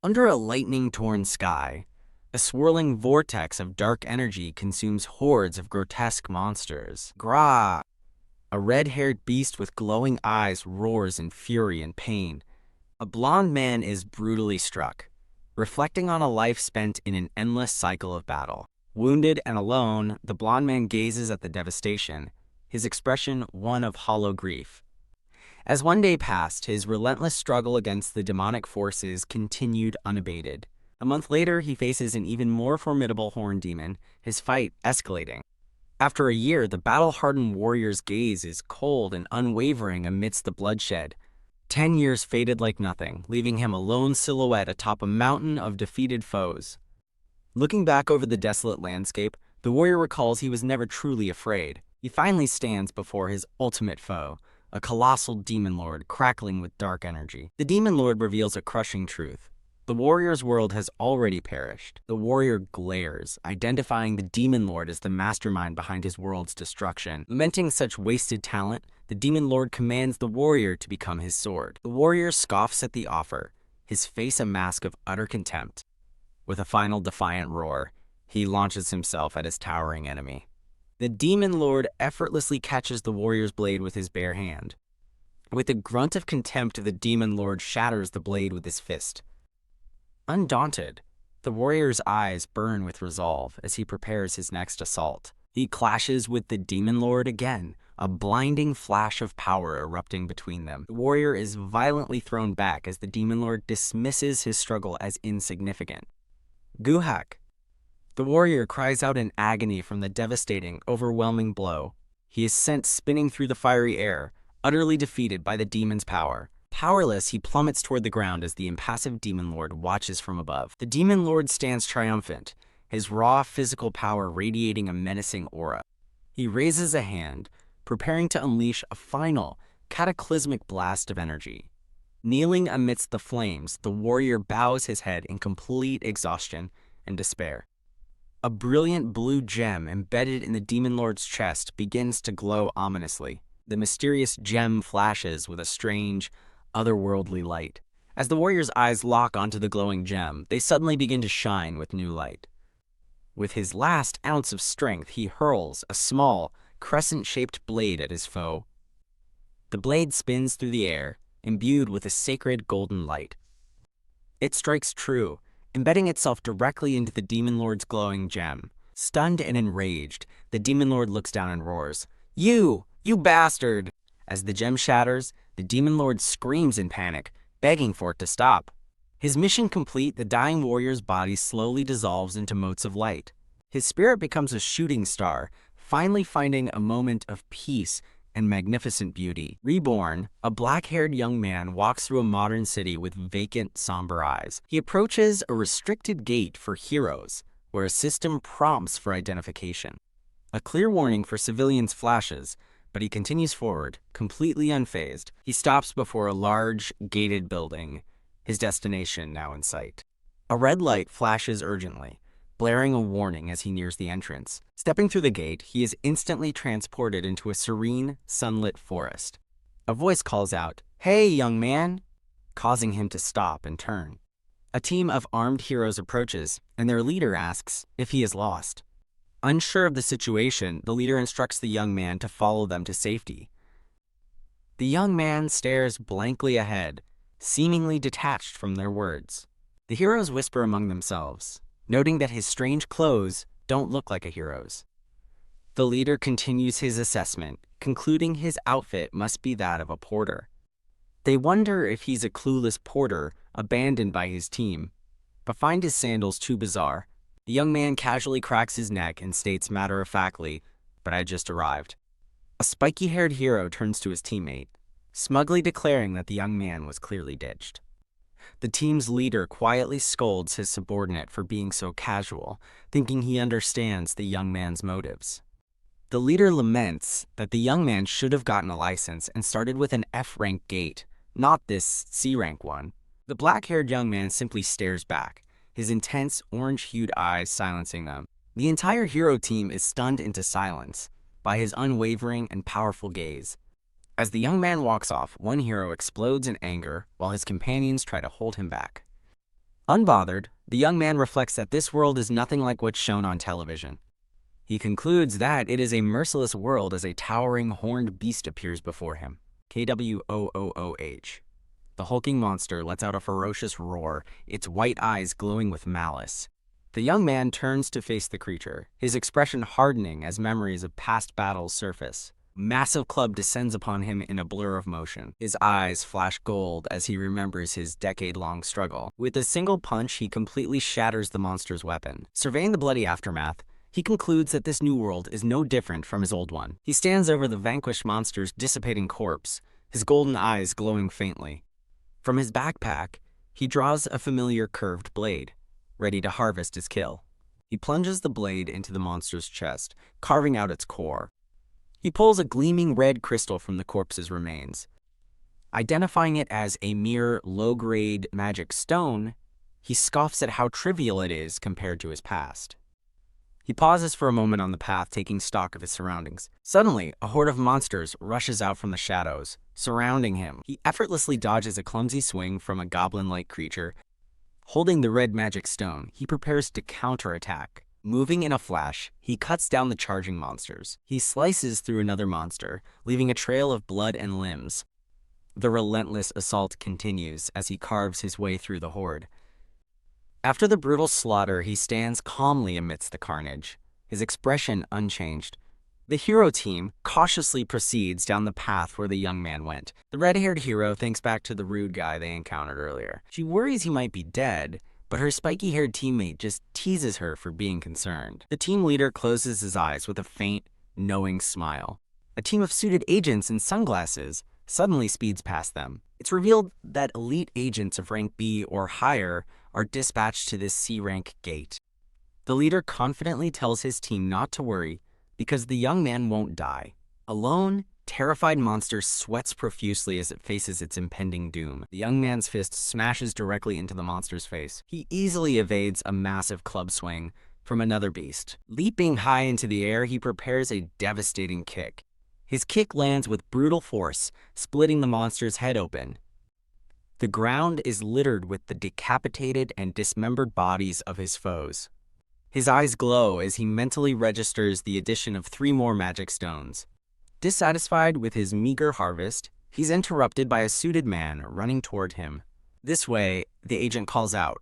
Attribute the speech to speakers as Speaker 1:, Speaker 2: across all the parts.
Speaker 1: Under a lightning-torn sky, a swirling vortex of dark energy consumes hordes of grotesque monsters. Gra! A red-haired beast with glowing eyes roars in fury and pain. A blond man is brutally struck, reflecting on a life spent in an endless cycle of battle. Wounded and alone, the blond man gazes at the devastation, his expression one of hollow grief. As one day passed, his relentless struggle against the demonic forces continued unabated. A month later, he faces an even more formidable horned demon, his fight escalating. After a year, the battle-hardened warrior's gaze is cold and unwavering amidst the bloodshed. 10 years faded like nothing, leaving him a lone silhouette atop a mountain of defeated foes. Looking back over the desolate landscape, the warrior recalls he was never truly afraid. He finally stands before his ultimate foe, a colossal demon lord crackling with dark energy. The demon lord reveals a crushing truth. The warrior's world has already perished. The warrior glares, identifying the demon lord as the mastermind behind his world's destruction. Lamenting such wasted talent, the demon lord commands the warrior to become his sword. The warrior scoffs at the offer, his face a mask of utter contempt. With a final defiant roar, he launches himself at his towering enemy. The demon lord effortlessly catches the warrior's blade with his bare hand. With a grunt of contempt, the demon lord shatters the blade with his fist. Undaunted, the warrior's eyes burn with resolve as he prepares his next assault. He clashes with the demon lord again, a blinding flash of power erupting between them. The warrior is violently thrown back as the demon lord dismisses his struggle as insignificant. Guhak! The warrior cries out in agony from the devastating, overwhelming blow. He is sent spinning through the fiery air, utterly defeated by the demon's power. Powerless, he plummets toward the ground as the impassive demon lord watches from above. The demon lord stands triumphant, his raw physical power radiating a menacing aura. He raises a hand, preparing to unleash a final, cataclysmic blast of energy. Kneeling amidst the flames, the warrior bows his head in complete exhaustion and despair. A brilliant blue gem embedded in the demon lord's chest begins to glow ominously. The mysterious gem flashes with a strange, otherworldly light. As the warrior's eyes lock onto the glowing gem, they suddenly begin to shine with new light. With his last ounce of strength, he hurls a small, crescent-shaped blade at his foe. The blade spins through the air, imbued with a sacred golden light. It strikes true, embedding itself directly into the demon lord's glowing gem. Stunned and enraged, the demon lord looks down and roars, You bastard!" As the gem shatters, the demon lord screams in panic, begging for it to stop. His mission complete, the dying warrior's body slowly dissolves into motes of light. His spirit becomes a shooting star, finally finding a moment of peace and magnificent beauty. Reborn, a black-haired young man walks through a modern city with vacant, somber eyes. He approaches a restricted gate for heroes, where a system prompts for identification. A clear warning for civilians flashes, but he continues forward, completely unfazed. He stops before a large, gated building, his destination now in sight. A red light flashes urgently, blaring a warning as he nears the entrance. Stepping through the gate, he is instantly transported into a serene, sunlit forest. A voice calls out, "Hey, young man!" causing him to stop and turn. A team of armed heroes approaches, and their leader asks if he is lost. Unsure of the situation, the leader instructs the young man to follow them to safety. The young man stares blankly ahead, seemingly detached from their words. The heroes whisper among themselves, noting that his strange clothes don't look like a hero's. The leader continues his assessment, concluding his outfit must be that of a porter. They wonder if he's a clueless porter abandoned by his team, but find his sandals too bizarre. The young man casually cracks his neck and states matter-of-factly, "But I just arrived." A spiky-haired hero turns to his teammate, smugly declaring that the young man was clearly ditched. The team's leader quietly scolds his subordinate for being so casual, thinking he understands the young man's motives. The leader laments that the young man should have gotten a license and started with an F-rank gate, not this C-rank one. The black-haired young man simply stares back, his intense, orange-hued eyes silencing them. The entire hero team is stunned into silence by his unwavering and powerful gaze. As the young man walks off, one hero explodes in anger while his companions try to hold him back. Unbothered, the young man reflects that this world is nothing like what's shown on television. He concludes that it is a merciless world as a towering horned beast appears before him. KWOOOH. The hulking monster lets out a ferocious roar, its white eyes glowing with malice. The young man turns to face the creature, his expression hardening as memories of past battles surface. Massive club descends upon him in a blur of motion. His eyes flash gold as he remembers his decade-long struggle. With a single punch, he completely shatters the monster's weapon. Surveying the bloody aftermath, he concludes that this new world is no different from his old one. He stands over the vanquished monster's dissipating corpse, his golden eyes glowing faintly. From his backpack, he draws a familiar curved blade, ready to harvest his kill. He plunges the blade into the monster's chest, carving out its core. He pulls a gleaming red crystal from the corpse's remains. Identifying it as a mere low-grade magic stone, he scoffs at how trivial it is compared to his past. He pauses for a moment on the path, taking stock of his surroundings. Suddenly, a horde of monsters rushes out from the shadows, surrounding him. He effortlessly dodges a clumsy swing from a goblin-like creature. Holding the red magic stone, he prepares to counterattack. Moving in a flash, he cuts down the charging monsters. He slices through another monster, leaving a trail of blood and limbs. The relentless assault continues as he carves his way through the horde. After the brutal slaughter, he stands calmly amidst the carnage, his expression unchanged. The hero team cautiously proceeds down the path where the young man went. The red-haired hero thinks back to the rude guy they encountered earlier. She worries he might be dead, but her spiky-haired teammate just teases her for being concerned. The team leader closes his eyes with a faint, knowing smile. A team of suited agents in sunglasses suddenly speeds past them. It's revealed that elite agents of rank B or higher are dispatched to this C-rank gate. The leader confidently tells his team not to worry because the young man won't die. Alone, terrified monster sweats profusely as it faces its impending doom. The young man's fist smashes directly into the monster's face. He easily evades a massive club swing from another beast. Leaping high into the air, he prepares a devastating kick. His kick lands with brutal force, splitting the monster's head open. The ground is littered with the decapitated and dismembered bodies of his foes. His eyes glow as he mentally registers the addition of 3 more magic stones. Dissatisfied with his meager harvest, he's interrupted by a suited man running toward him. This way, the agent calls out,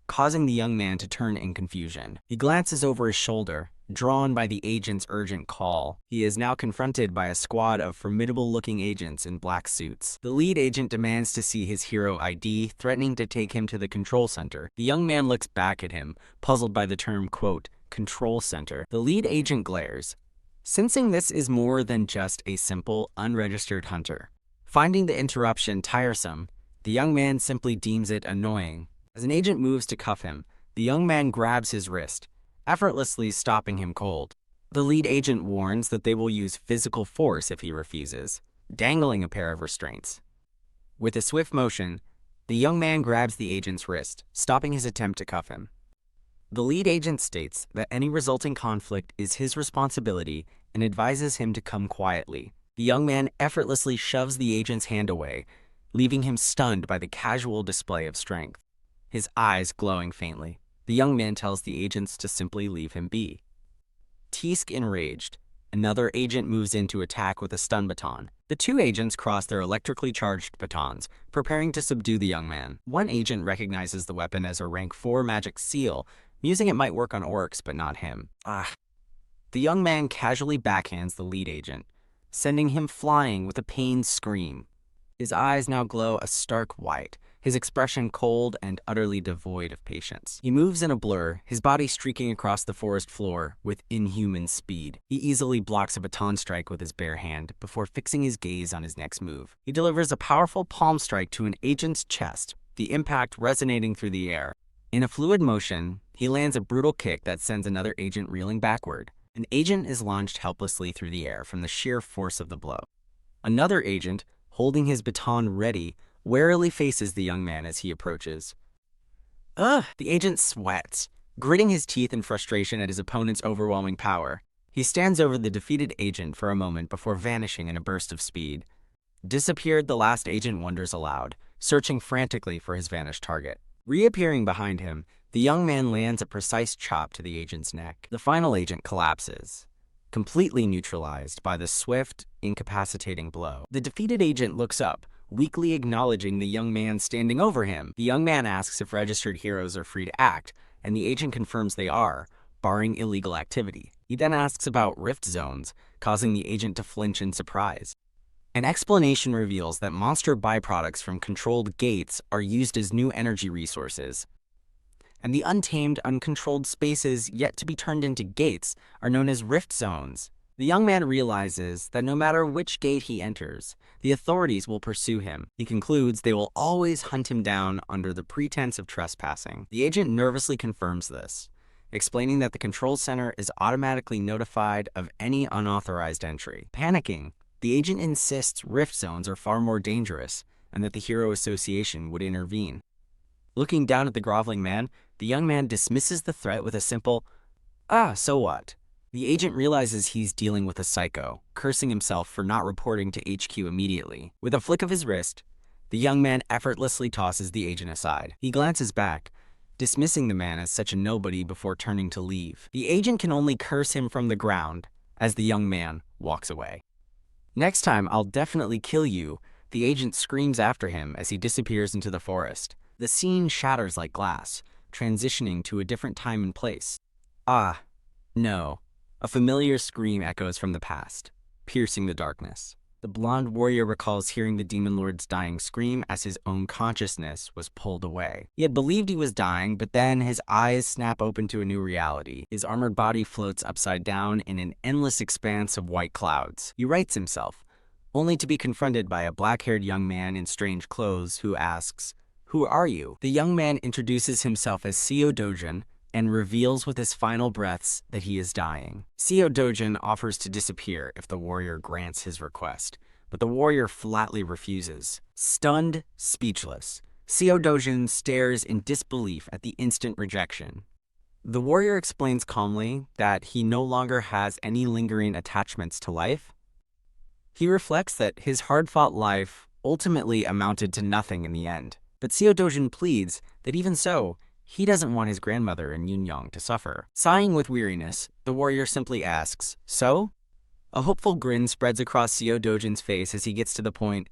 Speaker 1: causing the young man to turn in confusion. He glances over his shoulder, drawn by the agent's urgent call. He is now confronted by a squad of formidable-looking agents in black suits. The lead agent demands to see his hero ID, threatening to take him to the control center. The young man looks back at him, puzzled by the term, quote, control center. The lead agent glares, sensing this is more than just a simple, unregistered hunter. Finding the interruption tiresome, the young man simply deems it annoying. As an agent moves to cuff him, the young man grabs his wrist, effortlessly stopping him cold. The lead agent warns that they will use physical force if he refuses, dangling a pair of restraints. With a swift motion, the young man grabs the agent's wrist, stopping his attempt to cuff him. The lead agent states that any resulting conflict is his responsibility and advises him to come quietly. The young man effortlessly shoves the agent's hand away, leaving him stunned by the casual display of strength. His eyes glowing faintly. The young man tells the agents to simply leave him be. Teask enraged, another agent moves in to attack with a stun baton. The 2 agents cross their electrically charged batons, preparing to subdue the young man. One agent recognizes the weapon as a rank 4 magic seal, musing it might work on orcs but not him. The young man casually backhands the lead agent, sending him flying with a pained scream. His eyes now glow a stark white, his expression cold and utterly devoid of patience. He moves in a blur, his body streaking across the forest floor with inhuman speed. He easily blocks a baton strike with his bare hand before fixing his gaze on his next move. He delivers a powerful palm strike to an agent's chest, the impact resonating through the air. In a fluid motion, he lands a brutal kick that sends another agent reeling backward. An agent is launched helplessly through the air from the sheer force of the blow. Another agent, holding his baton ready, warily faces the young man as he approaches. The agent sweats, gritting his teeth in frustration at his opponent's overwhelming power. He stands over the defeated agent for a moment before vanishing in a burst of speed. Disappeared, the last agent wonders aloud, searching frantically for his vanished target. Reappearing behind him, the young man lands a precise chop to the agent's neck. The final agent collapses, completely neutralized by the swift, incapacitating blow. The defeated agent looks up, weakly acknowledging the young man standing over him. The young man asks if registered heroes are free to act, and the agent confirms they are, barring illegal activity. He then asks about rift zones, causing the agent to flinch in surprise. An explanation reveals that monster byproducts from controlled gates are used as new energy resources, and the untamed, uncontrolled spaces yet to be turned into gates are known as rift zones. The young man realizes that no matter which gate he enters, the authorities will pursue him. He concludes they will always hunt him down under the pretense of trespassing. The agent nervously confirms this, explaining that the control center is automatically notified of any unauthorized entry. Panicking, the agent insists rift zones are far more dangerous and that the Hero Association would intervene. Looking down at the groveling man, the young man dismisses the threat with a simple, "Ah, so what?" The agent realizes he's dealing with a psycho, cursing himself for not reporting to HQ immediately. With a flick of his wrist, the young man effortlessly tosses the agent aside. He glances back, dismissing the man as such a nobody before turning to leave. The agent can only curse him from the ground as the young man walks away. "Next time, I'll definitely kill you," the agent screams after him as he disappears into the forest. The scene shatters like glass, transitioning to a different time and place. Ah, no. A familiar scream echoes from the past, piercing the darkness. The blonde warrior recalls hearing the demon lord's dying scream as his own consciousness was pulled away. He had believed he was dying, but then his eyes snap open to a new reality. His armored body floats upside down in an endless expanse of white clouds. He rights himself, only to be confronted by a black-haired young man in strange clothes who asks, "Who are you?" The young man introduces himself as Seo Dojun and reveals with his final breaths that he is dying. Seo Dojun offers to disappear if the warrior grants his request, but the warrior flatly refuses. Stunned, speechless, Seo Dojun stares in disbelief at the instant rejection. The warrior explains calmly that he no longer has any lingering attachments to life. He reflects that his hard-fought life ultimately amounted to nothing in the end. But Seo Dojun pleads that even so, he doesn't want his grandmother and Yunyong to suffer. Sighing with weariness, the warrior simply asks, "So?" A hopeful grin spreads across Seo Dojun's face as he gets to the point,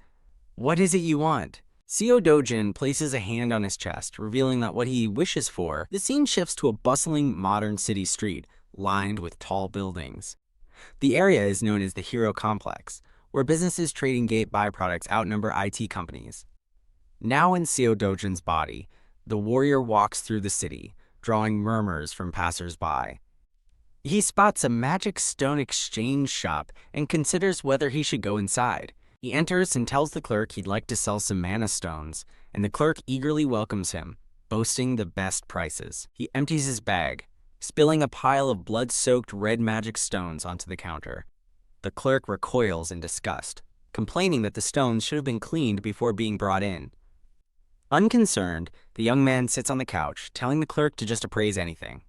Speaker 1: "What is it you want?" Seo Dojun places a hand on his chest, revealing that what he wishes for. The scene shifts to a bustling modern city street, lined with tall buildings. The area is known as the Hero Complex, where businesses trading gate byproducts outnumber IT companies. Now in Seo Dojun's body, the warrior walks through the city, drawing murmurs from passers-by. He spots a magic stone exchange shop and considers whether he should go inside. He enters and tells the clerk he'd like to sell some mana stones, and the clerk eagerly welcomes him, boasting the best prices. He empties his bag, spilling a pile of blood-soaked red magic stones onto the counter. The clerk recoils in disgust, complaining that the stones should have been cleaned before being brought in. Unconcerned, the young man sits on the couch, telling the clerk to just appraise anything.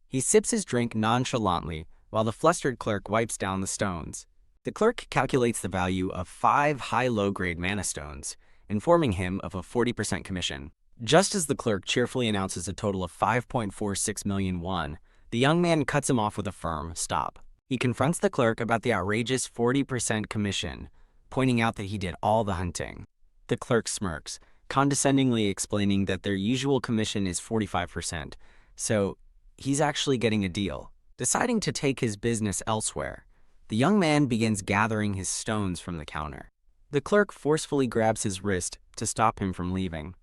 Speaker 1: He sips his drink nonchalantly, while the flustered clerk wipes down the stones. The clerk calculates the value of 5 high-low-grade mana stones, informing him of a 40% commission. Just as the clerk cheerfully announces a total of 5.46 million won, the young man cuts him off with a firm stop. He confronts the clerk about the outrageous 40% commission, pointing out that he did all the hunting. The clerk smirks, condescendingly explaining that their usual commission is 45%, so he's actually getting a deal. Deciding to take his business elsewhere, the young man begins gathering his stones from the counter. The clerk forcefully grabs his wrist to stop him from leaving.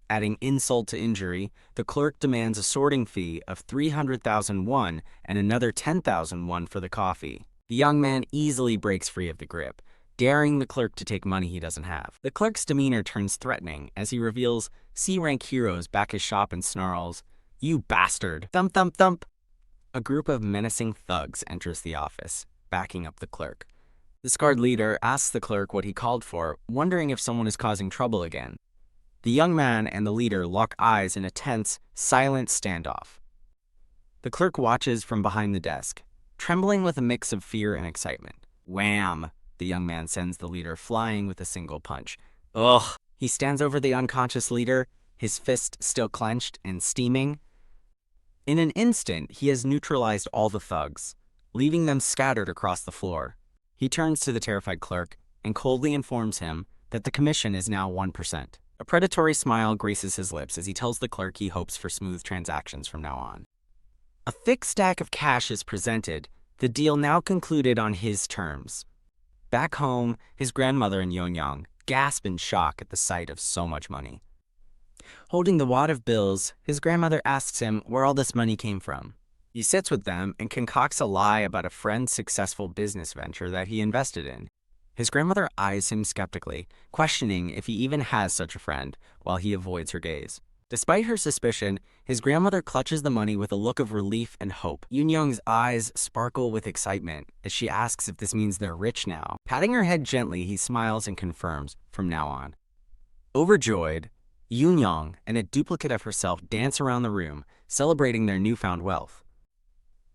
Speaker 1: Adding insult to injury, the clerk demands a sorting fee of 300,000 won and another 10,000 won for the coffee. The young man easily breaks free of the grip, daring the clerk to take money he doesn't have. The clerk's demeanor turns threatening as he reveals C-rank heroes back his shop and snarls, "You bastard!" Thump, thump, thump. A group of menacing thugs enters the office, backing up the clerk. The scarred leader asks the clerk what he called for, wondering if someone is causing trouble again. The young man and the leader lock eyes in a tense, silent standoff. The clerk watches from behind the desk, trembling with a mix of fear and excitement. Wham! The young man sends the leader flying with a single punch. Ugh! He stands over the unconscious leader, his fist still clenched and steaming. In an instant, he has neutralized all the thugs, leaving them scattered across the floor. He turns to the terrified clerk and coldly informs him that the commission is now 1%. A predatory smile graces his lips as he tells the clerk he hopes for smooth transactions from now on. A thick stack of cash is presented, the deal now concluded on his terms. Back home, his grandmother and Yonyang gasp in shock at the sight of so much money. Holding the wad of bills, his grandmother asks him where all this money came from. He sits with them and concocts a lie about a friend's successful business venture that he invested in. His grandmother eyes him skeptically, questioning if he even has such a friend, while he avoids her gaze. Despite her suspicion, his grandmother clutches the money with a look of relief and hope. Yoonyoung's eyes sparkle with excitement as she asks if this means they're rich now. Patting her head gently, he smiles and confirms, from now on. Overjoyed, Yoonyoung and a duplicate of herself dance around the room, celebrating their newfound wealth.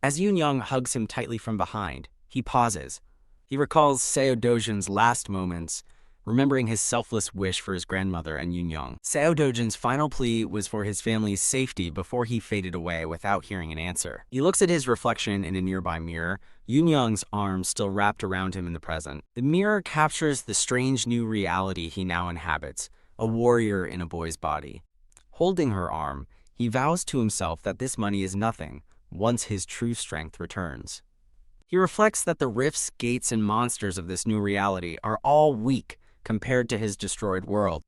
Speaker 1: As Yoonyoung hugs him tightly from behind, he pauses. He recalls Seo Dojun's last moments, remembering his selfless wish for his grandmother and Yoonyoung. Seo Dojun's final plea was for his family's safety before he faded away without hearing an answer. He looks at his reflection in a nearby mirror, Yoonyoung's arms still wrapped around him in the present. The mirror captures the strange new reality he now inhabits, a warrior in a boy's body. Holding her arm, he vows to himself that this money is nothing once his true strength returns. He reflects that the rifts, gates, and monsters of this new reality are all weak compared to his destroyed world.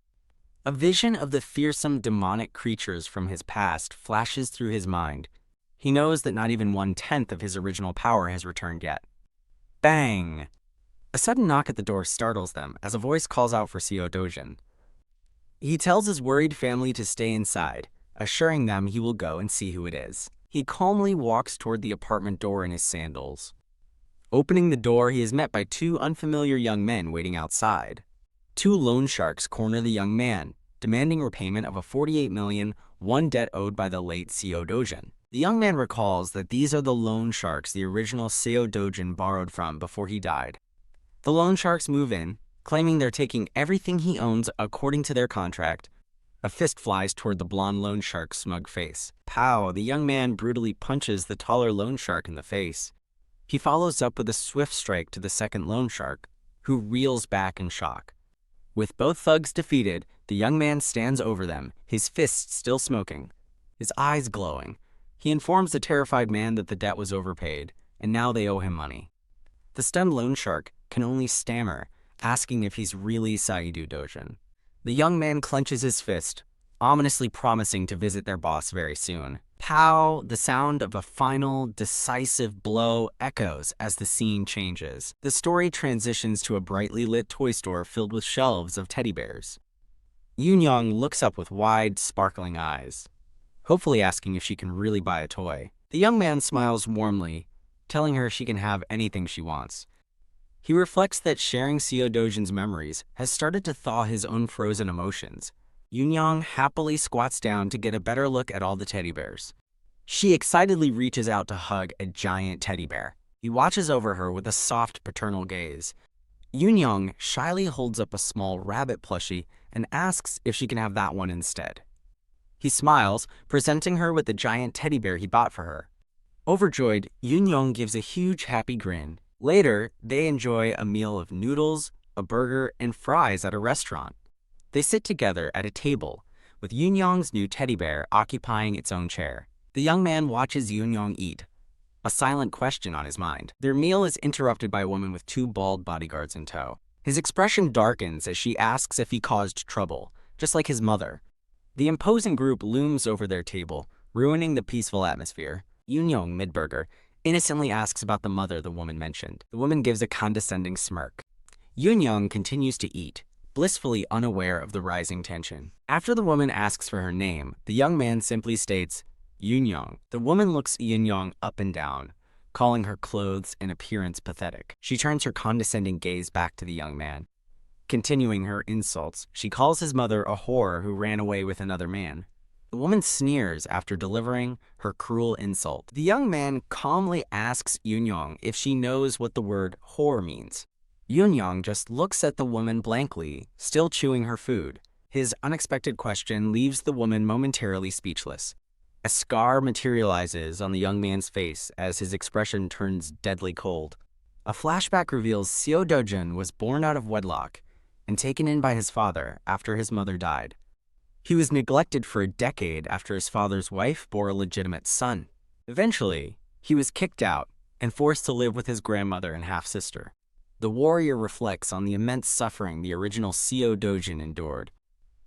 Speaker 1: A vision of the fearsome demonic creatures from his past flashes through his mind. He knows that not even 1/10 of his original power has returned yet. Bang! A sudden knock at the door startles them as a voice calls out for Seo Dojun. He tells his worried family to stay inside, assuring them he will go and see who it is. He calmly walks toward the apartment door in his sandals. Opening the door, he is met by two unfamiliar young men waiting outside. Two loan sharks corner the young man, demanding repayment of a 48 million won debt owed by the late Seo Dojun. The young man recalls that these are the loan sharks the original Seo Dojun borrowed from before he died. The loan sharks move in, claiming they're taking everything he owns according to their contract. A fist flies toward the blonde loan shark's smug face. Pow! The young man brutally punches the taller loan shark in the face. He follows up with a swift strike to the second loan shark, who reels back in shock. With both thugs defeated, the young man stands over them, his fists still smoking, his eyes glowing. He informs the terrified man that the debt was overpaid, and now they owe him money. The stunned loan shark can only stammer, asking if he's really Seo Dojun. The young man clenches his fist, ominously promising to visit their boss very soon. Pow! The sound of a final, decisive blow echoes as the scene changes. The story transitions to a brightly lit toy store filled with shelves of teddy bears. Yoonyoung looks up with wide, sparkling eyes, hopefully asking if she can really buy a toy. The young man smiles warmly, telling her she can have anything she wants. He reflects that sharing Seo Dojun's memories has started to thaw his own frozen emotions. Yoonyoung happily squats down to get a better look at all the teddy bears. She excitedly reaches out to hug a giant teddy bear. He watches over her with a soft paternal gaze. Yoonyoung shyly holds up a small rabbit plushie and asks if she can have that one instead. He smiles, presenting her with the giant teddy bear he bought for her. Overjoyed, Yoonyoung gives a huge happy grin. Later, they enjoy a meal of noodles, a burger, and fries at a restaurant. They sit together at a table, with Yoonyoung's new teddy bear occupying its own chair. The young man watches Yoonyoung eat, a silent question on his mind. Their meal is interrupted by a woman with two bald bodyguards in tow. His expression darkens as she asks if he caused trouble, just like his mother. The imposing group looms over their table, ruining the peaceful atmosphere. Yoonyoung, mid-burger, innocently asks about the mother the woman mentioned. The woman gives a condescending smirk. Yoonyoung continues to eat, blissfully unaware of the rising tension. After the woman asks for her name, the young man simply states, Yoonyoung. The woman looks Yoonyoung up and down, calling her clothes and appearance pathetic. She turns her condescending gaze back to the young man. Continuing her insults, she calls his mother a whore who ran away with another man. The woman sneers after delivering her cruel insult. The young man calmly asks Yoonyoung if she knows what the word whore means. Yoonyoung just looks at the woman blankly, still chewing her food. His unexpected question leaves the woman momentarily speechless. A scar materializes on the young man's face as his expression turns deadly cold. A flashback reveals Seo Dojun was born out of wedlock and taken in by his father after his mother died. He was neglected for a decade after his father's wife bore a legitimate son. Eventually, he was kicked out and forced to live with his grandmother and half-sister. The warrior reflects on the immense suffering the original Seo Dojun endured.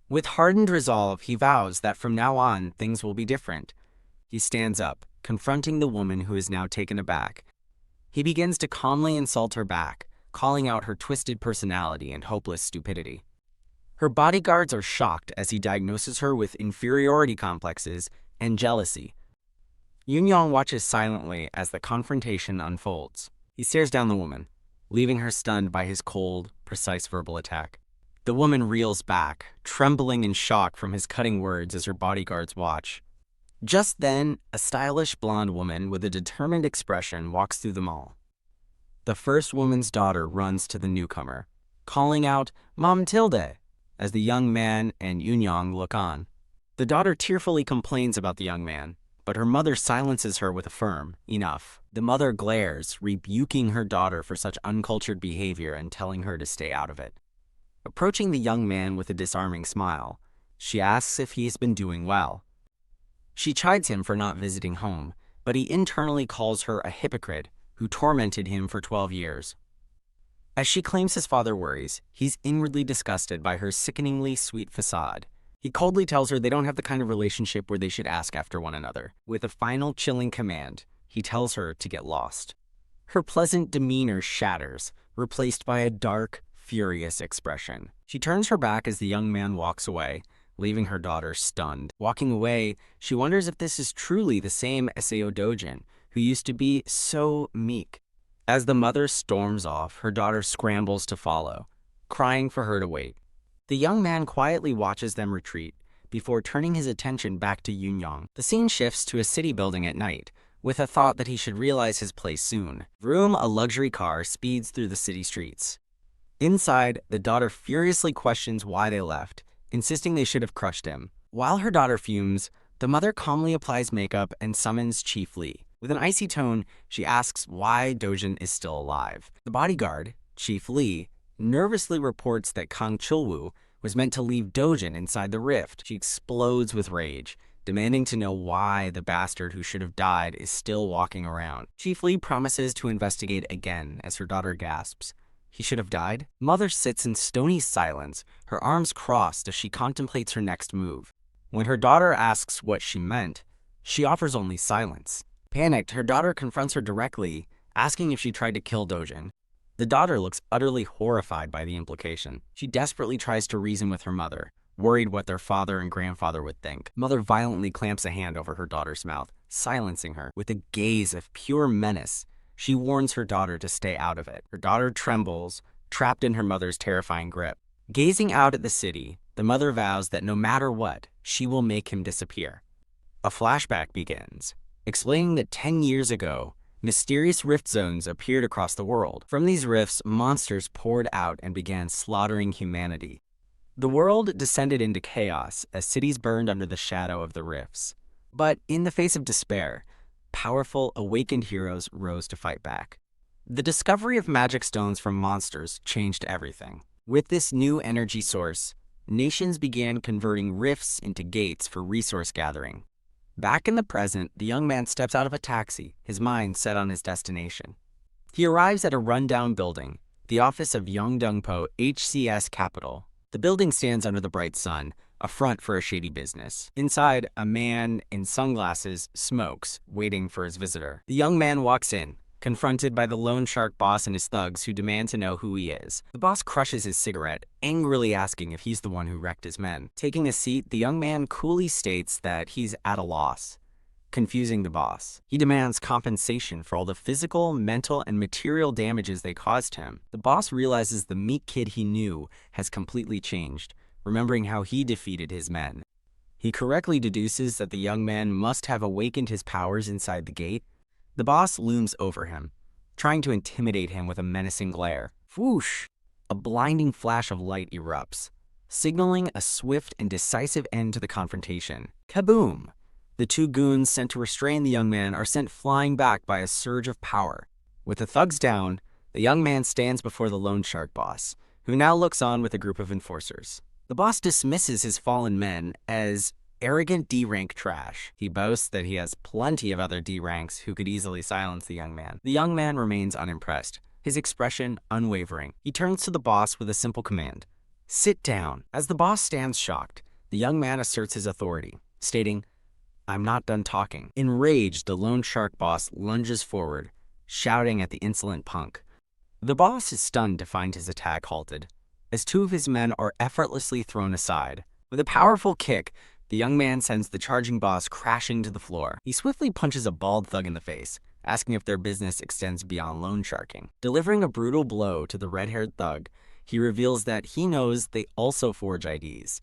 Speaker 1: With hardened resolve, he vows that from now on, things will be different. He stands up, confronting the woman who is now taken aback. He begins to calmly insult her back, calling out her twisted personality and hopeless stupidity. Her bodyguards are shocked as he diagnoses her with inferiority complexes and jealousy. Yunyong watches silently as the confrontation unfolds. He stares down the woman, leaving her stunned by his cold, precise verbal attack. The woman reels back, trembling in shock from his cutting words as her bodyguards watch. Just then, a stylish blonde woman with a determined expression walks through the mall. The first woman's daughter runs to the newcomer, calling out, "Mom Tilde," as the young man and Yunyong look on. The daughter tearfully complains about the young man, but her mother silences her with a firm, "Enough." The mother glares, rebuking her daughter for such uncultured behavior and telling her to stay out of it. Approaching the young man with a disarming smile, she asks if he has been doing well. She chides him for not visiting home, but he internally calls her a hypocrite who tormented him for 12 years. As she claims his father worries, he's inwardly disgusted by her sickeningly sweet facade. He coldly tells her they don't have the kind of relationship where they should ask after one another. With a final chilling command, he tells her to get lost. Her pleasant demeanor shatters, replaced by a dark, furious expression. She turns her back as the young man walks away, leaving her daughter stunned. Walking away, she wonders if this is truly the same Seo Dojun, who used to be so meek. As the mother storms off, her daughter scrambles to follow, crying for her to wait. The young man quietly watches them retreat, before turning his attention back to Yunyong. The scene shifts to a city building at night, with a thought that he should realize his place soon. Vroom, a luxury car, speeds through the city streets. Inside, the daughter furiously questions why they left, insisting they should have crushed him. While her daughter fumes, the mother calmly applies makeup and summons Chief Li. With an icy tone, she asks why Dojun is still alive. The bodyguard, Chief Li, nervously reports that Kang Chi Wu was meant to leave Dojun inside the rift. She explodes with rage, demanding to know why the bastard who should have died is still walking around. Chief Li promises to investigate again as her daughter gasps. He should have died? Mother sits in stony silence, her arms crossed as she contemplates her next move. When her daughter asks what she meant, she offers only silence. Panicked, her daughter confronts her directly, asking if she tried to kill Dojun. The daughter looks utterly horrified by the implication. She desperately tries to reason with her mother, worried what their father and grandfather would think. Mother violently clamps a hand over her daughter's mouth, silencing her. With a gaze of pure menace, she warns her daughter to stay out of it. Her daughter trembles, trapped in her mother's terrifying grip. Gazing out at the city, the mother vows that no matter what, she will make him disappear. A flashback begins, explaining that 10 years ago, mysterious rift zones appeared across the world. From these rifts, monsters poured out and began slaughtering humanity. The world descended into chaos as cities burned under the shadow of the rifts. But in the face of despair, powerful, awakened heroes rose to fight back. The discovery of magic stones from monsters changed everything. With this new energy source, nations began converting rifts into gates for resource gathering. Back in the present, the young man steps out of a taxi, his mind set on his destination. He arrives at a rundown building, the office of Yongdongpo HCS Capital. The building stands under the bright sun, a front for a shady business. Inside, a man in sunglasses smokes, waiting for his visitor. The young man walks in, confronted by the loan shark boss and his thugs who demand to know who he is. The boss crushes his cigarette, angrily asking if he's the one who wrecked his men. Taking a seat, the young man coolly states that he's at a loss, confusing the boss. He demands compensation for all the physical, mental, and material damages they caused him. The boss realizes the meek kid he knew has completely changed, remembering how he defeated his men. He correctly deduces that the young man must have awakened his powers inside the gate. The boss looms over him, trying to intimidate him with a menacing glare. Whoosh! A blinding flash of light erupts, signaling a swift and decisive end to the confrontation. Kaboom! The two goons sent to restrain the young man are sent flying back by a surge of power. With the thugs down, the young man stands before the loan shark boss, who now looks on with a group of enforcers. The boss dismisses his fallen men as arrogant D-rank trash. He boasts that he has plenty of other D-ranks who could easily silence the young man. The young man remains unimpressed, his expression unwavering. He turns to the boss with a simple command: sit down. As the boss stands shocked, the young man asserts his authority, stating, "I'm not done talking." Enraged, the loan shark boss lunges forward, shouting at the insolent punk. The boss is stunned to find his attack halted, as two of his men are effortlessly thrown aside. With a powerful kick, the young man sends the charging boss crashing to the floor. He swiftly punches a bald thug in the face, asking if their business extends beyond loan sharking. Delivering a brutal blow to the red-haired thug, he reveals that he knows they also forge IDs.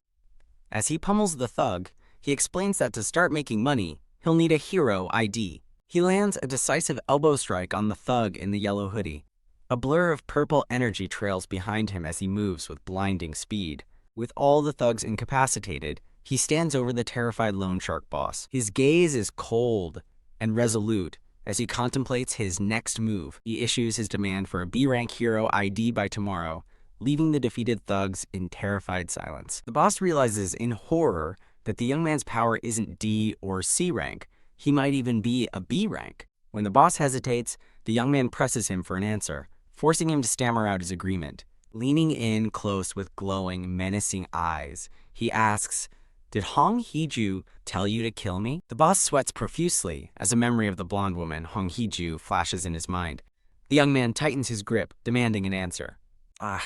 Speaker 1: As he pummels the thug, he explains that to start making money, he'll need a hero ID. He lands a decisive elbow strike on the thug in the yellow hoodie. A blur of purple energy trails behind him as he moves with blinding speed. With all the thugs incapacitated, he stands over the terrified loan shark boss. His gaze is cold and resolute as he contemplates his next move. He issues his demand for a B-rank hero ID by tomorrow, leaving the defeated thugs in terrified silence. The boss realizes in horror that the young man's power isn't D or C rank. He might even be a B rank. When the boss hesitates, the young man presses him for an answer, forcing him to stammer out his agreement. Leaning in close with glowing, menacing eyes, he asks, "Did Hong Hee-ju tell you to kill me?" The boss sweats profusely as a memory of the blonde woman, Hong Hee-ju, flashes in his mind. The young man tightens his grip, demanding an answer.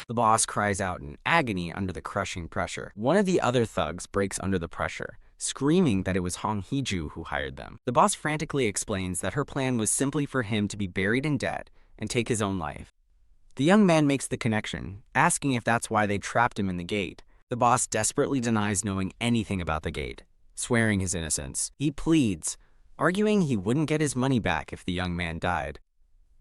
Speaker 1: The boss cries out in agony under the crushing pressure. One of the other thugs breaks under the pressure, screaming that it was Hong Hee-ju who hired them. The boss frantically explains that her plan was simply for him to be buried in debt and take his own life. The young man makes the connection, asking if that's why they trapped him in the gate. The boss desperately denies knowing anything about the gate, swearing his innocence. He pleads, arguing he wouldn't get his money back if the young man died.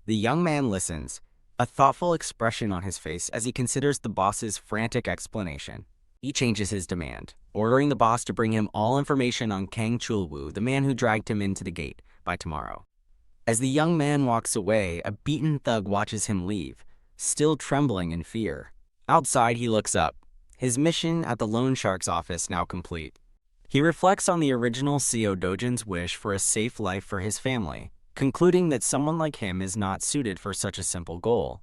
Speaker 1: The young man listens, a thoughtful expression on his face as he considers the boss's frantic explanation. He changes his demand, ordering the boss to bring him all information on Kang Chi Wu, the man who dragged him into the gate, by tomorrow. As the young man walks away, a beaten thug watches him leave, still trembling in fear. Outside, he looks up, his mission at the loan shark's office now complete. He reflects on the original Seo Dojun's wish for a safe life for his family, concluding that someone like him is not suited for such a simple goal.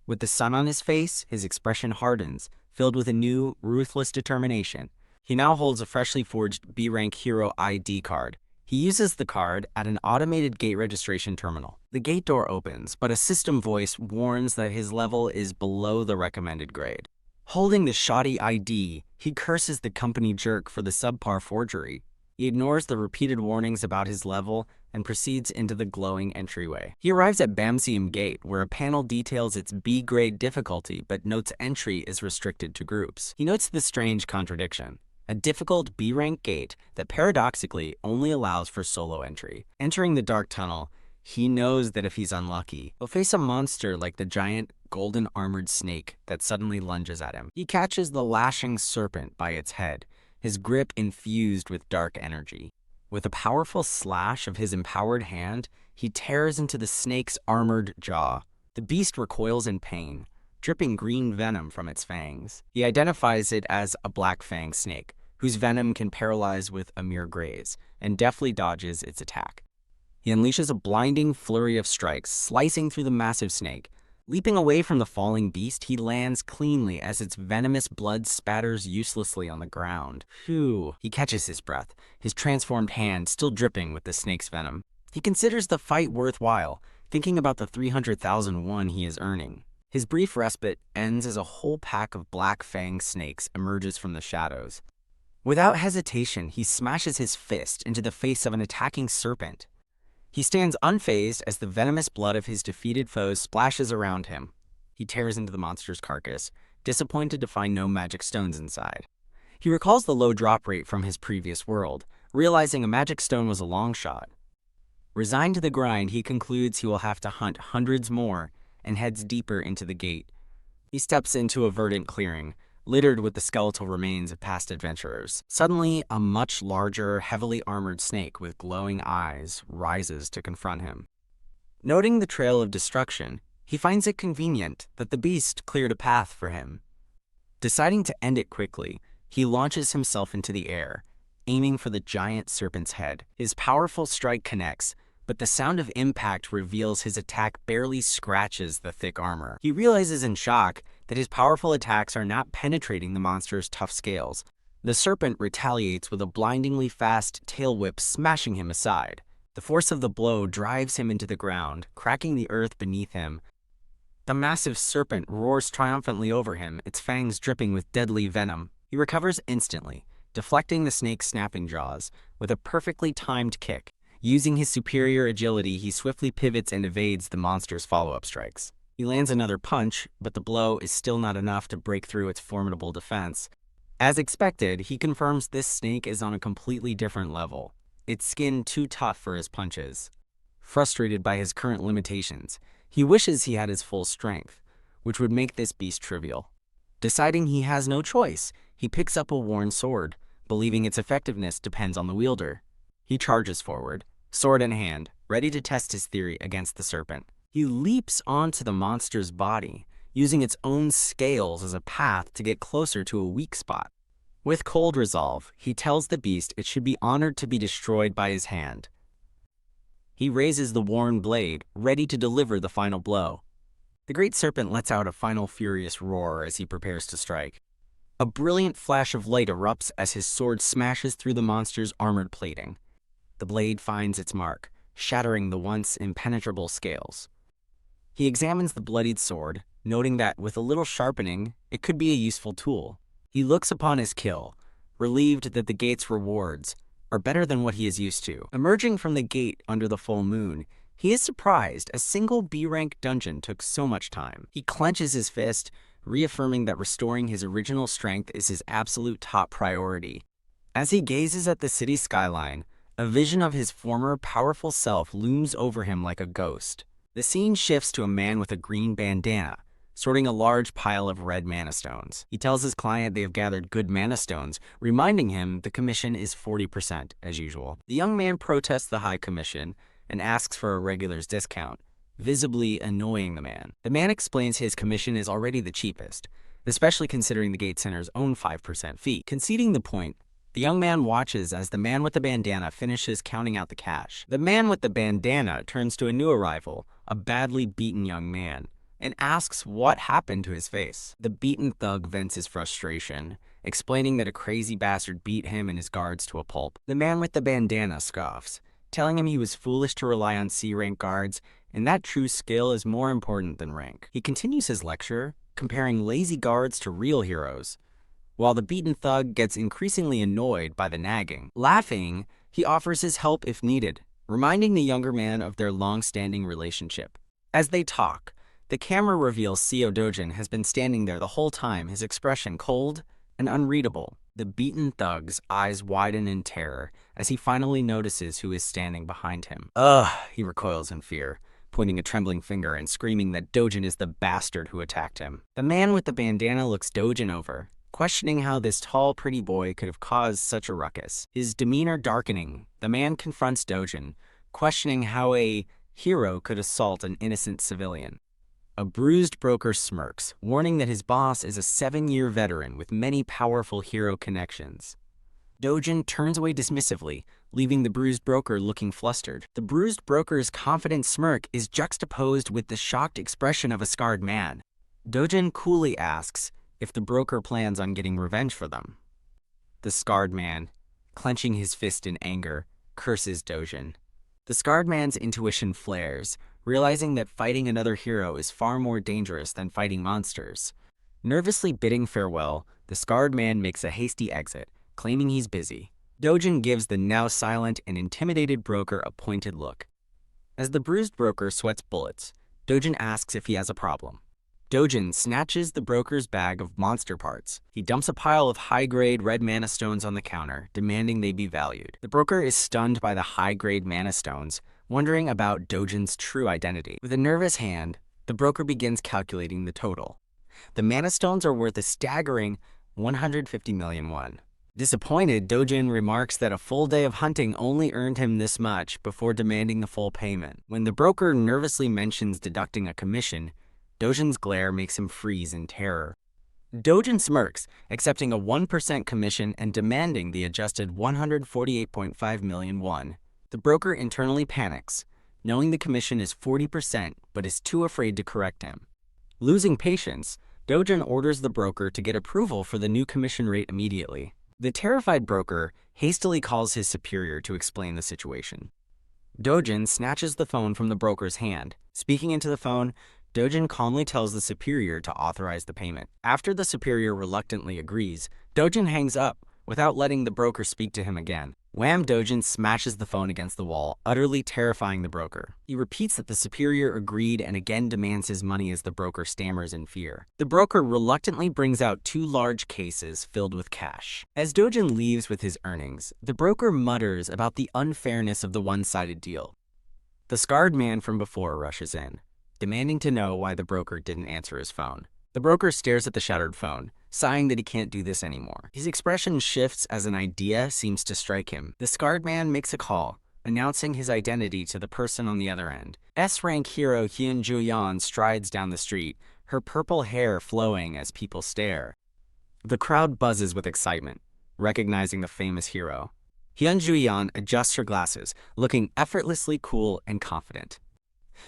Speaker 1: With the sun on his face, his expression hardens, filled with a new, ruthless determination. He now holds a freshly forged B-rank hero ID card. He uses the card at an automated gate registration terminal. The gate door opens, but a system voice warns that his level is below the recommended grade. Holding the shoddy ID, he curses the company jerk for the subpar forgery. He ignores the repeated warnings about his level and proceeds into the glowing entryway. He arrives at Bamium Gate, where a panel details its B-grade difficulty but notes entry is restricted to groups. He notes the strange contradiction: a difficult B-rank gate that paradoxically only allows for solo entry. Entering the dark tunnel, he knows that if he's unlucky, he'll face a monster like the giant golden armored snake that suddenly lunges at him. He catches the lashing serpent by its head, his grip infused with dark energy. With a powerful slash of his empowered hand, he tears into the snake's armored jaw. The beast recoils in pain, dripping green venom from its fangs. He identifies it as a black fang snake, whose venom can paralyze with a mere graze, and deftly dodges its attack. He unleashes a blinding flurry of strikes, slicing through the massive snake. Leaping away from the falling beast, he lands cleanly as its venomous blood spatters uselessly on the ground. Phew. He catches his breath, his transformed hand still dripping with the snake's venom. He considers the fight worthwhile, thinking about the 300,000 won he is earning. His brief respite ends as a whole pack of black fang snakes emerges from the shadows. Without hesitation, he smashes his fist into the face of an attacking serpent. He stands unfazed as the venomous blood of his defeated foes splashes around him. He tears into the monster's carcass, disappointed to find no magic stones inside. He recalls the low drop rate from his previous world, realizing a magic stone was a long shot. Resigned to the grind, he concludes he will have to hunt hundreds more and heads deeper into the gate. He steps into a verdant clearing, littered with the skeletal remains of past adventurers. Suddenly, a much larger, heavily armored snake with glowing eyes rises to confront him. Noting the trail of destruction, he finds it convenient that the beast cleared a path for him. Deciding to end it quickly, he launches himself into the air, aiming for the giant serpent's head. His powerful strike connects, but the sound of impact reveals his attack barely scratches the thick armor. He realizes in shock that his powerful attacks are not penetrating the monster's tough scales. The serpent retaliates with a blindingly fast tail whip, smashing him aside. The force of the blow drives him into the ground, cracking the earth beneath him. The massive serpent roars triumphantly over him, its fangs dripping with deadly venom. He recovers instantly, deflecting the snake's snapping jaws with a perfectly timed kick. Using his superior agility, he swiftly pivots and evades the monster's follow-up strikes. He lands another punch, but the blow is still not enough to break through its formidable defense. As expected, he confirms this snake is on a completely different level, its skin too tough for his punches. Frustrated by his current limitations, he wishes he had his full strength, which would make this beast trivial. Deciding he has no choice, he picks up a worn sword, believing its effectiveness depends on the wielder. He charges forward, sword in hand, ready to test his theory against the serpent. He leaps onto the monster's body, using its own scales as a path to get closer to a weak spot. With cold resolve, he tells the beast it should be honored to be destroyed by his hand. He raises the worn blade, ready to deliver the final blow. The great serpent lets out a final furious roar as he prepares to strike. A brilliant flash of light erupts as his sword smashes through the monster's armored plating. The blade finds its mark, shattering the once impenetrable scales. He examines the bloodied sword, noting that with a little sharpening, it could be a useful tool. He looks upon his kill, relieved that the gate's rewards are better than what he is used to. Emerging from the gate under the full moon, he is surprised a single B-rank dungeon took so much time. He clenches his fist, reaffirming that restoring his original strength is his absolute top priority. As he gazes at the city skyline, a vision of his former powerful self looms over him like a ghost. The scene shifts to a man with a green bandana, sorting a large pile of red mana stones. He tells his client they have gathered good mana stones, reminding him the commission is 40% as usual. The young man protests the high commission and asks for a regular's discount, visibly annoying the man. The man explains his commission is already the cheapest, especially considering the gate center's own 5% fee. Conceding the point, the young man watches as the man with the bandana finishes counting out the cash. The man with the bandana turns to a new arrival, a badly beaten young man, and asks what happened to his face. The beaten thug vents his frustration, explaining that a crazy bastard beat him and his guards to a pulp. The man with the bandana scoffs, telling him he was foolish to rely on C-rank guards and that true skill is more important than rank. He continues his lecture, comparing lazy guards to real heroes, while the beaten thug gets increasingly annoyed by the nagging. Laughing, he offers his help if needed, reminding the younger man of their long-standing relationship. As they talk, the camera reveals Seo Dojun has been standing there the whole time, his expression cold and unreadable. The beaten thug's eyes widen in terror as he finally notices who is standing behind him. Ugh, he recoils in fear, pointing a trembling finger and screaming that Dojun is the bastard who attacked him. The man with the bandana looks Dojun over, questioning how this tall, pretty boy could have caused such a ruckus. His demeanor darkening, the man confronts Dojun, questioning how a hero could assault an innocent civilian. A bruised broker smirks, warning that his boss is a 7-year veteran with many powerful hero connections. Dojun turns away dismissively, leaving the bruised broker looking flustered. The bruised broker's confident smirk is juxtaposed with the shocked expression of a scarred man. Dojun coolly asks if the broker plans on getting revenge for them. The scarred man, clenching his fist in anger, curses Dojun. The scarred man's intuition flares, realizing that fighting another hero is far more dangerous than fighting monsters. Nervously bidding farewell, the scarred man makes a hasty exit, claiming he's busy. Dojun gives the now silent and intimidated broker a pointed look. As the bruised broker sweats bullets, Dojun asks if he has a problem. Dojun snatches the broker's bag of monster parts. He dumps a pile of high-grade red mana stones on the counter, demanding they be valued. The broker is stunned by the high-grade mana stones, wondering about Dojun's true identity. With a nervous hand, the broker begins calculating the total. The mana stones are worth a staggering 150 million won. Disappointed, Dojun remarks that a full day of hunting only earned him this much before demanding the full payment. When the broker nervously mentions deducting a commission, Dojun's glare makes him freeze in terror. Dojun smirks, accepting a 1% commission and demanding the adjusted 148.5 million won. The broker internally panics, knowing the commission is 40% but is too afraid to correct him. Losing patience, Dojun orders the broker to get approval for the new commission rate immediately. The terrified broker hastily calls his superior to explain the situation. Dojun snatches the phone from the broker's hand. Speaking into the phone, Dojun calmly tells the superior to authorize the payment. After the superior reluctantly agrees, Dojun hangs up without letting the broker speak to him again. Wham! Dojun smashes the phone against the wall, utterly terrifying the broker. He repeats that the superior agreed and again demands his money as the broker stammers in fear. The broker reluctantly brings out 2 large cases filled with cash. As Dojun leaves with his earnings, the broker mutters about the unfairness of the one-sided deal. The scarred man from before rushes in, demanding to know why the broker didn't answer his phone. The broker stares at the shattered phone, sighing that he can't do this anymore. His expression shifts as an idea seems to strike him. The scarred man makes a call, announcing his identity to the person on the other end. S-rank hero Hyun Ju-yeon strides down the street, her purple hair flowing as people stare. The crowd buzzes with excitement, recognizing the famous hero. Hyun Ju-yeon adjusts her glasses, looking effortlessly cool and confident.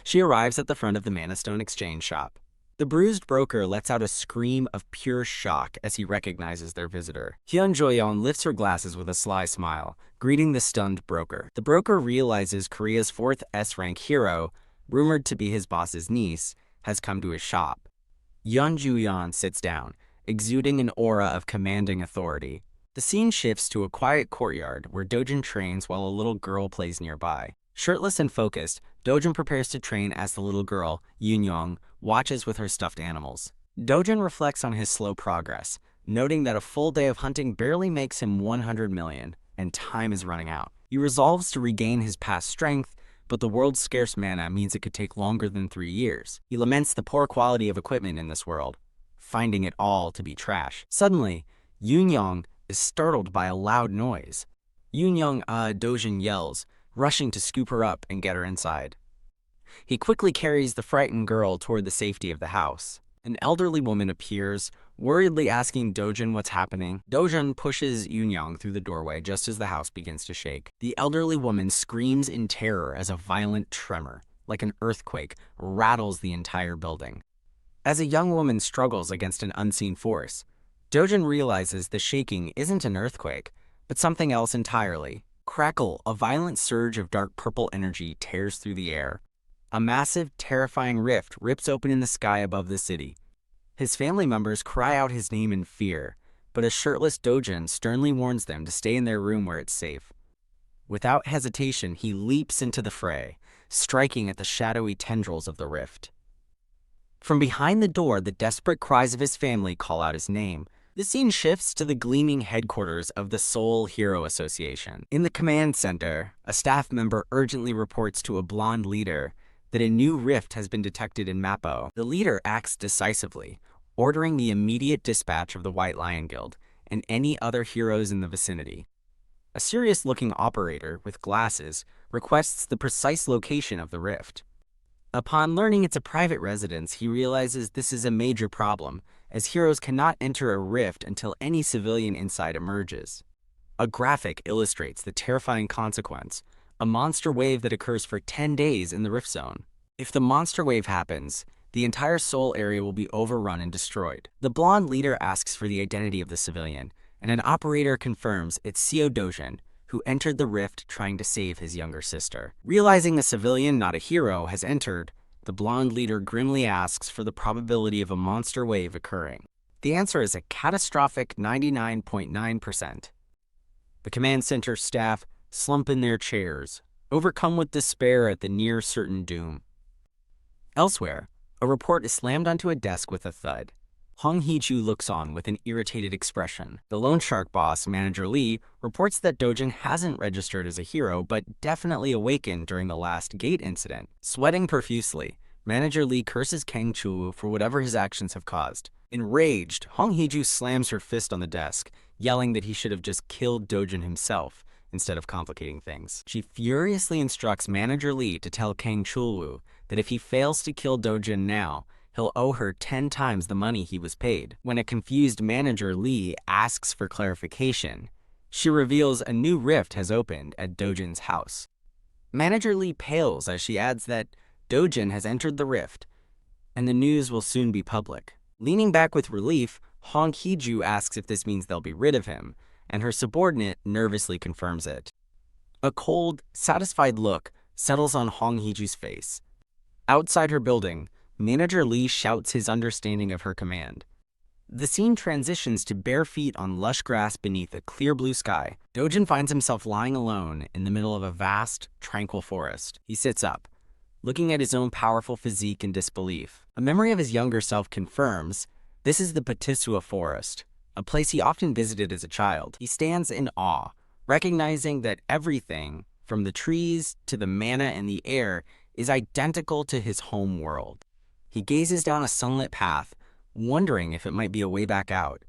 Speaker 1: She arrives at the front of the Mana Stone exchange shop. The bruised broker lets out a scream of pure shock as he recognizes their visitor. Hyun Jo-yeon lifts her glasses with a sly smile, greeting the stunned broker. The broker realizes Korea's 4th S-rank hero, rumored to be his boss's niece, has come to his shop. Hyun Ju-yeon sits down, exuding an aura of commanding authority. The scene shifts to a quiet courtyard where Dojun trains while a little girl plays nearby. Shirtless and focused, Dojun prepares to train as the little girl, Yoon-young, watches with her stuffed animals. Dojun reflects on his slow progress, noting that a full day of hunting barely makes him 100 million, and time is running out. He resolves to regain his past strength, but the world's scarce mana means it could take longer than 3 years. He laments the poor quality of equipment in this world, finding it all to be trash. Suddenly, Yoon-young is startled by a loud noise. Yoon-young, Dojun yells, rushing to scoop her up and get her inside. He quickly carries the frightened girl toward the safety of the house. An elderly woman appears, worriedly asking Dojun what's happening. Dojun pushes Yoon-young through the doorway just as the house begins to shake. The elderly woman screams in terror as a violent tremor, like an earthquake, rattles the entire building. As a young woman struggles against an unseen force, Dojun realizes the shaking isn't an earthquake, but something else entirely. Crackle, a violent surge of dark purple energy tears through the air. A massive, terrifying rift rips open in the sky above the city. His family members cry out his name in fear, but a shirtless Dojun sternly warns them to stay in their room where it's safe. Without hesitation, he leaps into the fray, striking at the shadowy tendrils of the rift. From behind the door, the desperate cries of his family call out his name. The scene shifts to the gleaming headquarters of the Seoul Hero Association. In the command center, a staff member urgently reports to a blonde leader that a new rift has been detected in Mappo. The leader acts decisively, ordering the immediate dispatch of the White Lion Guild and any other heroes in the vicinity. A serious-looking operator with glasses requests the precise location of the rift. Upon learning it's a private residence, he realizes this is a major problem, as heroes cannot enter a rift until any civilian inside emerges. A graphic illustrates the terrifying consequence, a monster wave that occurs for 10 days in the rift zone. If the monster wave happens, the entire Seoul area will be overrun and destroyed. The blonde leader asks for the identity of the civilian, and an operator confirms it's Seo Dojun, who entered the rift trying to save his younger sister. Realizing a civilian, not a hero, has entered, the blonde leader grimly asks for the probability of a monster wave occurring. The answer is a catastrophic 99.9%. The command center staff slump in their chairs, overcome with despair at the near-certain doom. Elsewhere, a report is slammed onto a desk with a thud. Hong Hee-ju looks on with an irritated expression. The loan shark boss, Manager Lee, reports that Dojun hasn't registered as a hero, but definitely awakened during the last gate incident. Sweating profusely, Manager Lee curses Kang Chi Wu for whatever his actions have caused. Enraged, Hong Hee-ju slams her fist on the desk, yelling that he should have just killed Dojun himself instead of complicating things. She furiously instructs Manager Lee to tell Kang Chi Wu that if he fails to kill Dojun now, he'll owe her 10 times the money he was paid. When a confused Manager Lee asks for clarification, she reveals a new rift has opened at Dojun's house. Manager Lee pales as she adds that Dojun has entered the rift, and the news will soon be public. Leaning back with relief, Hong Hee-ju asks if this means they'll be rid of him, and her subordinate nervously confirms it. A cold, satisfied look settles on Hong Hee-ju's face. Outside her building, Manager Lee shouts his understanding of her command. The scene transitions to bare feet on lush grass beneath a clear blue sky. Dojun finds himself lying alone in the middle of a vast, tranquil forest. He sits up, looking at his own powerful physique in disbelief. A memory of his younger self confirms this is the Patisua Forest, a place he often visited as a child. He stands in awe, recognizing that everything, from the trees to the mana in the air, is identical to his home world. He gazes down a sunlit path, wondering if it might be a way back out.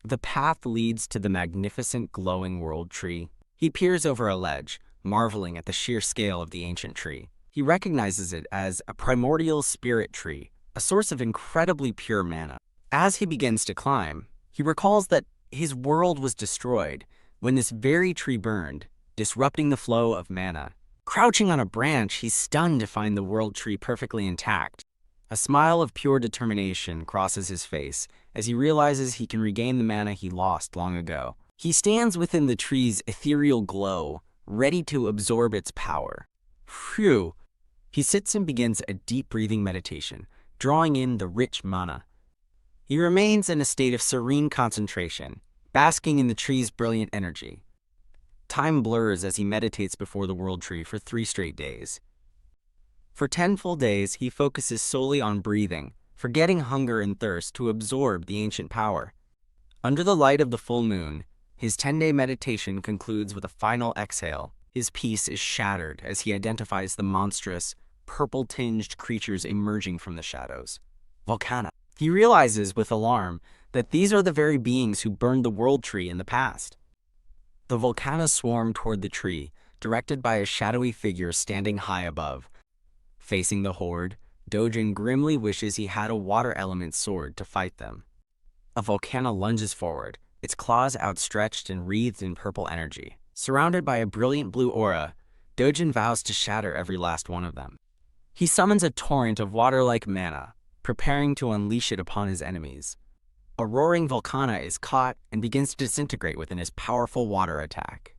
Speaker 1: The path leads to the magnificent glowing world tree. He peers over a ledge, marveling at the sheer scale of the ancient tree. He recognizes it as a primordial spirit tree, a source of incredibly pure mana. As he begins to climb, he recalls that his world was destroyed when this very tree burned, disrupting the flow of mana. Crouching on a branch, he's stunned to find the world tree perfectly intact. A smile of pure determination crosses his face as he realizes he can regain the mana he lost long ago. He stands within the tree's ethereal glow, ready to absorb its power. Phew! He sits and begins a deep breathing meditation, drawing in the rich mana. He remains in a state of serene concentration, basking in the tree's brilliant energy. Time blurs as he meditates before the world tree for 3 straight days. For 10 full days, he focuses solely on breathing, forgetting hunger and thirst to absorb the ancient power. Under the light of the full moon, his 10-day meditation concludes with a final exhale. His peace is shattered as he identifies the monstrous, purple-tinged creatures emerging from the shadows. Volcana. He realizes with alarm that these are the very beings who burned the world tree in the past. The Volcana swarm toward the tree, directed by a shadowy figure standing high above. Facing the horde, Dojun grimly wishes he had a water element sword to fight them. A Volcana lunges forward, its claws outstretched and wreathed in purple energy. Surrounded by a brilliant blue aura, Dojun vows to shatter every last one of them. He summons a torrent of water-like mana, preparing to unleash it upon his enemies. A roaring Volcana is caught and begins to disintegrate within his powerful water attack.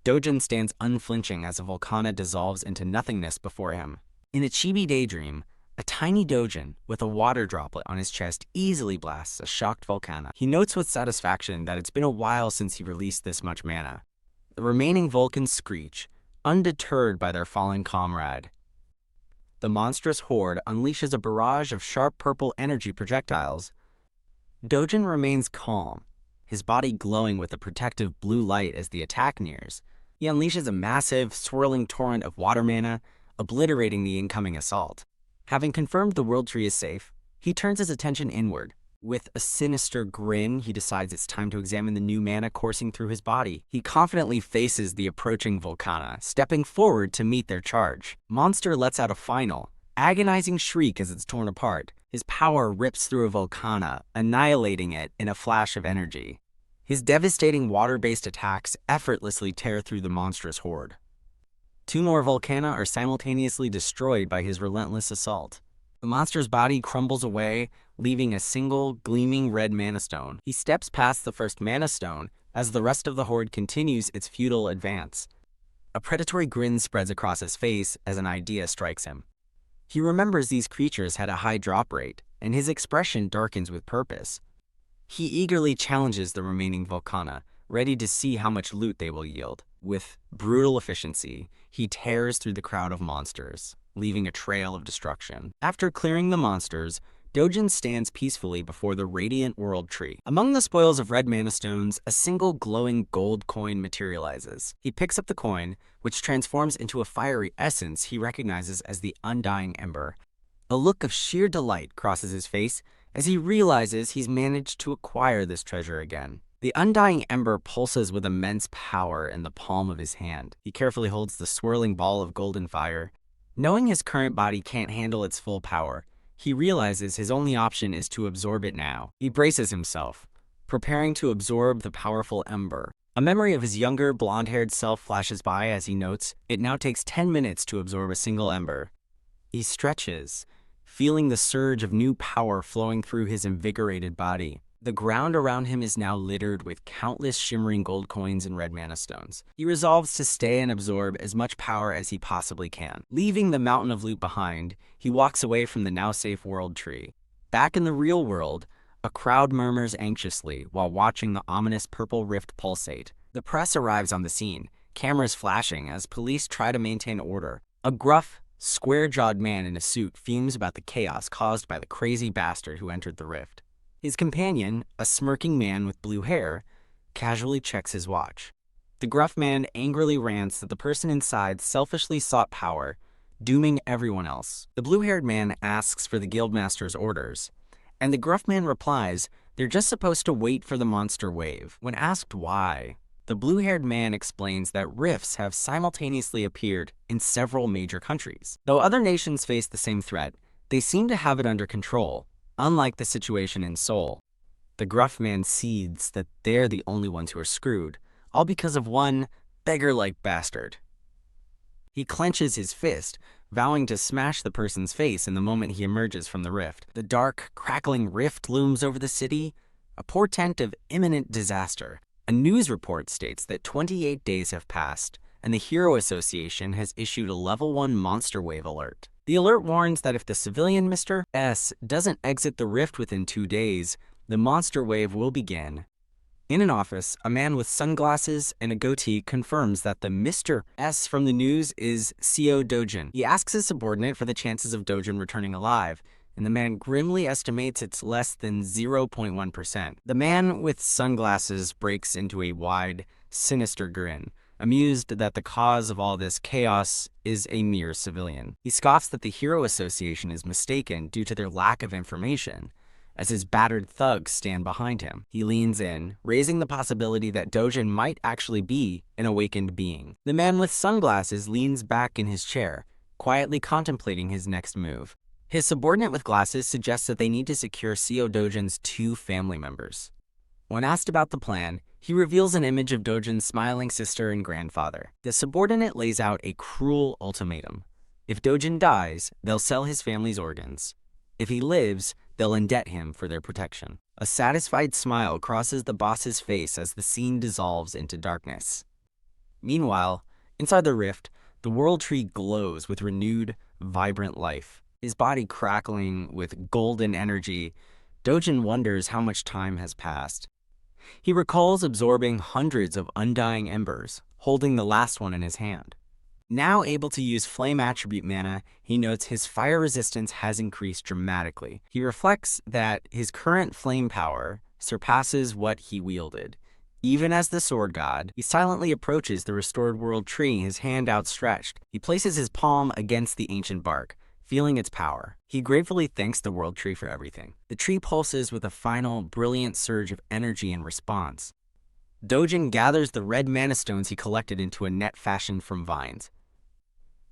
Speaker 1: Dojun stands unflinching as a Volcana dissolves into nothingness before him. In a chibi daydream, a tiny Dojun with a water droplet on his chest easily blasts a shocked Volcana. He notes with satisfaction that it's been a while since he released this much mana. The remaining Vulcans screech, undeterred by their fallen comrade. The monstrous horde unleashes a barrage of sharp purple energy projectiles. Dojun remains calm, his body glowing with a protective blue light as the attack nears. He unleashes a massive, swirling torrent of water mana, obliterating the incoming assault. Having confirmed the world tree is safe, he turns his attention inward. With a sinister grin, he decides it's time to examine the new mana coursing through his body. He confidently faces the approaching Volcana, stepping forward to meet their charge. Monster lets out a final, agonizing shriek as it's torn apart. His power rips through a Volcana, annihilating it in a flash of energy. His devastating water-based attacks effortlessly tear through the monstrous horde. 2 more Volcana are simultaneously destroyed by his relentless assault. The monster's body crumbles away, leaving a single, gleaming red mana stone. He steps past the first mana stone as the rest of the horde continues its futile advance. A predatory grin spreads across his face as an idea strikes him. He remembers these creatures had a high drop rate, and his expression darkens with purpose. He eagerly challenges the remaining Volcana, ready to see how much loot they will yield. With brutal efficiency, he tears through the crowd of monsters, leaving a trail of destruction. After clearing the monsters, Dojun stands peacefully before the radiant world tree. Among the spoils of red mana stones, a single glowing gold coin materializes. He picks up the coin, which transforms into a fiery essence he recognizes as the Undying Ember. A look of sheer delight crosses his face as he realizes he's managed to acquire this treasure again. The undying ember pulses with immense power in the palm of his hand. He carefully holds the swirling ball of golden fire. Knowing his current body can't handle its full power, he realizes his only option is to absorb it now. He braces himself, preparing to absorb the powerful ember. A memory of his younger, blonde-haired self flashes by as he notes it now takes 10 minutes to absorb a single ember. He stretches, feeling the surge of new power flowing through his invigorated body. The ground around him is now littered with countless shimmering gold coins and red mana stones. He resolves to stay and absorb as much power as he possibly can. Leaving the mountain of loot behind, he walks away from the now-safe world tree. Back in the real world, a crowd murmurs anxiously while watching the ominous purple rift pulsate. The press arrives on the scene, cameras flashing as police try to maintain order. A gruff, square-jawed man in a suit fumes about the chaos caused by the crazy bastard who entered the rift. His companion, a smirking man with blue hair, casually checks his watch. The gruff man angrily rants that the person inside selfishly sought power, dooming everyone else. The blue-haired man asks for the guildmaster's orders, and the gruff man replies they're just supposed to wait for the monster wave. When asked why, the blue-haired man explains that rifts have simultaneously appeared in several major countries. Though other nations face the same threat, they seem to have it under control, unlike the situation in Seoul. The gruff man seethes that they're the only ones who are screwed, all because of one beggar-like bastard. He clenches his fist, vowing to smash the person's face in the moment he emerges from the rift. The dark, crackling rift looms over the city, a portent of imminent disaster. A news report states that 28 days have passed, and the Hero Association has issued a Level 1 monster wave alert. The alert warns that if the civilian Mr. S doesn't exit the rift within 2 days, the monster wave will begin. In an office, a man with sunglasses and a goatee confirms that the Mr. S from the news is Seo Dojun. He asks his subordinate for the chances of Dojun returning alive, and the man grimly estimates it's less than 0.1%. The man with sunglasses breaks into a wide, sinister grin, amused that the cause of all this chaos is a mere civilian. He scoffs that the Hero Association is mistaken due to their lack of information, as his battered thugs stand behind him. He leans in, raising the possibility that Dojun might actually be an awakened being. The man with sunglasses leans back in his chair, quietly contemplating his next move. His subordinate with glasses suggests that they need to secure Seo Dojun's 2 family members. When asked about the plan, he reveals an image of Dojun's smiling sister and grandfather. The subordinate lays out a cruel ultimatum. If Dojun dies, they'll sell his family's organs. If he lives, they'll indebt him for their protection. A satisfied smile crosses the boss's face as the scene dissolves into darkness. Meanwhile, inside the rift, the world tree glows with renewed, vibrant life. His body crackling with golden energy, Dojun wonders how much time has passed. He recalls absorbing hundreds of undying embers, holding the last one in his hand. Now able to use flame attribute mana, he notes his fire resistance has increased dramatically. He reflects that his current flame power surpasses what he wielded. Even as the sword god, he silently approaches the restored world tree, his hand outstretched. He places his palm against the ancient bark, feeling its power. He gratefully thanks the world tree for everything. The tree pulses with a final, brilliant surge of energy in response. Dojun gathers the red mana stones he collected into a net fashioned from vines.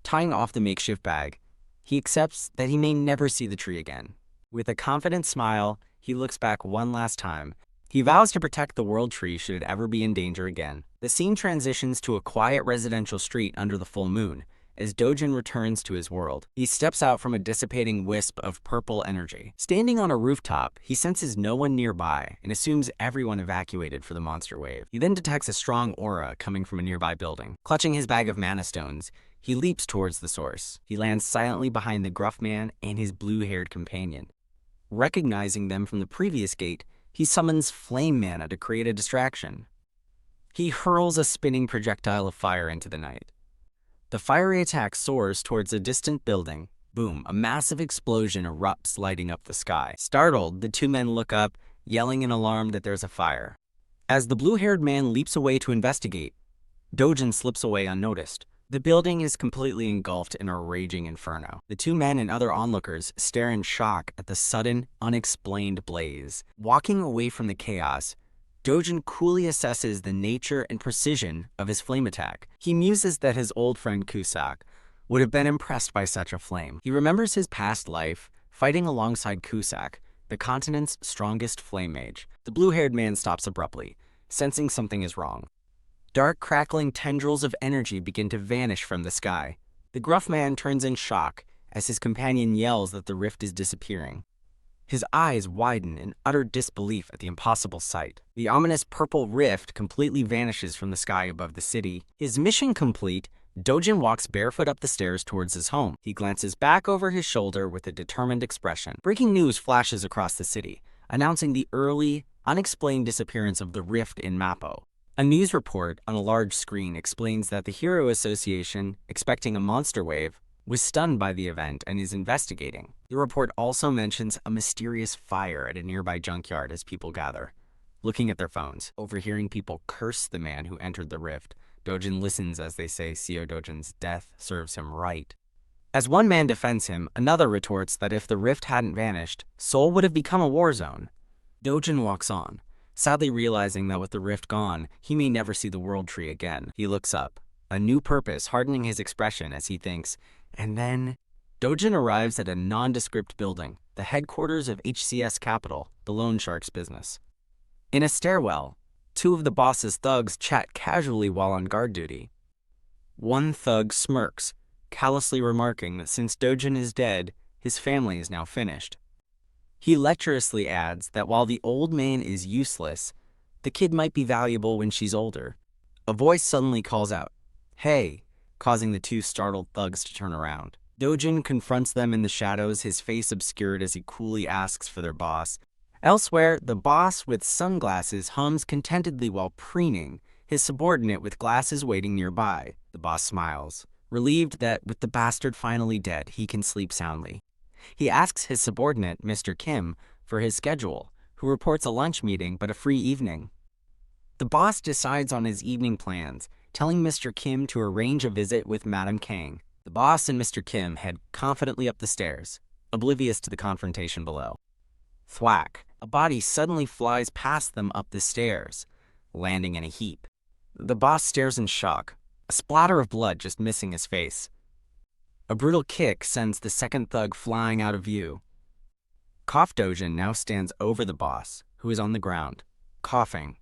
Speaker 1: Tying off the makeshift bag, he accepts that he may never see the tree again. With a confident smile, he looks back one last time. He vows to protect the world tree should it ever be in danger again. The scene transitions to a quiet residential street under the full moon, as Dojun returns to his world. He steps out from a dissipating wisp of purple energy. Standing on a rooftop, he senses no one nearby and assumes everyone evacuated for the monster wave. He then detects a strong aura coming from a nearby building. Clutching his bag of mana stones, he leaps towards the source. He lands silently behind the gruff man and his blue-haired companion. Recognizing them from the previous gate, he summons flame mana to create a distraction. He hurls a spinning projectile of fire into the night. The fiery attack soars towards a distant building. Boom, a massive explosion erupts, lighting up the sky. Startled, the 2 men look up, yelling in alarm that there's a fire. As the blue-haired man leaps away to investigate, Dojun slips away unnoticed, The building is completely engulfed in a raging inferno. The two men and other onlookers stare in shock at the sudden, unexplained blaze. Walking away from the chaos, Dojun coolly assesses the nature and precision of his flame attack. He muses that his old friend Kusak would have been impressed by such a flame. He remembers his past life, fighting alongside Kusak, the continent's strongest flame mage. The blue-haired man stops abruptly, sensing something is wrong. Dark, crackling tendrils of energy begin to vanish from the sky. The gruff man turns in shock as his companion yells that the rift is disappearing. His eyes widen in utter disbelief at the impossible sight. The ominous purple rift completely vanishes from the sky above the city. His mission complete, Dojun walks barefoot up the stairs towards his home. He glances back over his shoulder with a determined expression. Breaking news flashes across the city, announcing the early, unexplained disappearance of the rift in Mappo. A news report on a large screen explains that the Hero Association, expecting a monster wave, was stunned by the event and is investigating. The report also mentions a mysterious fire at a nearby junkyard as people gather. Looking at their phones, overhearing people curse the man who entered the rift, Dojun listens as they say Seo Dojun's death serves him right. As one man defends him, another retorts that if the rift hadn't vanished, Seoul would have become a war zone. Dojun walks on, sadly realizing that with the rift gone, he may never see the world tree again. He looks up, a new purpose hardening his expression as he thinks, and then Dojun arrives at a nondescript building, the headquarters of HCS Capital, the loan shark's business. In a stairwell, two of the boss's thugs chat casually while on guard duty. One thug smirks, callously remarking that since Dojun is dead, his family is now finished. He lecherously adds that while the old man is useless, the kid might be valuable when she's older. A voice suddenly calls out, "Hey," causing the two startled thugs to turn around. Dojun confronts them in the shadows, his face obscured as he coolly asks for their boss. Elsewhere, the boss with sunglasses hums contentedly while preening, his subordinate with glasses waiting nearby. The boss smiles, relieved that with the bastard finally dead, he can sleep soundly. He asks his subordinate, Mr. Kim, for his schedule, who reports a lunch meeting but a free evening. The boss decides on his evening plans, telling Mr. Kim to arrange a visit with Madam Kang. The boss and Mr. Kim head confidently up the stairs, oblivious to the confrontation below. Thwack! A body suddenly flies past them up the stairs, landing in a heap. The boss stares in shock, a splatter of blood just missing his face. A brutal kick sends the second thug flying out of view. Cough Dojun now stands over the boss, who is on the ground, coughing.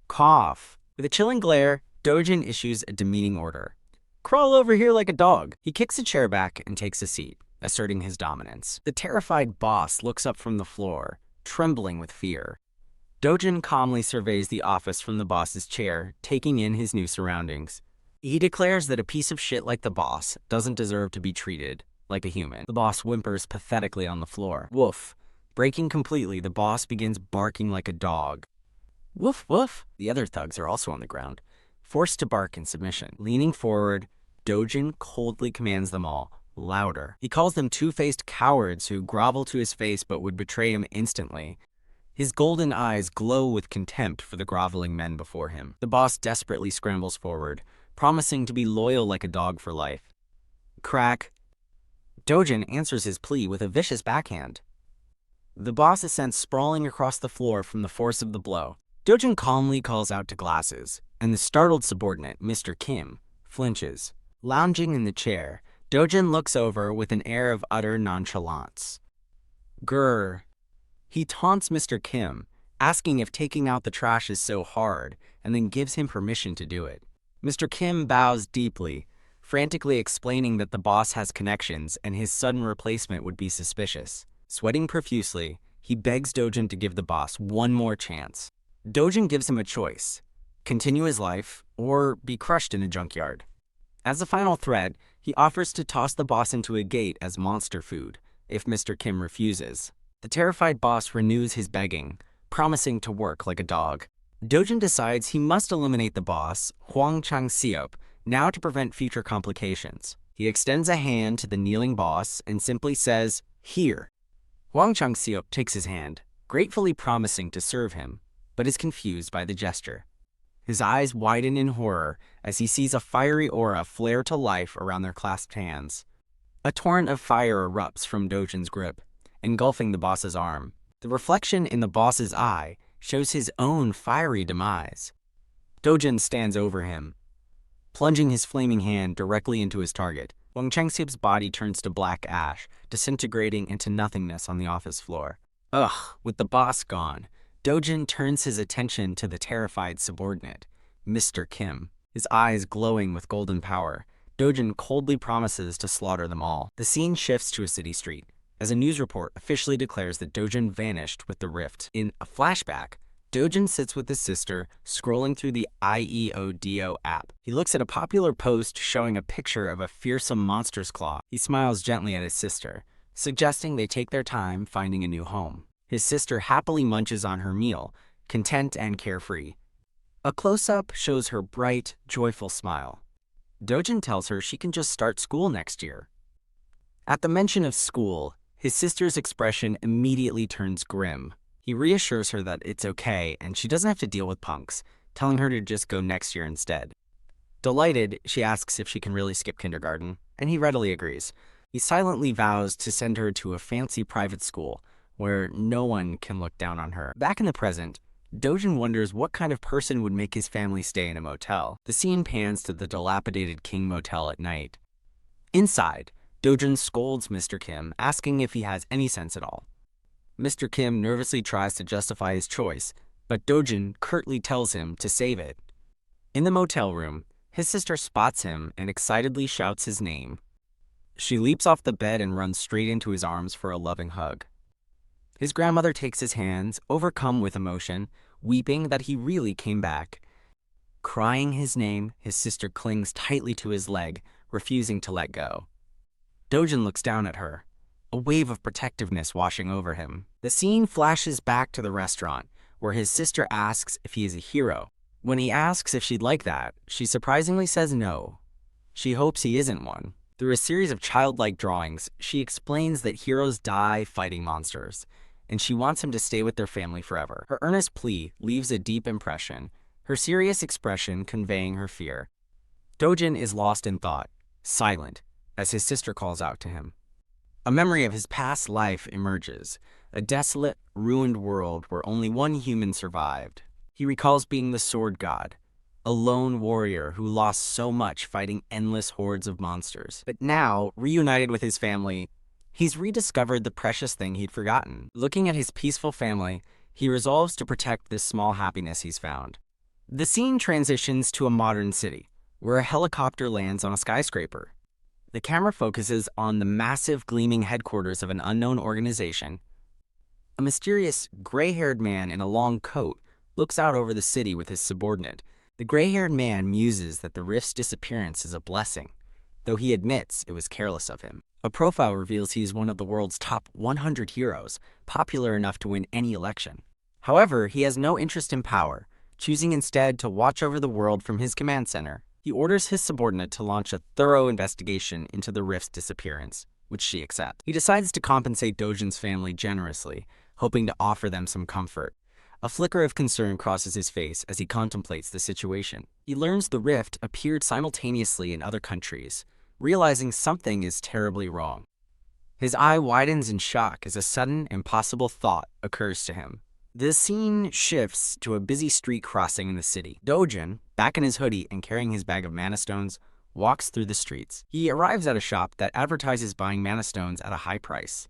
Speaker 1: Cough! With a chilling glare, Dojun issues a demeaning order. Crawl over here like a dog. He kicks a chair back and takes a seat, asserting his dominance. The terrified boss looks up from the floor, trembling with fear. Dojun calmly surveys the office from the boss's chair, taking in his new surroundings. He declares that a piece of shit like the boss doesn't deserve to be treated like a human. The boss whimpers pathetically on the floor. Woof. Breaking completely, the boss begins barking like a dog. Woof, woof. The other thugs are also on the ground, forced to bark in submission. Leaning forward, Dojun coldly commands them all, louder. He calls them two-faced cowards who grovel to his face but would betray him instantly. His golden eyes glow with contempt for the groveling men before him. The boss desperately scrambles forward, promising to be loyal like a dog for life. Crack. Dojun answers his plea with a vicious backhand. The boss is sent sprawling across the floor from the force of the blow. Dojun calmly calls out to Glasses, and the startled subordinate, Mr. Kim, flinches. Lounging in the chair, Dojun looks over with an air of utter nonchalance. Grr. He taunts Mr. Kim, asking if taking out the trash is so hard, and then gives him permission to do it. Mr. Kim bows deeply, frantically explaining that the boss has connections and his sudden replacement would be suspicious. Sweating profusely, he begs Dojun to give the boss one more chance. Dojun gives him a choice: continue his life or be crushed in a junkyard. As a final threat, he offers to toss the boss into a gate as monster food if Mr. Kim refuses. The terrified boss renews his begging, promising to work like a dog. Dojun decides he must eliminate the boss, Hwang Chang-seop, now to prevent future complications. He extends a hand to the kneeling boss and simply says, "Here." Hwang Chang-seop takes his hand, gratefully promising to serve him, but is confused by the gesture. His eyes widen in horror as he sees a fiery aura flare to life around their clasped hands. A torrent of fire erupts from Dojun's grip, engulfing the boss's arm. The reflection in the boss's eye shows his own fiery demise. Dojun stands over him, plunging his flaming hand directly into his target. Wang Changsip's body turns to black ash, disintegrating into nothingness on the office floor. With the boss gone, Dojun turns his attention to the terrified subordinate, Mr. Kim. His eyes glowing with golden power, Dojun coldly promises to slaughter them all. The scene shifts to a city street, as a news report officially declares that Dojun vanished with the rift. In a flashback, Dojun sits with his sister, scrolling through the IEODO app. He looks at a popular post showing a picture of a fearsome monstrous claw. He smiles gently at his sister, suggesting they take their time finding a new home. His sister happily munches on her meal, content and carefree. A close-up shows her bright, joyful smile. Dojun tells her she can just start school next year. At the mention of school, his sister's expression immediately turns grim. He reassures her that it's okay and she doesn't have to deal with punks, telling her to just go next year instead. Delighted, she asks if she can really skip kindergarten, and he readily agrees. He silently vows to send her to a fancy private school where no one can look down on her. Back in the present, Dojun wonders what kind of person would make his family stay in a motel. The scene pans to the dilapidated King Motel at night. Inside, Dojun scolds Mr. Kim, asking if he has any sense at all. Mr. Kim nervously tries to justify his choice, but Dojun curtly tells him to save it. In the motel room, his sister spots him and excitedly shouts his name. She leaps off the bed and runs straight into his arms for a loving hug. His grandmother takes his hands, overcome with emotion, weeping that he really came back. Crying his name, his sister clings tightly to his leg, refusing to let go. Dojun looks down at her, a wave of protectiveness washing over him. The scene flashes back to the restaurant, where his sister asks if he is a hero. When he asks if she'd like that, she surprisingly says no. She hopes he isn't one. Through a series of childlike drawings, she explains that heroes die fighting monsters, and she wants him to stay with their family forever. Her earnest plea leaves a deep impression, her serious expression conveying her fear. Dojun is lost in thought, silent, as his sister calls out to him. A memory of his past life emerges, a desolate, ruined world where only one human survived. He recalls being the sword god, a lone warrior who lost so much fighting endless hordes of monsters. But now, reunited with his family, he's rediscovered the precious thing he'd forgotten. Looking at his peaceful family, he resolves to protect this small happiness he's found. The scene transitions to a modern city, where a helicopter lands on a skyscraper. The camera focuses on the massive, gleaming headquarters of an unknown organization. A mysterious, gray-haired man in a long coat looks out over the city with his subordinate. The gray-haired man muses that the rift's disappearance is a blessing, though he admits it was careless of him. A profile reveals he is one of the world's top 100 heroes, popular enough to win any election. However, he has no interest in power, choosing instead to watch over the world from his command center. He orders his subordinate to launch a thorough investigation into the rift's disappearance, which she accepts. He decides to compensate Dojun's family generously, hoping to offer them some comfort. A flicker of concern crosses his face as he contemplates the situation. He learns the rift appeared simultaneously in other countries, realizing something is terribly wrong. His eye widens in shock as a sudden, impossible thought occurs to him. The scene shifts to a busy street crossing in the city. Dojun, back in his hoodie and carrying his bag of mana stones, walks through the streets. He arrives at a shop that advertises buying mana stones at a high price.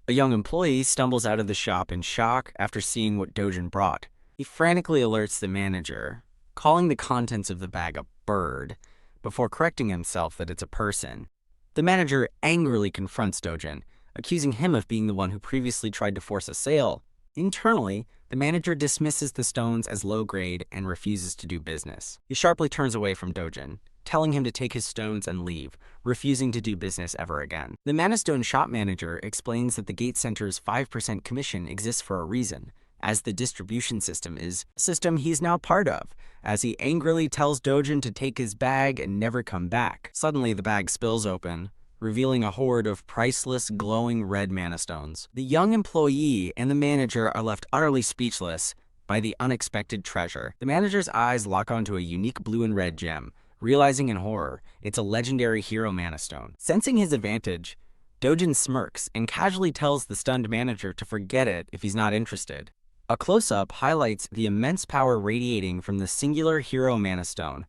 Speaker 1: A young employee stumbles out of the shop in shock after seeing what Dojun brought. He frantically alerts the manager, calling the contents of the bag a bird, before correcting himself that it's a person. The manager angrily confronts Dojun, accusing him of being the one who previously tried to force a sale. Internally, the manager dismisses the stones as low grade and refuses to do business. He sharply turns away from Dojun, telling him to take his stones and leave, refusing to do business ever again. The Mana Stone shop manager explains that the Gate Center's 5% commission exists for a reason, as the distribution system is a system he's now part of, as he angrily tells Dojun to take his bag and never come back. Suddenly, the bag spills open, revealing a hoard of priceless, glowing red mana stones. The young employee and the manager are left utterly speechless by the unexpected treasure. The manager's eyes lock onto a unique blue and red gem, realizing in horror it's a legendary hero mana stone. Sensing his advantage, Dojun smirks and casually tells the stunned manager to forget it if he's not interested. A close-up highlights the immense power radiating from the singular hero mana stone.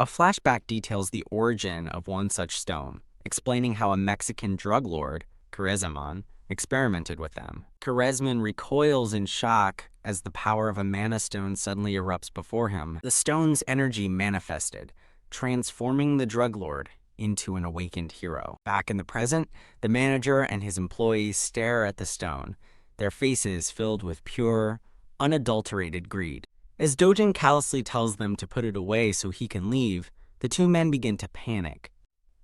Speaker 1: A flashback details the origin of one such stone, explaining how a Mexican drug lord, Karserian, experimented with them. Karserian recoils in shock as the power of a mana stone suddenly erupts before him. The stone's energy manifested, transforming the drug lord into an awakened hero. Back in the present, the manager and his employees stare at the stone, their faces filled with pure, unadulterated greed. As Dojun callously tells them to put it away so he can leave, the two men begin to panic.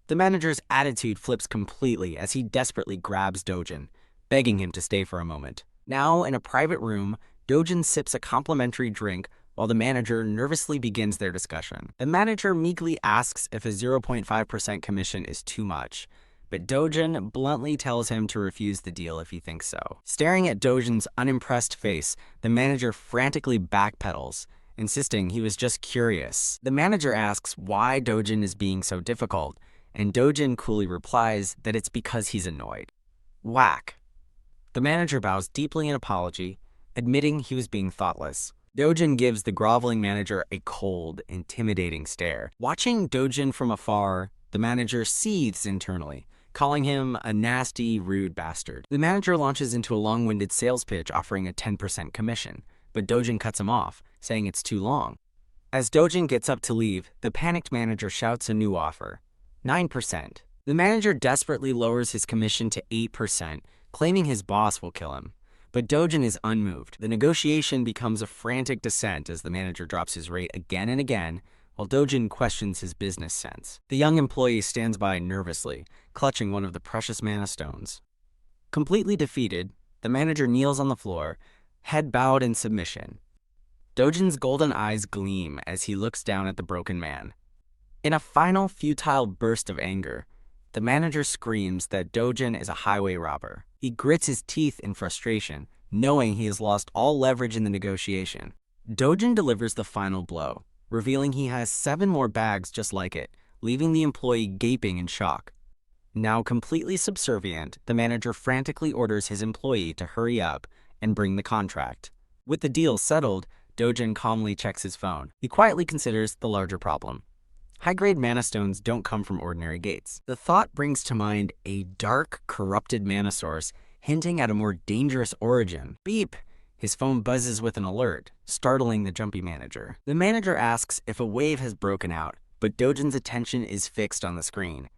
Speaker 1: The manager's attitude flips completely as he desperately grabs Dojun, begging him to stay for a moment. Now, in a private room, Dojun sips a complimentary drink while the manager nervously begins their discussion. The manager meekly asks if a 0.5% commission is too much, but Dojun bluntly tells him to refuse the deal if he thinks so. Staring at Dojun's unimpressed face, the manager frantically backpedals, insisting he was just curious. The manager asks why Dojun is being so difficult, and Dojun coolly replies that it's because he's annoyed. Whack. The manager bows deeply in apology, admitting he was being thoughtless. Dojun gives the groveling manager a cold, intimidating stare. Watching Dojun from afar, the manager seethes internally, calling him a nasty, rude bastard. The manager launches into a long-winded sales pitch offering a 10% commission, but Dojun cuts him off, saying it's too long. As Dojun gets up to leave, the panicked manager shouts a new offer, 9%. The manager desperately lowers his commission to 8%, claiming his boss will kill him. But Dojun is unmoved. The negotiation becomes a frantic descent as the manager drops his rate again and again, while Dojun questions his business sense. The young employee stands by nervously, clutching one of the precious mana stones. Completely defeated, the manager kneels on the floor, head bowed in submission. Dojun's golden eyes gleam as he looks down at the broken man. In a final futile burst of anger, the manager screams that Dojun is a highway robber. He grits his teeth in frustration, knowing he has lost all leverage in the negotiation. Dojun delivers the final blow, revealing he has 7 more bags just like it, leaving the employee gaping in shock. Now completely subservient, the manager frantically orders his employee to hurry up and bring the contract. With the deal settled, Dojun calmly checks his phone. He quietly considers the larger problem. High-grade mana stones don't come from ordinary gates. The thought brings to mind a dark, corrupted mana source, hinting at a more dangerous origin. Beep! His phone buzzes with an alert, startling the jumpy manager. The manager asks if a wave has broken out, but Dojun's attention is fixed on the screen.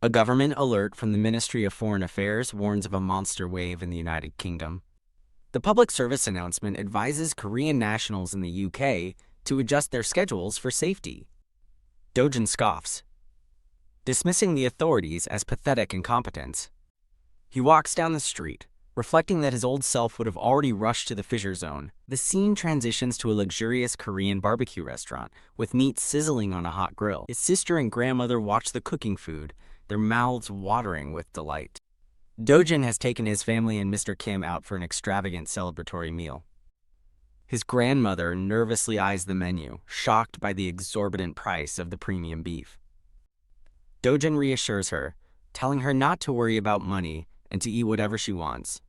Speaker 1: A government alert from the Ministry of Foreign Affairs warns of a monster wave in the United Kingdom. The public service announcement advises Korean nationals in the UK to adjust their schedules for safety. Dojun scoffs, dismissing the authorities as pathetic incompetence. He walks down the street, reflecting that his old self would have already rushed to the fissure zone. The scene transitions to a luxurious Korean barbecue restaurant, with meat sizzling on a hot grill. His sister and grandmother watch the cooking food, their mouths watering with delight. Dojun has taken his family and Mr. Kim out for an extravagant celebratory meal. His grandmother nervously eyes the menu, shocked by the exorbitant price of the premium beef. Dojun reassures her, telling her not to worry about money and to eat whatever she wants.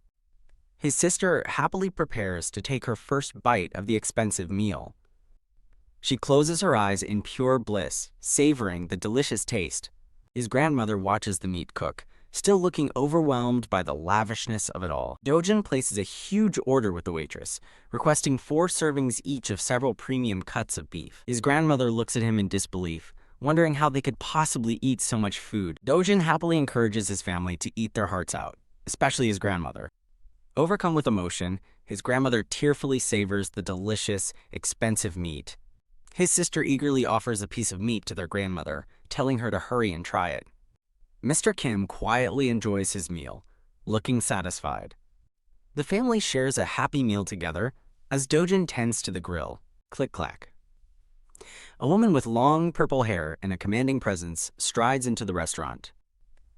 Speaker 1: His sister happily prepares to take her first bite of the expensive meal. She closes her eyes in pure bliss, savoring the delicious taste. His grandmother watches the meat cook, still looking overwhelmed by the lavishness of it all. Dojun places a huge order with the waitress, requesting 4 servings each of several premium cuts of beef. His grandmother looks at him in disbelief, wondering how they could possibly eat so much food. Dojun happily encourages his family to eat their hearts out, especially his grandmother. Overcome with emotion, his grandmother tearfully savors the delicious, expensive meat. His sister eagerly offers a piece of meat to their grandmother, telling her to hurry and try it. Mr. Kim quietly enjoys his meal, looking satisfied. The family shares a happy meal together as Dojun tends to the grill. Click-clack. A woman with long purple hair and a commanding presence strides into the restaurant.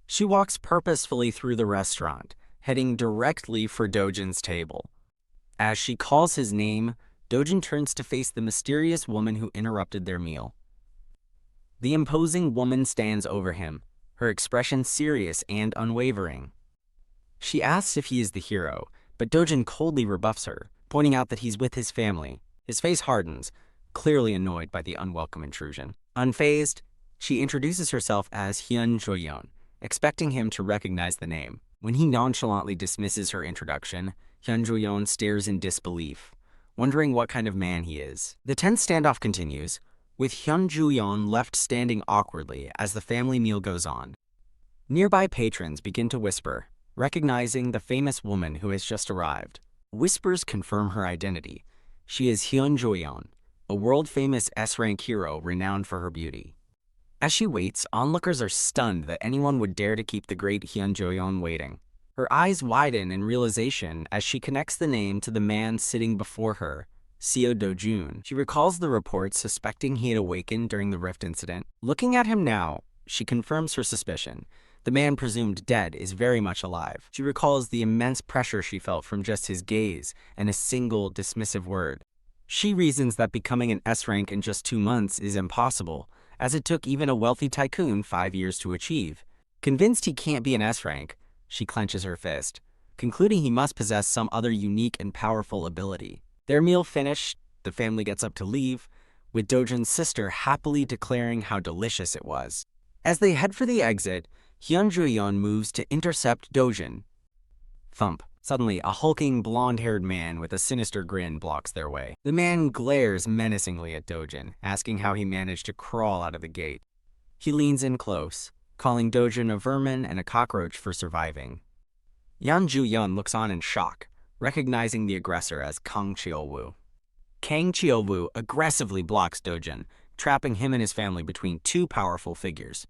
Speaker 1: She walks purposefully through the restaurant, heading directly for Dojun's table. As she calls his name, Dojun turns to face the mysterious woman who interrupted their meal. The imposing woman stands over him, her expression serious and unwavering. She asks if he is the hero, but Dojun coldly rebuffs her, pointing out that he's with his family. His face hardens, clearly annoyed by the unwelcome intrusion. Unfazed, she introduces herself as Hyun Jo-yeon, expecting him to recognize the name. When he nonchalantly dismisses her introduction, Hyun Jo-yeon stares in disbelief, wondering what kind of man he is. The tense standoff continues, with Hyun Jo-yeon left standing awkwardly as the family meal goes on. Nearby patrons begin to whisper, recognizing the famous woman who has just arrived. Whispers confirm her identity. She is Hyun Jo-yeon, a world-famous S-rank hero renowned for her beauty. As she waits, onlookers are stunned that anyone would dare to keep the great Hyun Jo-yeon waiting. Her eyes widen in realization as she connects the name to the man sitting before her, Seo Dojun. She recalls the reports suspecting he had awakened during the rift incident. Looking at him now, she confirms her suspicion. The man presumed dead is very much alive. She recalls the immense pressure she felt from just his gaze and a single dismissive word. She reasons that becoming an S-rank in just 2 months is impossible, as it took even a wealthy tycoon 5 years to achieve. Convinced he can't be an S-rank, she clenches her fist, concluding he must possess some other unique and powerful ability. Their meal finished, the family gets up to leave, with Dojun's sister happily declaring how delicious it was. As they head for the exit, Hyun Jo-yeon moves to intercept Dojun. Thump. Suddenly, a hulking, blonde-haired man with a sinister grin blocks their way. The man glares menacingly at Dojun, asking how he managed to crawl out of the gate. He leans in close, calling Dojun a vermin and a cockroach for surviving. Hyun Jo-yeon looks on in shock, recognizing the aggressor as Kang Chi Wu. Kang Chi Wu aggressively blocks Dojun, trapping him and his family between 2 powerful figures.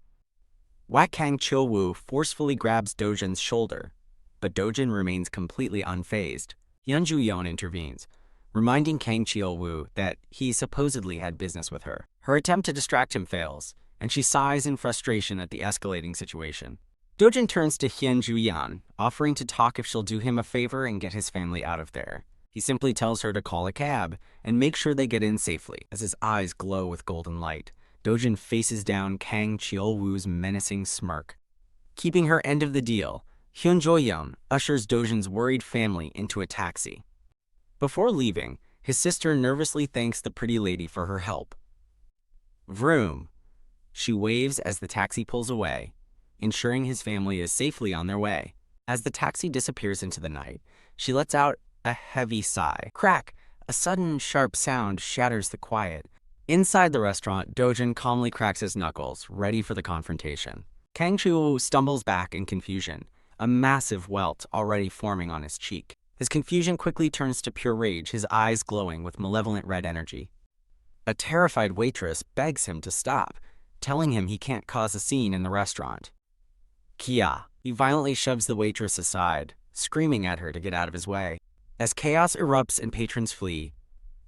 Speaker 1: Kang Chi Wu forcefully grabs Dojun's shoulder, but Dojun remains completely unfazed. Hyun Jo-yeon intervenes, reminding Kang Chi Wu that he supposedly had business with her. Her attempt to distract him fails, and she sighs in frustration at the escalating situation. Dojun turns to Hyun Jo-yeon, offering to talk if she'll do him a favor and get his family out of there. He simply tells her to call a cab and make sure they get in safely. As his eyes glow with golden light, Dojun faces down Kang Chi Wu's menacing smirk. Keeping her end of the deal, Hyun Jo-yeon ushers Dojun's worried family into a taxi. Before leaving, his sister nervously thanks the pretty lady for her help. Vroom. She waves as the taxi pulls away, ensuring his family is safely on their way. As the taxi disappears into the night, she lets out a heavy sigh. Crack! A sudden, sharp sound shatters the quiet. Inside the restaurant, Dojun calmly cracks his knuckles, ready for the confrontation. Kang Chi Wu stumbles back in confusion, a massive welt already forming on his cheek. His confusion quickly turns to pure rage, his eyes glowing with malevolent red energy. A terrified waitress begs him to stop, telling him he can't cause a scene in the restaurant. Kia. He violently shoves the waitress aside, screaming at her to get out of his way. As chaos erupts and patrons flee,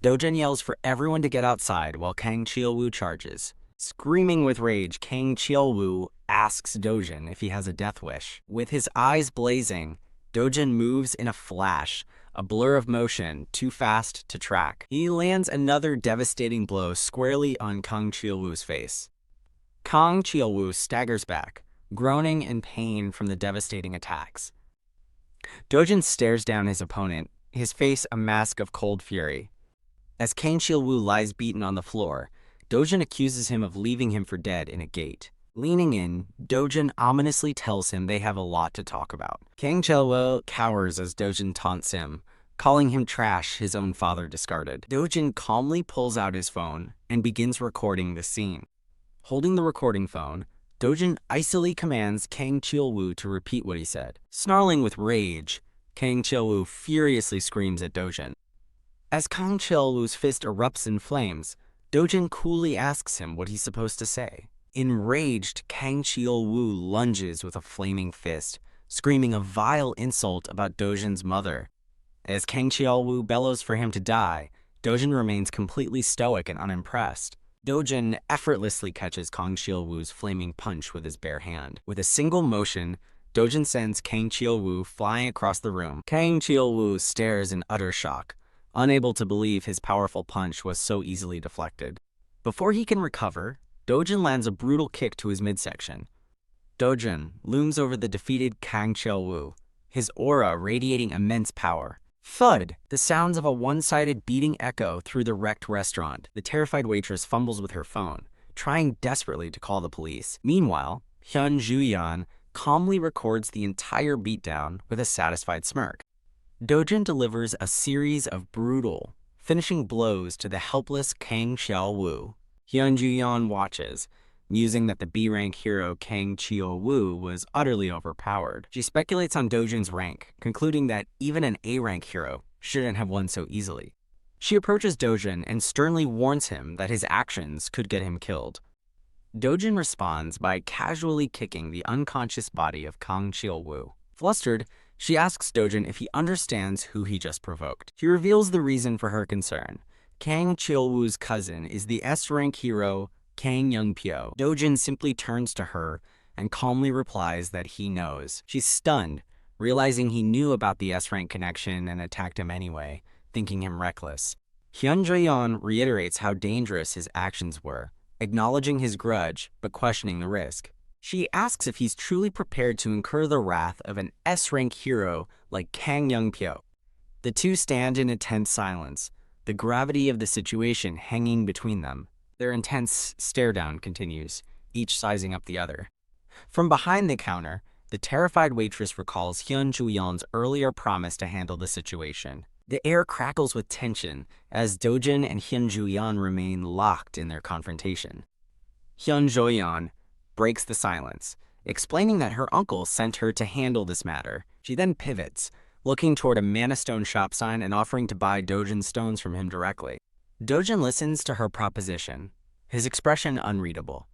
Speaker 1: Dojun yells for everyone to get outside while Kang Chi Wu charges. Screaming with rage, Kang Chi Wu asks Dojun if he has a death wish. With his eyes blazing, Dojun moves in a flash, a blur of motion too fast to track. He lands another devastating blow squarely on Kang Chi Wu's face. Kang Chi Wu staggers back, groaning in pain from the devastating attacks. Dojun stares down his opponent, his face a mask of cold fury. As Kang Chi Wu lies beaten on the floor, Dojun accuses him of leaving him for dead in a gate. Leaning in, Dojun ominously tells him they have a lot to talk about. Kang Chi Wu cowers as Dojun taunts him, calling him trash his own father discarded. Dojun calmly pulls out his phone and begins recording the scene. Holding the recording phone, Dojun icily commands Kang Chi Wu to repeat what he said. Snarling with rage, Kang Chi Wu furiously screams at Dojun. As Kang Chi Wu's fist erupts in flames, Dojun coolly asks him what he's supposed to say. Enraged, Kang Chi Wu lunges with a flaming fist, screaming a vile insult about Dojun's mother. As Kang Chi Wu bellows for him to die, Dojun remains completely stoic and unimpressed. Dojun effortlessly catches Kang Chi Wu's flaming punch with his bare hand. With a single motion, Dojun sends Kang Chi Wu flying across the room. Kang Chi Wu stares in utter shock, unable to believe his powerful punch was so easily deflected. Before he can recover, Dojun lands a brutal kick to his midsection. Dojun looms over the defeated Kang Chi Wu, his aura radiating immense power. Thud! The sounds of a one-sided beating echo through the wrecked restaurant. The terrified waitress fumbles with her phone, trying desperately to call the police. Meanwhile, Hyun Joo-yeon calmly records the entire beatdown with a satisfied smirk. Dojun delivers a series of brutal, finishing blows to the helpless Kang Chi Wu. Hyun Joo-yeon watches, musing that the B-rank hero Kang Chi Wu was utterly overpowered. She speculates on Dojun's rank, concluding that even an A-rank hero shouldn't have won so easily. She approaches Dojun and sternly warns him that his actions could get him killed. Dojun responds by casually kicking the unconscious body of Kang Chi Wu. Flustered, she asks Dojun if he understands who he just provoked. She reveals the reason for her concern. Kang Chi Wu's cousin is the S-rank hero Kang Young-pyo. Dojun simply turns to her and calmly replies that he knows. She's stunned, realizing he knew about the S-rank connection and attacked him anyway, thinking him reckless. Hyun Joo-yeon reiterates how dangerous his actions were, acknowledging his grudge but questioning the risk. She asks if he's truly prepared to incur the wrath of an S-rank hero like Kang Young-pyo. The two stand in a tense silence, the gravity of the situation hanging between them. Their intense stare-down continues, each sizing up the other. From behind the counter, the terrified waitress recalls Hyun Joo-yeon's earlier promise to handle the situation. The air crackles with tension as Dojun and Hyun Joo-yeon remain locked in their confrontation. Hyun Joo-yeon breaks the silence, explaining that her uncle sent her to handle this matter. She then pivots, looking toward a Mana Stone shop sign and offering to buy Dojun stones from him directly. Dojun listens to her proposition, his expression unreadable.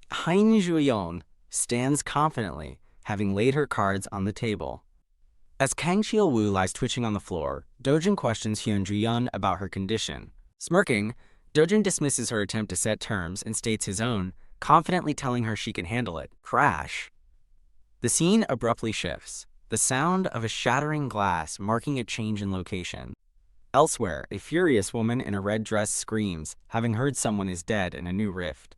Speaker 1: Hyun Joo-yeon stands confidently, having laid her cards on the table. As Kang Chi Wu lies twitching on the floor, Dojun questions Hyun Joo-yeon about her condition. Smirking, Dojun dismisses her attempt to set terms and states his own, confidently telling her she can handle it. Crash! The scene abruptly shifts, the sound of a shattering glass marking a change in location. Elsewhere, a furious woman in a red dress screams, having heard someone is dead in a new rift.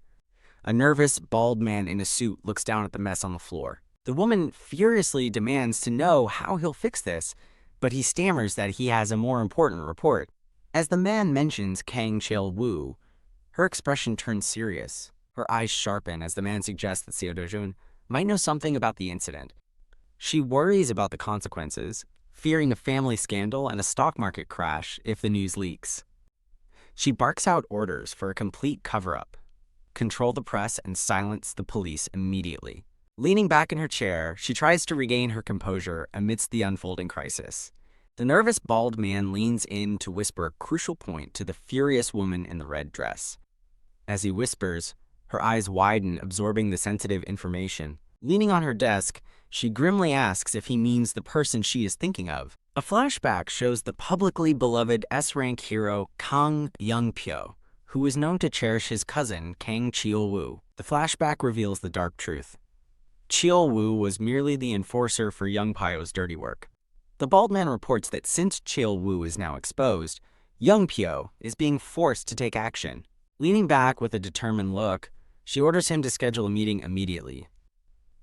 Speaker 1: A nervous, bald man in a suit looks down at the mess on the floor. The woman furiously demands to know how he'll fix this, but he stammers that he has a more important report. As the man mentions Kang Chi Wu, her expression turns serious. Her eyes sharpen as the man suggests that Seo Dojun might know something about the incident. She worries about the consequences, fearing a family scandal and a stock market crash if the news leaks. She barks out orders for a complete cover-up, control the press, and silence the police immediately. Leaning back in her chair, she tries to regain her composure amidst the unfolding crisis. The nervous bald man leans in to whisper a crucial point to the furious woman in the red dress. As he whispers, her eyes widen, absorbing the sensitive information. Leaning on her desk, she grimly asks if he means the person she is thinking of. A flashback shows the publicly beloved S-rank hero Kang Young-pyo, who is known to cherish his cousin Kang Chi Wu. The flashback reveals the dark truth. Chi Wu was merely the enforcer for Young-pyo's dirty work. The bald man reports that since Chi Wu is now exposed, Young-pyo is being forced to take action. Leaning back with a determined look, she orders him to schedule a meeting immediately.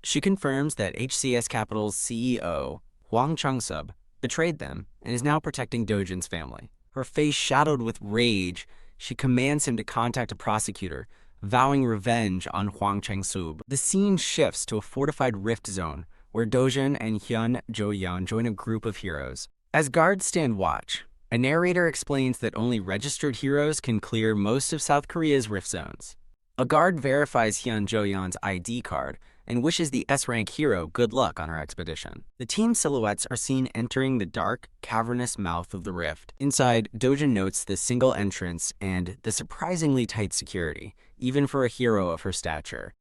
Speaker 1: She confirms that HCS Capital's CEO, Hwang Chung-sub, betrayed them and is now protecting Dojun's family. Her face shadowed with rage, she commands him to contact a prosecutor, vowing revenge on Hwang Chung-sub. The scene shifts to a fortified rift zone, where Dojun and Hyun Joo-yeon join a group of heroes. As guards stand watch, a narrator explains that only registered heroes can clear most of South Korea's rift zones. A guard verifies Hyun Joo-yeon's ID card and wishes the S-rank hero good luck on her expedition. The team's silhouettes are seen entering the dark, cavernous mouth of the rift. Inside, Dojun notes the single entrance and the surprisingly tight security, even for a hero of her stature.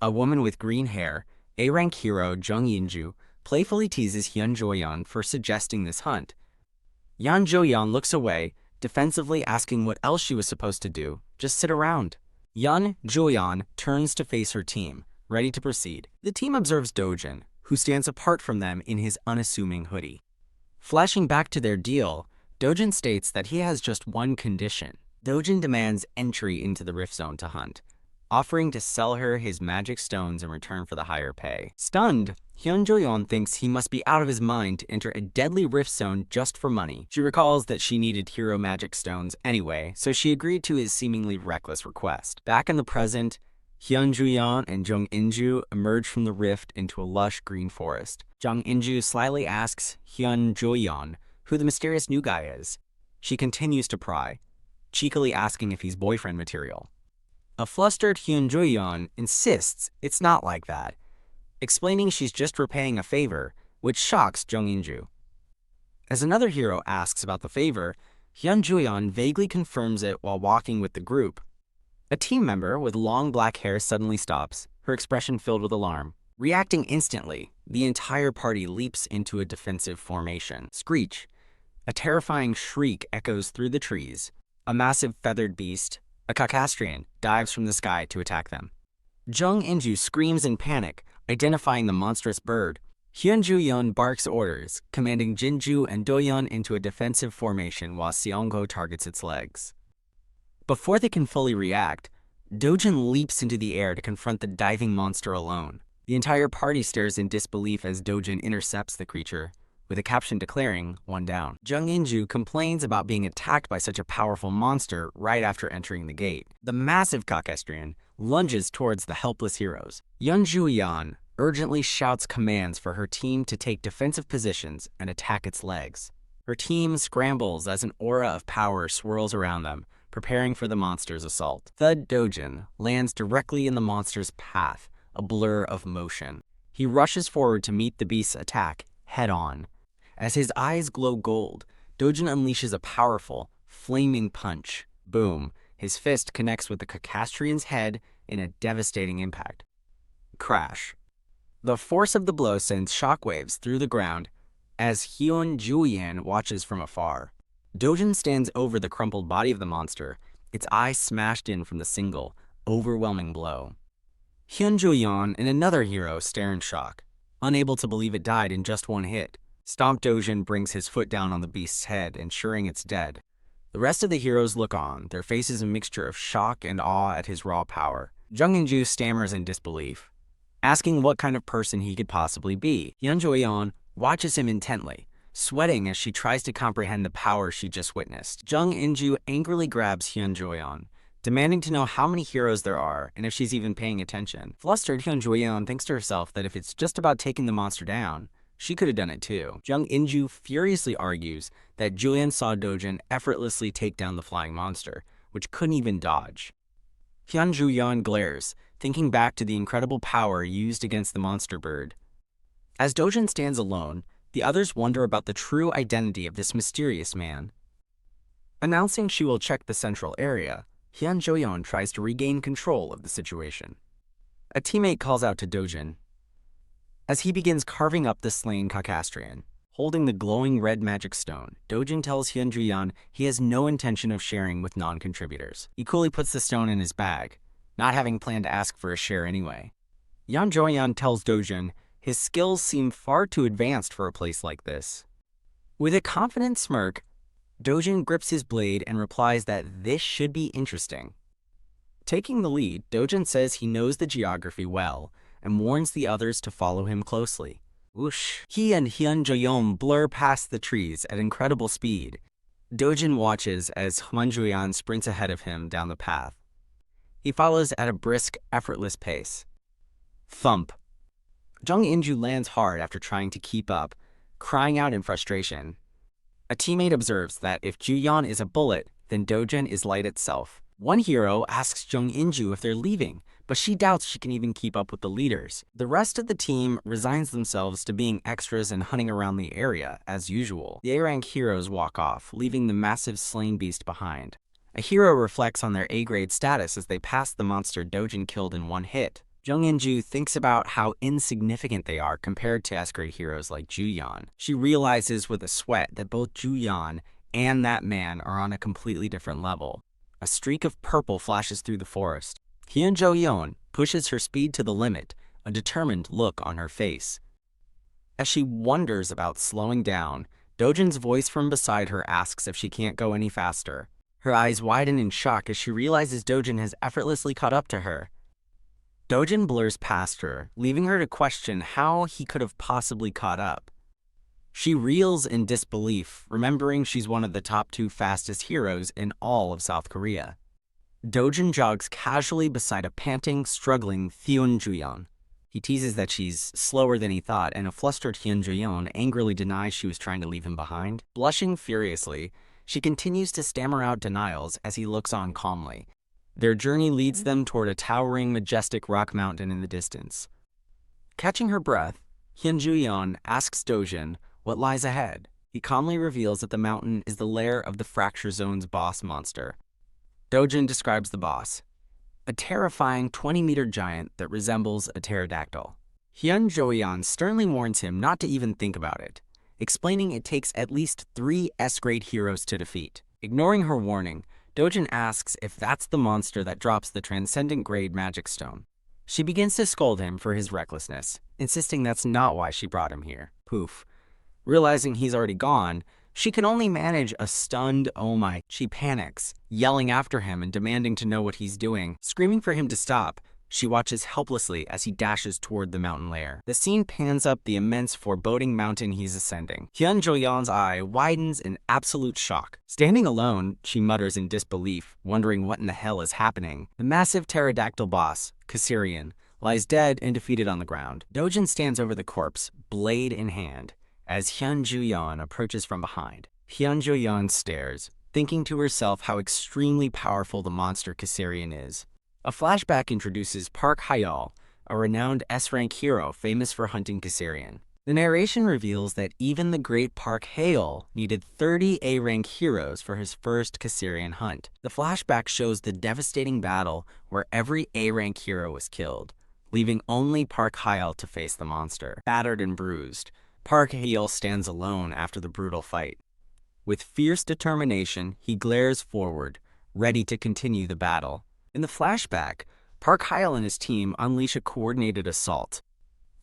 Speaker 1: A woman with green hair, A-rank hero Jung Yinju, playfully teases Hyun Joo-yeon for suggesting this hunt. Hyun Joo-yeon looks away, defensively asking what else she was supposed to do, just sit around. Hyun Joo-yeon turns to face her team, ready to proceed. The team observes Dojun, who stands apart from them in his unassuming hoodie. Flashing back to their deal, Dojun states that he has just one condition. Dojun demands entry into the Rift Zone to hunt, offering to sell her his magic stones in return for the higher pay. Stunned, Hyun-jo-yeon thinks he must be out of his mind to enter a deadly rift zone just for money. She recalls that she needed hero magic stones anyway, so she agreed to his seemingly reckless request. Back in the present, Hyun-jo-yeon and Jung In-ju emerge from the rift into a lush green forest. Jung In-ju slyly asks Hyun-jo-yeon who the mysterious new guy is. She continues to pry, cheekily asking if he's boyfriend material. A flustered Hyun-jo-yeon insists it's not like that, explaining she's just repaying a favor, which shocks Jung In-ju. As another hero asks about the favor, Hyun-jo-yeon vaguely confirms it while walking with the group. A team member with long black hair suddenly stops, her expression filled with alarm. Reacting instantly, the entire party leaps into a defensive formation. Screech! A terrifying shriek echoes through the trees. A massive feathered beast, a Karserian, dives from the sky to attack them. Jung In-ju screams in panic, identifying the monstrous bird. Hyun-jo-yeon barks orders, commanding Jin-ju and Do-yeon into a defensive formation while Seong-go targets its legs. Before they can fully react, Dojun leaps into the air to confront the diving monster alone. The entire party stares in disbelief as Dojun intercepts the creature, with a caption declaring, "One down." Jung In-ju complains about being attacked by such a powerful monster right after entering the gate. The massive Karserian lunges towards the helpless heroes. Hyun-jo-yeon urgently shouts commands for her team to take defensive positions and attack its legs. Her team scrambles as an aura of power swirls around them, preparing for the monster's assault. Thud Dojun lands directly in the monster's path, a blur of motion. He rushes forward to meet the beast's attack head-on. As his eyes glow gold, Dojun unleashes a powerful, flaming punch. Boom! His fist connects with the Karserian's head in a devastating impact. Crash! The force of the blow sends shockwaves through the ground as Hyun-jo-yeon watches from afar. Dojun stands over the crumpled body of the monster, its eyes smashed in from the single, overwhelming blow. Hyun-jo-yeon and another hero stare in shock, unable to believe it died in just one hit. Stomp Dojun brings his foot down on the beast's head, ensuring it's dead. The rest of the heroes look on, their faces a mixture of shock and awe at his raw power. Jung In-ju stammers in disbelief, asking what kind of person he could possibly be. Hyun-jo-yeon watches him intently, sweating as she tries to comprehend the power she just witnessed. Jung In-ju angrily grabs Hyun-jo-yeon, demanding to know how many heroes there are and if she's even paying attention. Flustered, Hyun-jo-yeon thinks to herself that if it's just about taking the monster down, she could have done it too. Jung In-ju furiously argues that Julian saw Dojun effortlessly take down the flying monster, which couldn't even dodge. Hyun-jo-yeon glares, thinking back to the incredible power used against the monster bird. As Dojun stands alone, the others wonder about the true identity of this mysterious man. Announcing she will check the central area, Hyun-jo-yeon tries to regain control of the situation. A teammate calls out to Dojun as he begins carving up the slain Karserian. Holding the glowing red magic stone, Dojun tells Hyun-jo-yeon he has no intention of sharing with non-contributors. He coolly puts the stone in his bag, not having planned to ask for a share anyway. Hyun-jo-yeon tells Dojun his skills seem far too advanced for a place like this. With a confident smirk, Dojun grips his blade and replies that this should be interesting. Taking the lead, Dojun says he knows the geography well and warns the others to follow him closely. Whoosh! He and Hyun-jo-yeon blur past the trees at incredible speed. Dojun watches as Hyun-jo-yeon sprints ahead of him down the path. He follows at a brisk, effortless pace. Thump! Jung In-ju lands hard after trying to keep up, crying out in frustration. A teammate observes that if Ju-yeon is a bullet, then Dojun is light itself. One hero asks Jung In-ju if they're leaving, but she doubts she can even keep up with the leaders. The rest of the team resigns themselves to being extras and hunting around the area, as usual. The A-rank heroes walk off, leaving the massive slain beast behind. A hero reflects on their A-grade status as they pass the monster Dojun killed in one hit. Jung In-ju thinks about how insignificant they are compared to S-grade heroes like Ju-yeon. She realizes with a sweat that both Ju-yeon and that man are on a completely different level. A streak of purple flashes through the forest. Hyun-jo-yeon pushes her speed to the limit, a determined look on her face. As she wonders about slowing down, Dojun's voice from beside her asks if she can't go any faster. Her eyes widen in shock as she realizes Dojun has effortlessly caught up to her. Dojun blurs past her, leaving her to question how he could have possibly caught up. She reels in disbelief, remembering she's one of the top 2 fastest heroes in all of South Korea. Dojun jogs casually beside a panting, struggling Hyun-juyeon. He teases that she's slower than he thought, and a flustered Hyun-juyeon angrily denies she was trying to leave him behind. Blushing furiously, she continues to stammer out denials as he looks on calmly. Their journey leads them toward a towering, majestic rock mountain in the distance. Catching her breath, Hyun-juyeon asks Dojun what lies ahead. He calmly reveals that the mountain is the lair of the Fracture Zone's boss monster. Dojun describes the boss, a terrifying 20-meter giant that resembles a pterodactyl. Hyun-juyeon sternly warns him not to even think about it, explaining it takes at least 3 S-grade heroes to defeat. Ignoring her warning, Dojun asks if that's the monster that drops the Transcendent Grade Magic Stone. She begins to scold him for his recklessness, insisting that's not why she brought him here. Poof. Realizing he's already gone, she can only manage a stunned "oh my." She panics, yelling after him and demanding to know what he's doing. Screaming for him to stop, she watches helplessly as he dashes toward the mountain lair. The scene pans up the immense, foreboding mountain he's ascending. Hyun-juyeon's eye widens in absolute shock. Standing alone, she mutters in disbelief, wondering what in the hell is happening. The massive pterodactyl boss, Karserian, lies dead and defeated on the ground. Dojun stands over the corpse, blade in hand, as Hyun-juyeon approaches from behind. Hyun-juyeon stares, thinking to herself how extremely powerful the monster Karserian is. A flashback introduces Park Hyal, a renowned S-rank hero famous for hunting Karserian. The narration reveals that even the great Park Hyal needed 30 A-rank heroes for his first Karserian hunt. The flashback shows the devastating battle where every A-rank hero was killed, leaving only Park Hyal to face the monster. Battered and bruised, Park Hyal stands alone after the brutal fight. With fierce determination, he glares forward, ready to continue the battle. In the flashback, Park Hyal and his team unleash a coordinated assault.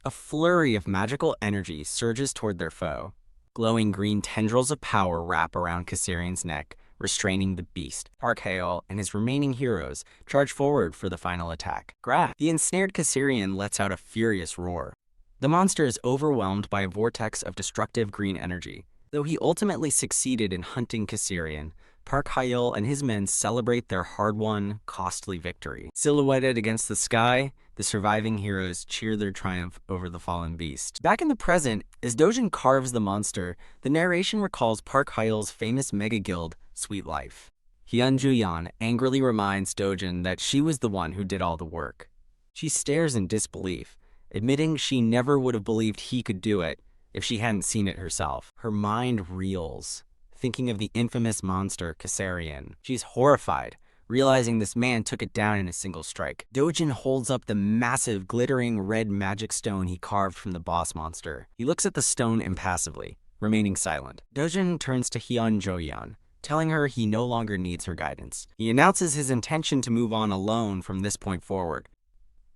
Speaker 1: A flurry of magical energy surges toward their foe. Glowing green tendrils of power wrap around Karserian's neck, restraining the beast. Park Hyal and his remaining heroes charge forward for the final attack. The ensnared Karserian lets out a furious roar. The monster is overwhelmed by a vortex of destructive green energy. Though he ultimately succeeded in hunting Karserian, Park Hyal and his men celebrate their hard-won, costly victory. Silhouetted against the sky, the surviving heroes cheer their triumph over the fallen beast. Back in the present, as Dojun carves the monster, the narration recalls Park Hyal's famous mega guild, Sweet Life. Hyun-juyeon angrily reminds Dojun that she was the one who did all the work. She stares in disbelief, admitting she never would have believed he could do it if she hadn't seen it herself. Her mind reels, thinking of the infamous monster Karserian. She's horrified, realizing this man took it down in a single strike. Dojun holds up the massive, glittering red magic stone he carved from the boss monster. He looks at the stone impassively, remaining silent. Dojun turns to Hyun-juyeon, telling her he no longer needs her guidance. He announces his intention to move on alone from this point forward.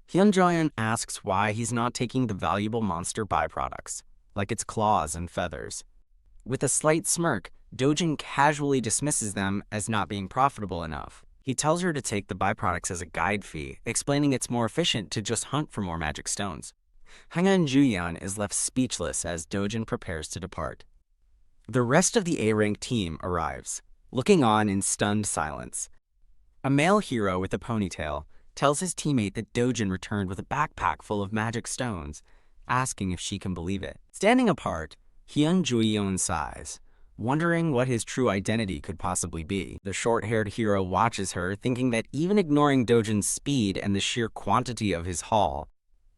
Speaker 1: Hyun-juyeon asks why he's not taking the valuable monster byproducts, like its claws and feathers. With a slight smirk, Dojun casually dismisses them as not being profitable enough. He tells her to take the byproducts as a guide fee, explaining it's more efficient to just hunt for more magic stones. Hyun-juyeon is left speechless as Dojun prepares to depart. The rest of the A-rank team arrives, looking on in stunned silence. A male hero with a ponytail tells his teammate that Dojun returned with a backpack full of magic stones, asking if she can believe it. Standing apart, Hyun-juyeon sighs, wondering what his true identity could possibly be. The short-haired hero watches her, thinking that even ignoring Dojun's speed and the sheer quantity of his haul,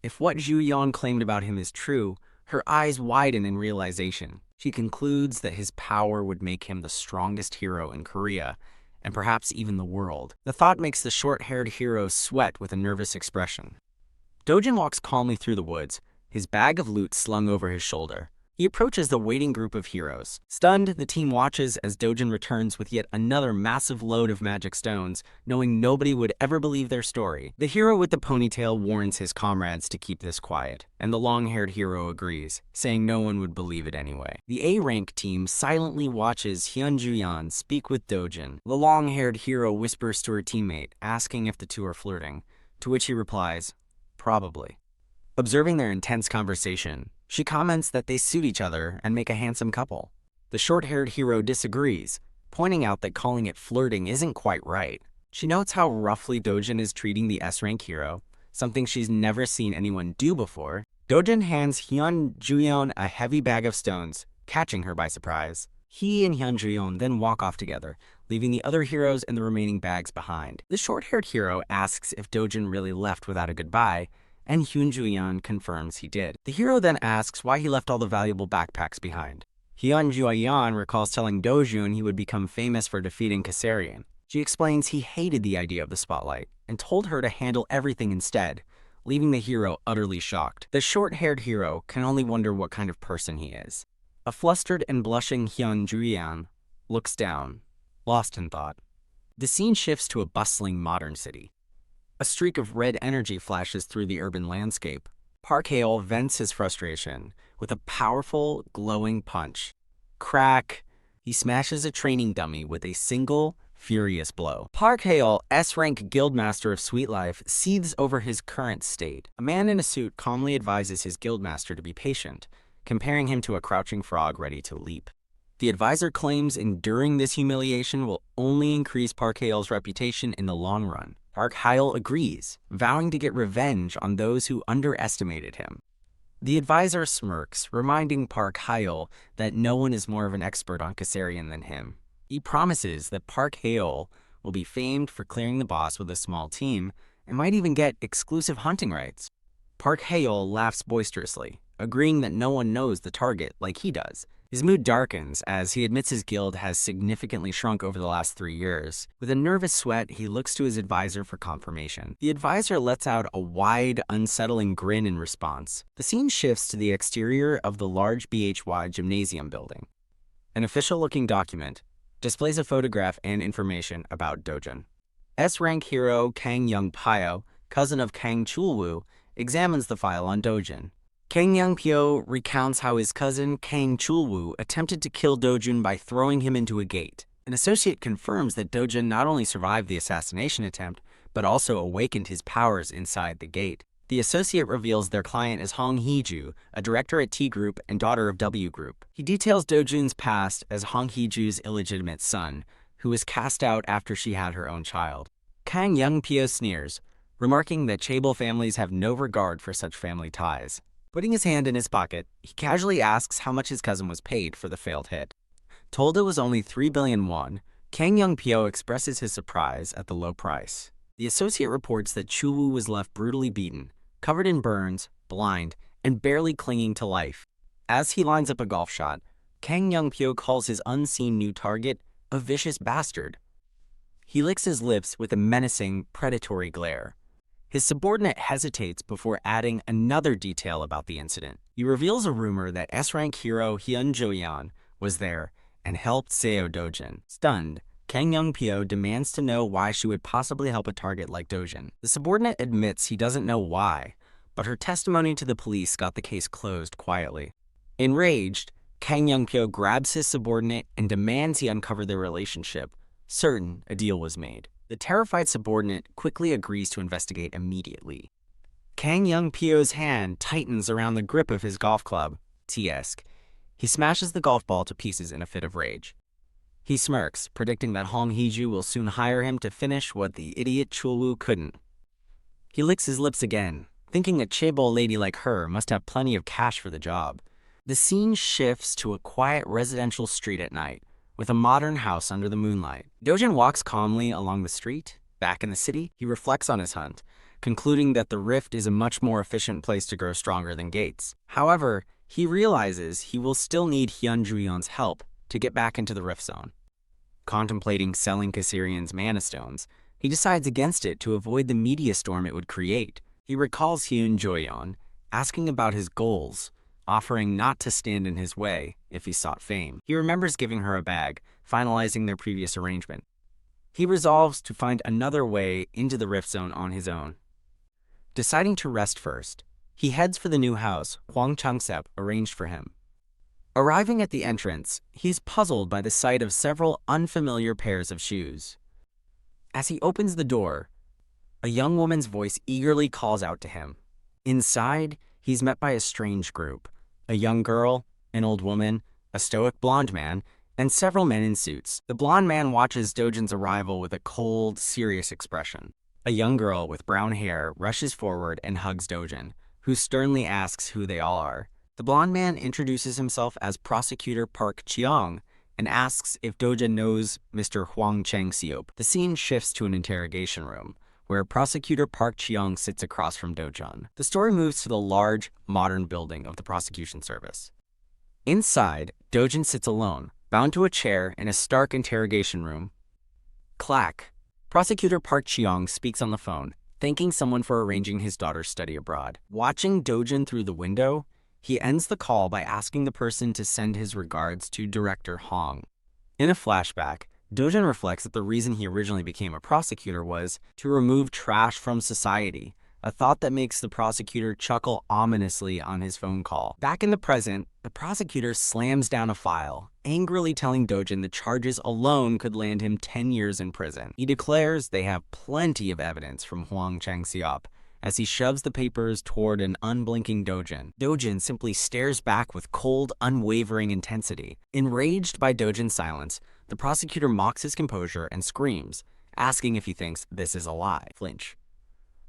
Speaker 1: if what Juyeon claimed about him is true, her eyes widen in realization. She concludes that his power would make him the strongest hero in Korea, and perhaps even the world. The thought makes the short-haired hero sweat with a nervous expression. Dojun walks calmly through the woods, his bag of loot slung over his shoulder. He approaches the waiting group of heroes. Stunned, the team watches as Dojun returns with yet another massive load of magic stones, knowing nobody would ever believe their story. The hero with the ponytail warns his comrades to keep this quiet, and the long-haired hero agrees, saying no one would believe it anyway. The A-rank team silently watches Hyunjuyeon speak with Dojun. The long-haired hero whispers to her teammate, asking if the two are flirting, to which he replies, "Probably." Observing their intense conversation, she comments that they suit each other and make a handsome couple. The short-haired hero disagrees, pointing out that calling it flirting isn't quite right. She notes how roughly Dojun is treating the S-rank hero, something she's never seen anyone do before. Dojun hands Hyunjuyeon a heavy bag of stones, catching her by surprise. He and Hyunjuyeon then walk off together, leaving the other heroes and the remaining bags behind. The short-haired hero asks if Dojun really left without a goodbye, and Hyunjuyeon confirms he did. The hero then asks why he left all the valuable backpacks behind. Hyunjuyeon recalls telling Dojun he would become famous for defeating Karserian. She explains he hated the idea of the spotlight, and told her to handle everything instead, leaving the hero utterly shocked. The short-haired hero can only wonder what kind of person he is. A flustered and blushing Hyunjuyeon looks down, lost in thought. The scene shifts to a bustling modern city. A streak of red energy flashes through the urban landscape. Park Hae-ol vents his frustration with a powerful, glowing punch. Crack! He smashes a training dummy with a single, furious blow. Park Hae-ol, S-rank guildmaster of Sweet Life, seethes over his current state. A man in a suit calmly advises his guildmaster to be patient, comparing him to a crouching frog ready to leap. The advisor claims enduring this humiliation will only increase Park Hae-ol's reputation in the long run. Park Hae-ol agrees, vowing to get revenge on those who underestimated him. The advisor smirks, reminding Park Hae-ol that no one is more of an expert on Karserian than him. He promises that Park Hae-ol will be famed for clearing the boss with a small team and might even get exclusive hunting rights. Park Hae-ol laughs boisterously, agreeing that no one knows the target like he does. His mood darkens as he admits his guild has significantly shrunk over the last 3 years. With a nervous sweat, he looks to his advisor for confirmation. The advisor lets out a wide, unsettling grin in response. The scene shifts to the exterior of the large BHY gymnasium building. An official-looking document displays a photograph and information about Dojun. S-rank hero Kang Young-pyo, cousin of Kang Chi Wu, examines the file on Dojun. Kang Young-pyo recounts how his cousin Kang Chi Wu attempted to kill Dojun by throwing him into a gate. An associate confirms that Dojun not only survived the assassination attempt, but also awakened his powers inside the gate. The associate reveals their client is Hong Hee-ju, a director at T Group and daughter of W Group. He details Dojun's past as Hong Hee-ju's illegitimate son, who was cast out after she had her own child. Kang Young-pyo sneers, remarking that chaebol families have no regard for such family ties. Putting his hand in his pocket, he casually asks how much his cousin was paid for the failed hit. Told it was only 3 billion won, Kang Young-pyo expresses his surprise at the low price. The associate reports that Chi Wu was left brutally beaten, covered in burns, blind, and barely clinging to life. As he lines up a golf shot, Kang Young-pyo calls his unseen new target a vicious bastard. He licks his lips with a menacing, predatory glare. His subordinate hesitates before adding another detail about the incident. He reveals a rumor that S-rank hero Hyunjuyeon was there and helped Seo Dojun. Stunned, Kang Young-pyo demands to know why she would possibly help a target like Dojun. The subordinate admits he doesn't know why, but her testimony to the police got the case closed quietly. Enraged, Kang Young-pyo grabs his subordinate and demands he uncover their relationship, certain a deal was made. The terrified subordinate quickly agrees to investigate immediately. Kang Young-pyo's hand tightens around the grip of his golf club. T-esque. He smashes the golf ball to pieces in a fit of rage. He smirks, predicting that Hong Hee-ju will soon hire him to finish what the idiot Chi Wu couldn't. He licks his lips again, thinking a chaebol lady like her must have plenty of cash for the job. The scene shifts to a quiet residential street at night, with a modern house under the moonlight. Dojun walks calmly along the street. Back in the city, he reflects on his hunt, concluding that the rift is a much more efficient place to grow stronger than gates. However, he realizes he will still need Hyunjuyeon's help to get back into the rift zone. Contemplating selling Karserian's mana stones, he decides against it to avoid the media storm it would create. He recalls Hyunjuyeon, asking about his goals, offering not to stand in his way if he sought fame. He remembers giving her a bag, finalizing their previous arrangement. He resolves to find another way into the Rift Zone on his own. Deciding to rest first, he heads for the new house Hwang Changsep arranged for him. Arriving at the entrance, he's puzzled by the sight of several unfamiliar pairs of shoes. As he opens the door, a young woman's voice eagerly calls out to him. Inside, he's met by a strange group: a young girl, an old woman, a stoic blonde man, and several men in suits. The blonde man watches Dojun's arrival with a cold, serious expression. A young girl with brown hair rushes forward and hugs Dojun, who sternly asks who they all are. The blonde man introduces himself as Prosecutor Park Cheong and asks if Dojun knows Mr. Hwang Chang-seop. The scene shifts to an interrogation room, where Prosecutor Park Cheong sits across from Dojun. The story moves to the large, modern building of the prosecution service. Inside, Dojun sits alone, bound to a chair in a stark interrogation room. Clack. Prosecutor Park Cheong speaks on the phone, thanking someone for arranging his daughter's study abroad. Watching Dojun through the window, he ends the call by asking the person to send his regards to Director Hong. In a flashback, Dojun reflects that the reason he originally became a prosecutor was to remove trash from society, a thought that makes the prosecutor chuckle ominously on his phone call. Back in the present, the prosecutor slams down a file, angrily telling Dojun the charges alone could land him 10 years in prison. He declares they have plenty of evidence from Hwang Chang-seop as he shoves the papers toward an unblinking Dojun. Dojun simply stares back with cold, unwavering intensity. Enraged by Dojun's silence, the prosecutor mocks his composure and screams, asking if he thinks this is a lie. Flinch.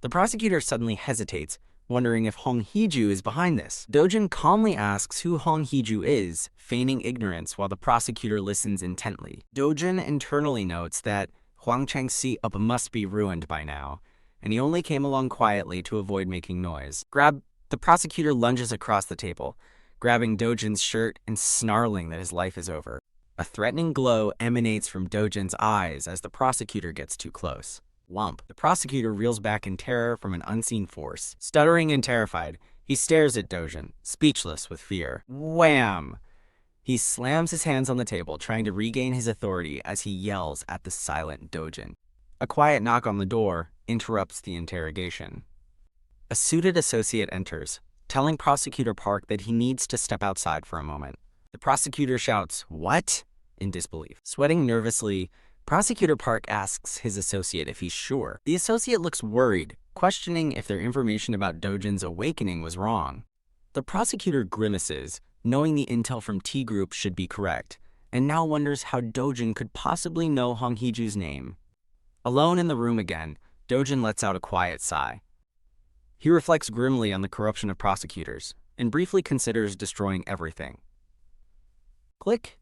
Speaker 1: The prosecutor suddenly hesitates, wondering if Hong Hee-ju is behind this. Dojun calmly asks who Hong Hee-ju is, feigning ignorance while the prosecutor listens intently. Dojun internally notes that Hwang Chang-seop must be ruined by now, and he only came along quietly to avoid making noise. The prosecutor lunges across the table, grabbing Dojun's shirt and snarling that his life is over. A threatening glow emanates from Dojun's eyes as the prosecutor gets too close. Lump. The prosecutor reels back in terror from an unseen force. Stuttering and terrified, he stares at Dojun, speechless with fear. Wham! He slams his hands on the table, trying to regain his authority as he yells at the silent Dojun. A quiet knock on the door interrupts the interrogation. A suited associate enters, telling Prosecutor Park that he needs to step outside for a moment. The prosecutor shouts, "What?" in disbelief. Sweating nervously, Prosecutor Park asks his associate if he's sure. The associate looks worried, questioning if their information about Dojun's awakening was wrong. The prosecutor grimaces, knowing the intel from T Group should be correct, and now wonders how Dojun could possibly know Hong Hee-ju's name. Alone in the room again, Dojun lets out a quiet sigh. He reflects grimly on the corruption of prosecutors, and briefly considers destroying everything. Click.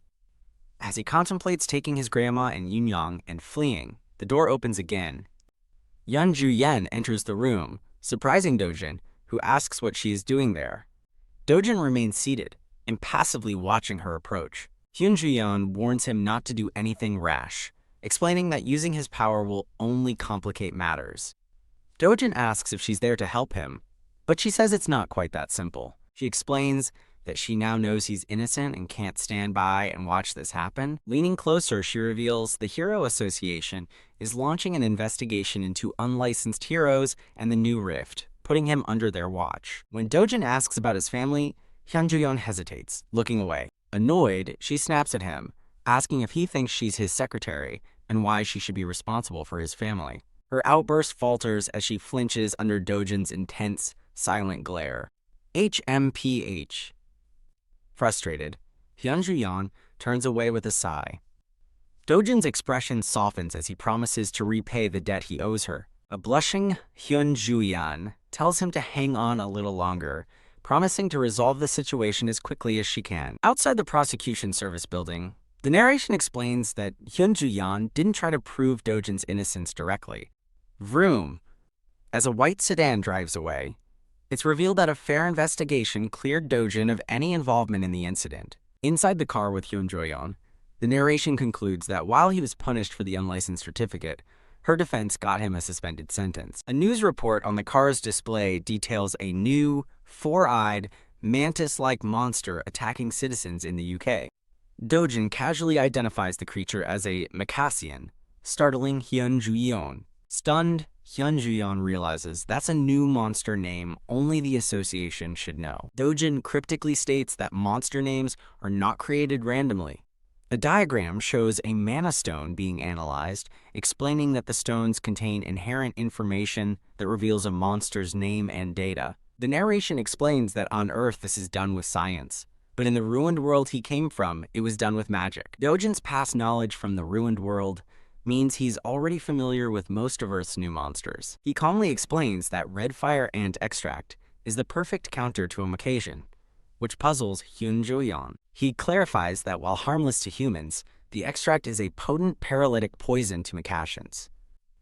Speaker 1: As he contemplates taking his grandma and Yunyang and fleeing, the door opens again. Yun Ju-yen enters the room, surprising Dojun, who asks what she is doing there. Dojun remains seated, impassively watching her approach. Hyun Ju-yeon warns him not to do anything rash, explaining that using his power will only complicate matters. Dojun asks if she's there to help him, but she says it's not quite that simple. She explains that she now knows he's innocent and can't stand by and watch this happen. Leaning closer, she reveals the Hero Association is launching an investigation into unlicensed heroes and the new rift, putting him under their watch. When Dojun asks about his family, Hyun Ju-yeon hesitates, looking away. Annoyed, she snaps at him, asking if he thinks she's his secretary and why she should be responsible for his family. Her outburst falters as she flinches under Dojun's intense, silent glare. HMPH. Frustrated, Hyun Ju-yeon turns away with a sigh. Dojun's expression softens as he promises to repay the debt he owes her. A blushing Hyun Ju-yeon tells him to hang on a little longer, promising to resolve the situation as quickly as she can. Outside the prosecution service building, the narration explains that Hyun Ju-yeon didn't try to prove Dojun's innocence directly. Vroom. As a white sedan drives away, it's revealed that a fair investigation cleared Dojun of any involvement in the incident. Inside the car with Hyun Ju-yeon, the narration concludes that while he was punished for the unlicensed certificate, her defense got him a suspended sentence. A news report on the car's display details a new, four-eyed, mantis-like monster attacking citizens in the UK. Dojun casually identifies the creature as a Macassian, startling Hyun Ju-yeon. Stunned, Hyun Ju-yeon realizes that's a new monster name only the association should know. Dojun cryptically states that monster names are not created randomly. A diagram shows a mana stone being analyzed, explaining that the stones contain inherent information that reveals a monster's name and data. The narration explains that on Earth this is done with science, but in the ruined world he came from, it was done with magic. Dojun's past knowledge from the ruined world means he's already familiar with most of Earth's new monsters. He calmly explains that red fire ant extract is the perfect counter to a Macassian, which puzzles Hyun Ju-yeon. He clarifies that while harmless to humans, the extract is a potent paralytic poison to Macassians.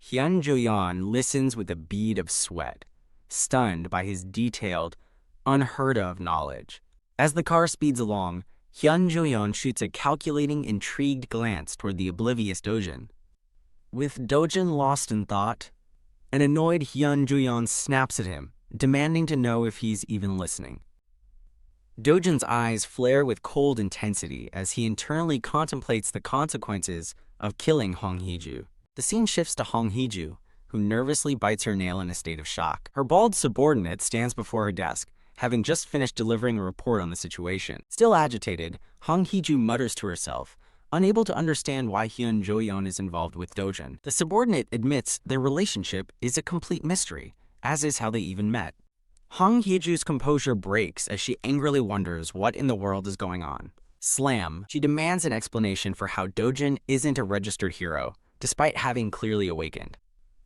Speaker 1: Hyun Ju-yeon listens with a bead of sweat, stunned by his detailed, unheard-of knowledge. As the car speeds along, Hyun Ju-yeon shoots a calculating, intrigued glance toward the oblivious Dojun. With Dojun lost in thought, an annoyed Hyun Ju-yeon snaps at him, demanding to know if he's even listening. Dojun's eyes flare with cold intensity as he internally contemplates the consequences of killing Hong Hee-ju. The scene shifts to Hong Hee-ju, who nervously bites her nail in a state of shock. Her bald subordinate stands before her desk, having just finished delivering a report on the situation. Still agitated, Hong Hee-ju mutters to herself, unable to understand why Hyun Ju-yeon is involved with Dojun. The subordinate admits their relationship is a complete mystery, as is how they even met. Hong Hee-ju's composure breaks as she angrily wonders what in the world is going on. Slam, she demands an explanation for how Dojun isn't a registered hero, despite having clearly awakened.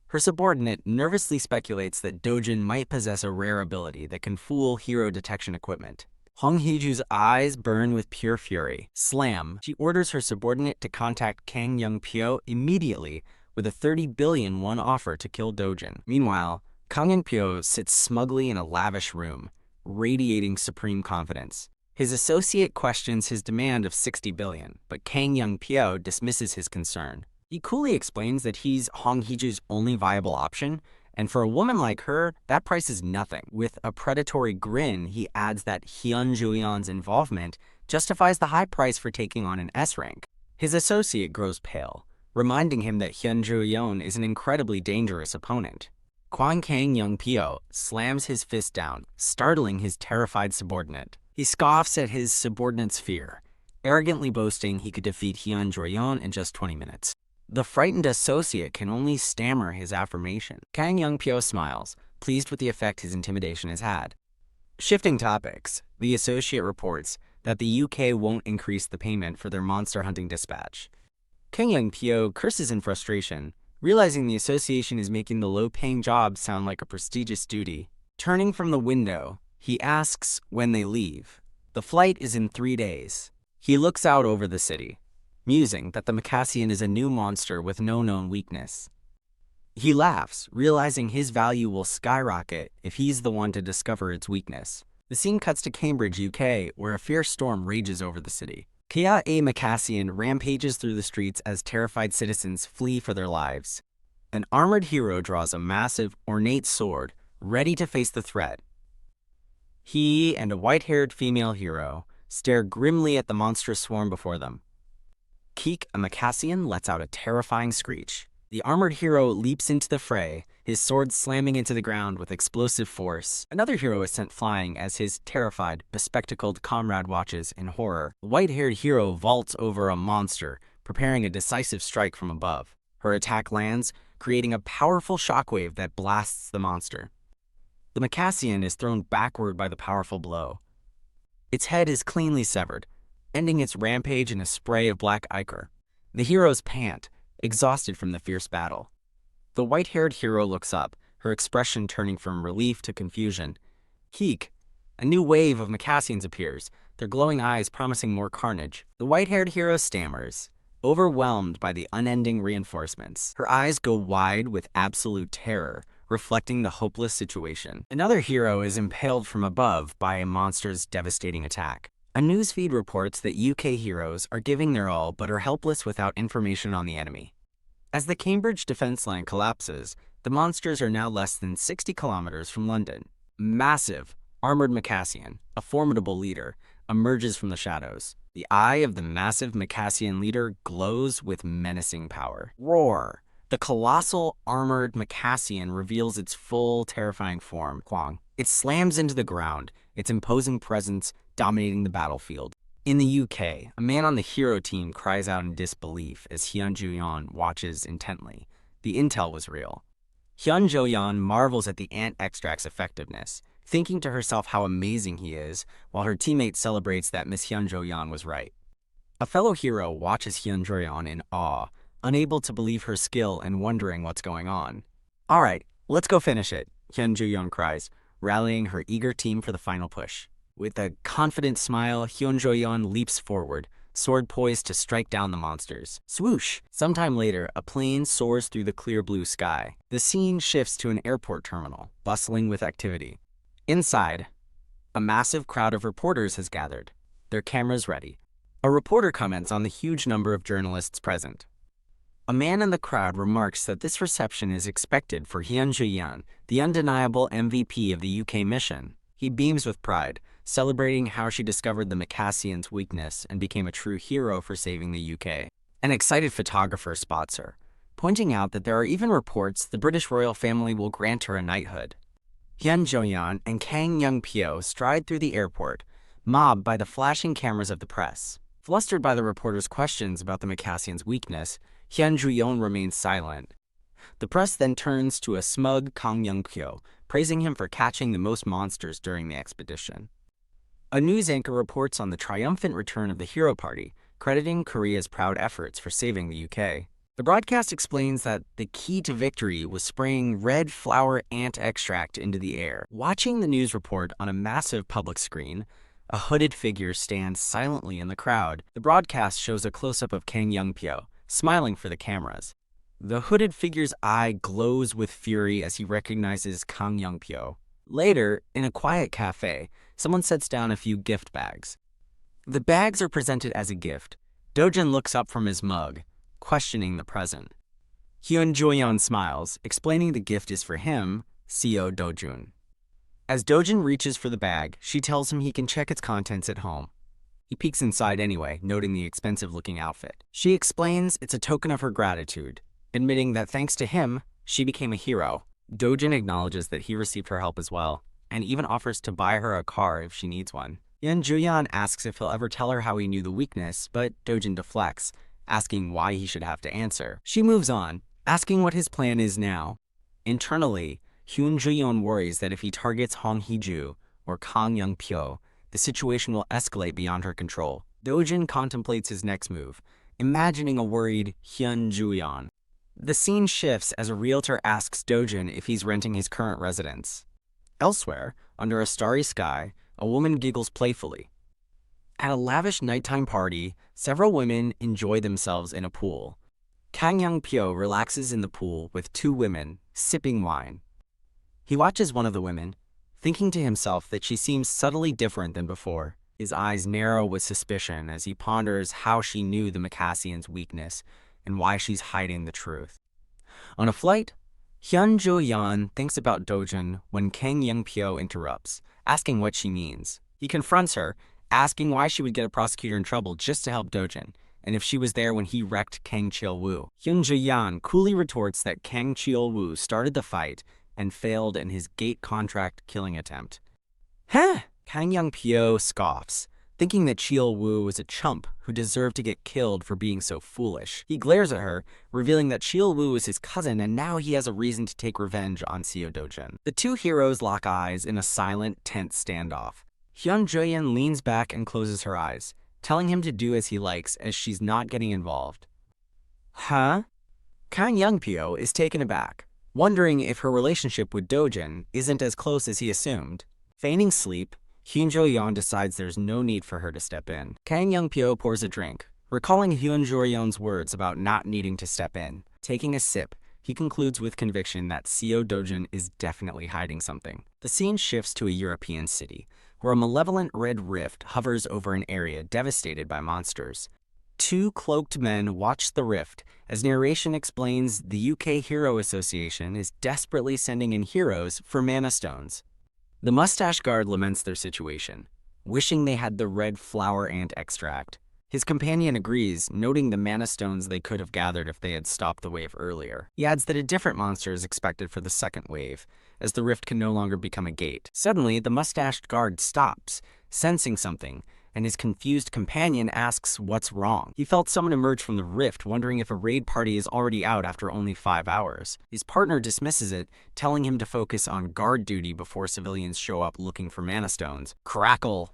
Speaker 1: Her subordinate nervously speculates that Dojun might possess a rare ability that can fool hero detection equipment. Hong Hee-ju's eyes burn with pure fury. Slam, she orders her subordinate to contact Kang Young-pyo immediately with a 30 billion won offer to kill Dojun. Meanwhile, Kang Young-pyo sits smugly in a lavish room, radiating supreme confidence. His associate questions his demand of 60 billion, but Kang Young-pyo dismisses his concern. He coolly explains that he's Hong Hee-ju's only viable option, and for a woman like her, that price is nothing. With a predatory grin, he adds that Hyun Ju-yeon's involvement justifies the high price for taking on an S rank. His associate grows pale, reminding him that Hyun Ju-yeon is an incredibly dangerous opponent. Kang Young-pyo slams his fist down, startling his terrified subordinate. He scoffs at his subordinate's fear, arrogantly boasting he could defeat Hyun Ju-yeon in just 20 minutes. The frightened associate can only stammer his affirmation. Kang Young-pyo smiles, pleased with the effect his intimidation has had. Shifting topics, the associate reports that the UK won't increase the payment for their monster hunting dispatch. Kang Young-pyo curses in frustration, realizing the association is making the low-paying job sound like a prestigious duty. Turning from the window, he asks when they leave. The flight is in 3 days. He looks out over the city, musing that the Macassian is a new monster with no known weakness. He laughs, realizing his value will skyrocket if he's the one to discover its weakness. The scene cuts to Cambridge, UK, where a fierce storm rages over the city. Kia A. Macassian rampages through the streets as terrified citizens flee for their lives. An armored hero draws a massive, ornate sword, ready to face the threat. He and a white-haired female hero stare grimly at the monstrous swarm before them. Keek, a Macassian, lets out a terrifying screech. The armored hero leaps into the fray, his sword slamming into the ground with explosive force. Another hero is sent flying as his terrified, bespectacled comrade watches in horror. The white-haired hero vaults over a monster, preparing a decisive strike from above. Her attack lands, creating a powerful shockwave that blasts the monster. The Macassian is thrown backward by the powerful blow. Its head is cleanly severed, ending its rampage in a spray of black ichor. The heroes pant, exhausted from the fierce battle. The white-haired hero looks up, her expression turning from relief to confusion. Keek, a new wave of Macassians appears, their glowing eyes promising more carnage. The white-haired hero stammers, overwhelmed by the unending reinforcements. Her eyes go wide with absolute terror, reflecting the hopeless situation. Another hero is impaled from above by a monster's devastating attack. A newsfeed reports that UK heroes are giving their all but are helpless without information on the enemy. As the Cambridge defense line collapses, the monsters are now less than 60 kilometers from London. Massive, Armored Macassian, a formidable leader, emerges from the shadows. The eye of the massive Macassian leader glows with menacing power. Roar! The colossal armored Macassian reveals its full, terrifying form, Kwang. It slams into the ground, its imposing presence dominating the battlefield. In the UK, a man on the hero team cries out in disbelief as Hyun Jo-yeon watches intently. The intel was real. Hyun Jo-yeon marvels at the ant extract's effectiveness, thinking to herself how amazing he is, while her teammate celebrates that Miss Hyun Jo-yeon was right. A fellow hero watches Hyun Jo-yeon in awe, unable to believe her skill and wondering what's going on. "All right, let's go finish it," Hyun Jo-yeon cries, rallying her eager team for the final push. With a confident smile, Hyun Jo-yeon leaps forward, sword poised to strike down the monsters. Swoosh! Sometime later, a plane soars through the clear blue sky. The scene shifts to an airport terminal, bustling with activity. Inside, a massive crowd of reporters has gathered, their cameras ready. A reporter comments on the huge number of journalists present. A man in the crowd remarks that this reception is expected for Hyun Jo-yeon, the undeniable MVP of the UK mission. He beams with pride, celebrating how she discovered the Macassian's weakness and became a true hero for saving the UK. An excited photographer spots her, pointing out that there are even reports the British royal family will grant her a knighthood. Hyun Jo-yeon and Kang Young-pyo stride through the airport, mobbed by the flashing cameras of the press. Flustered by the reporter's questions about the Macassian's weakness, Hyun Jo-yeon remains silent. The press then turns to a smug Kang Young-pyo, praising him for catching the most monsters during the expedition. A news anchor reports on the triumphant return of the hero party, crediting Korea's proud efforts for saving the UK. The broadcast explains that the key to victory was spraying red flower ant extract into the air. Watching the news report on a massive public screen, a hooded figure stands silently in the crowd. The broadcast shows a close-up of Kang Young-pyo, smiling for the cameras. The hooded figure's eye glows with fury as he recognizes Kang Young-pyo. Later, in a quiet cafe, someone sets down a few gift bags. The bags are presented as a gift. Dojun looks up from his mug, questioning the present. Hyun Jo-yeon smiles, explaining the gift is for him, Seo Dojun. As Dojun reaches for the bag, she tells him he can check its contents at home. He peeks inside anyway, noting the expensive-looking outfit. She explains it's a token of her gratitude, admitting that thanks to him, she became a hero. Dojun acknowledges that he received her help as well, and even offers to buy her a car if she needs one. Hyun Jo-yeon asks if he'll ever tell her how he knew the weakness, but Dojun deflects, asking why he should have to answer. She moves on, asking what his plan is now. Internally, Hyun Jo-yeon worries that if he targets Hong Hee-ju or Kang Young-pyo, the situation will escalate beyond her control. Dojun contemplates his next move, imagining a worried Hyun Jo-yeon. The scene shifts as a realtor asks Dojun if he's renting his current residence. Elsewhere, under a starry sky, a woman giggles playfully. At a lavish nighttime party, several women enjoy themselves in a pool. Kang Young-pyo relaxes in the pool with two women, sipping wine. He watches one of the women, thinking to himself that she seems subtly different than before. His eyes narrow with suspicion as he ponders how she knew the Macassian's weakness and why she's hiding the truth. On a flight, Hyun Jo-yeon thinks about Dojun when Kang Young-pyo interrupts, asking what she means. He confronts her, asking why she would get a prosecutor in trouble just to help Dojun, and if she was there when he wrecked Kang Chi Wu. Hyun Jo-yeon coolly retorts that Kang Chi Wu started the fight and failed in his gate contract killing attempt. Huh! Kang Young-pyo scoffs, thinking that Chi Wu was a chump who deserved to get killed for being so foolish. He glares at her, revealing that Chi Wu is his cousin and now he has a reason to take revenge on Seo Dojun. The two heroes lock eyes in a silent, tense standoff. Hyun Jo-yeon leans back and closes her eyes, telling him to do as he likes as she's not getting involved. Huh? Kang Young-pyo is taken aback, wondering if her relationship with Dojun isn't as close as he assumed. Feigning sleep, Hyun Jo-yeon decides there's no need for her to step in. Kang Young-pyo pours a drink, recalling Hyun Jo-yeon's words about not needing to step in. Taking a sip, he concludes with conviction that Seo Dojun is definitely hiding something. The scene shifts to a European city, where a malevolent red rift hovers over an area devastated by monsters. Two cloaked men watch the rift as narration explains the UK Hero Association is desperately sending in heroes for mana stones. The mustache guard laments their situation, wishing they had the red flower ant extract. His companion agrees, noting the mana stones they could have gathered if they had stopped the wave earlier. He adds that a different monster is expected for the second wave, as the rift can no longer become a gate. Suddenly, the mustached guard stops, sensing something, and his confused companion asks what's wrong. He felt someone emerge from the rift, wondering if a raid party is already out after only 5 hours. His partner dismisses it, telling him to focus on guard duty before civilians show up looking for mana stones. Crackle!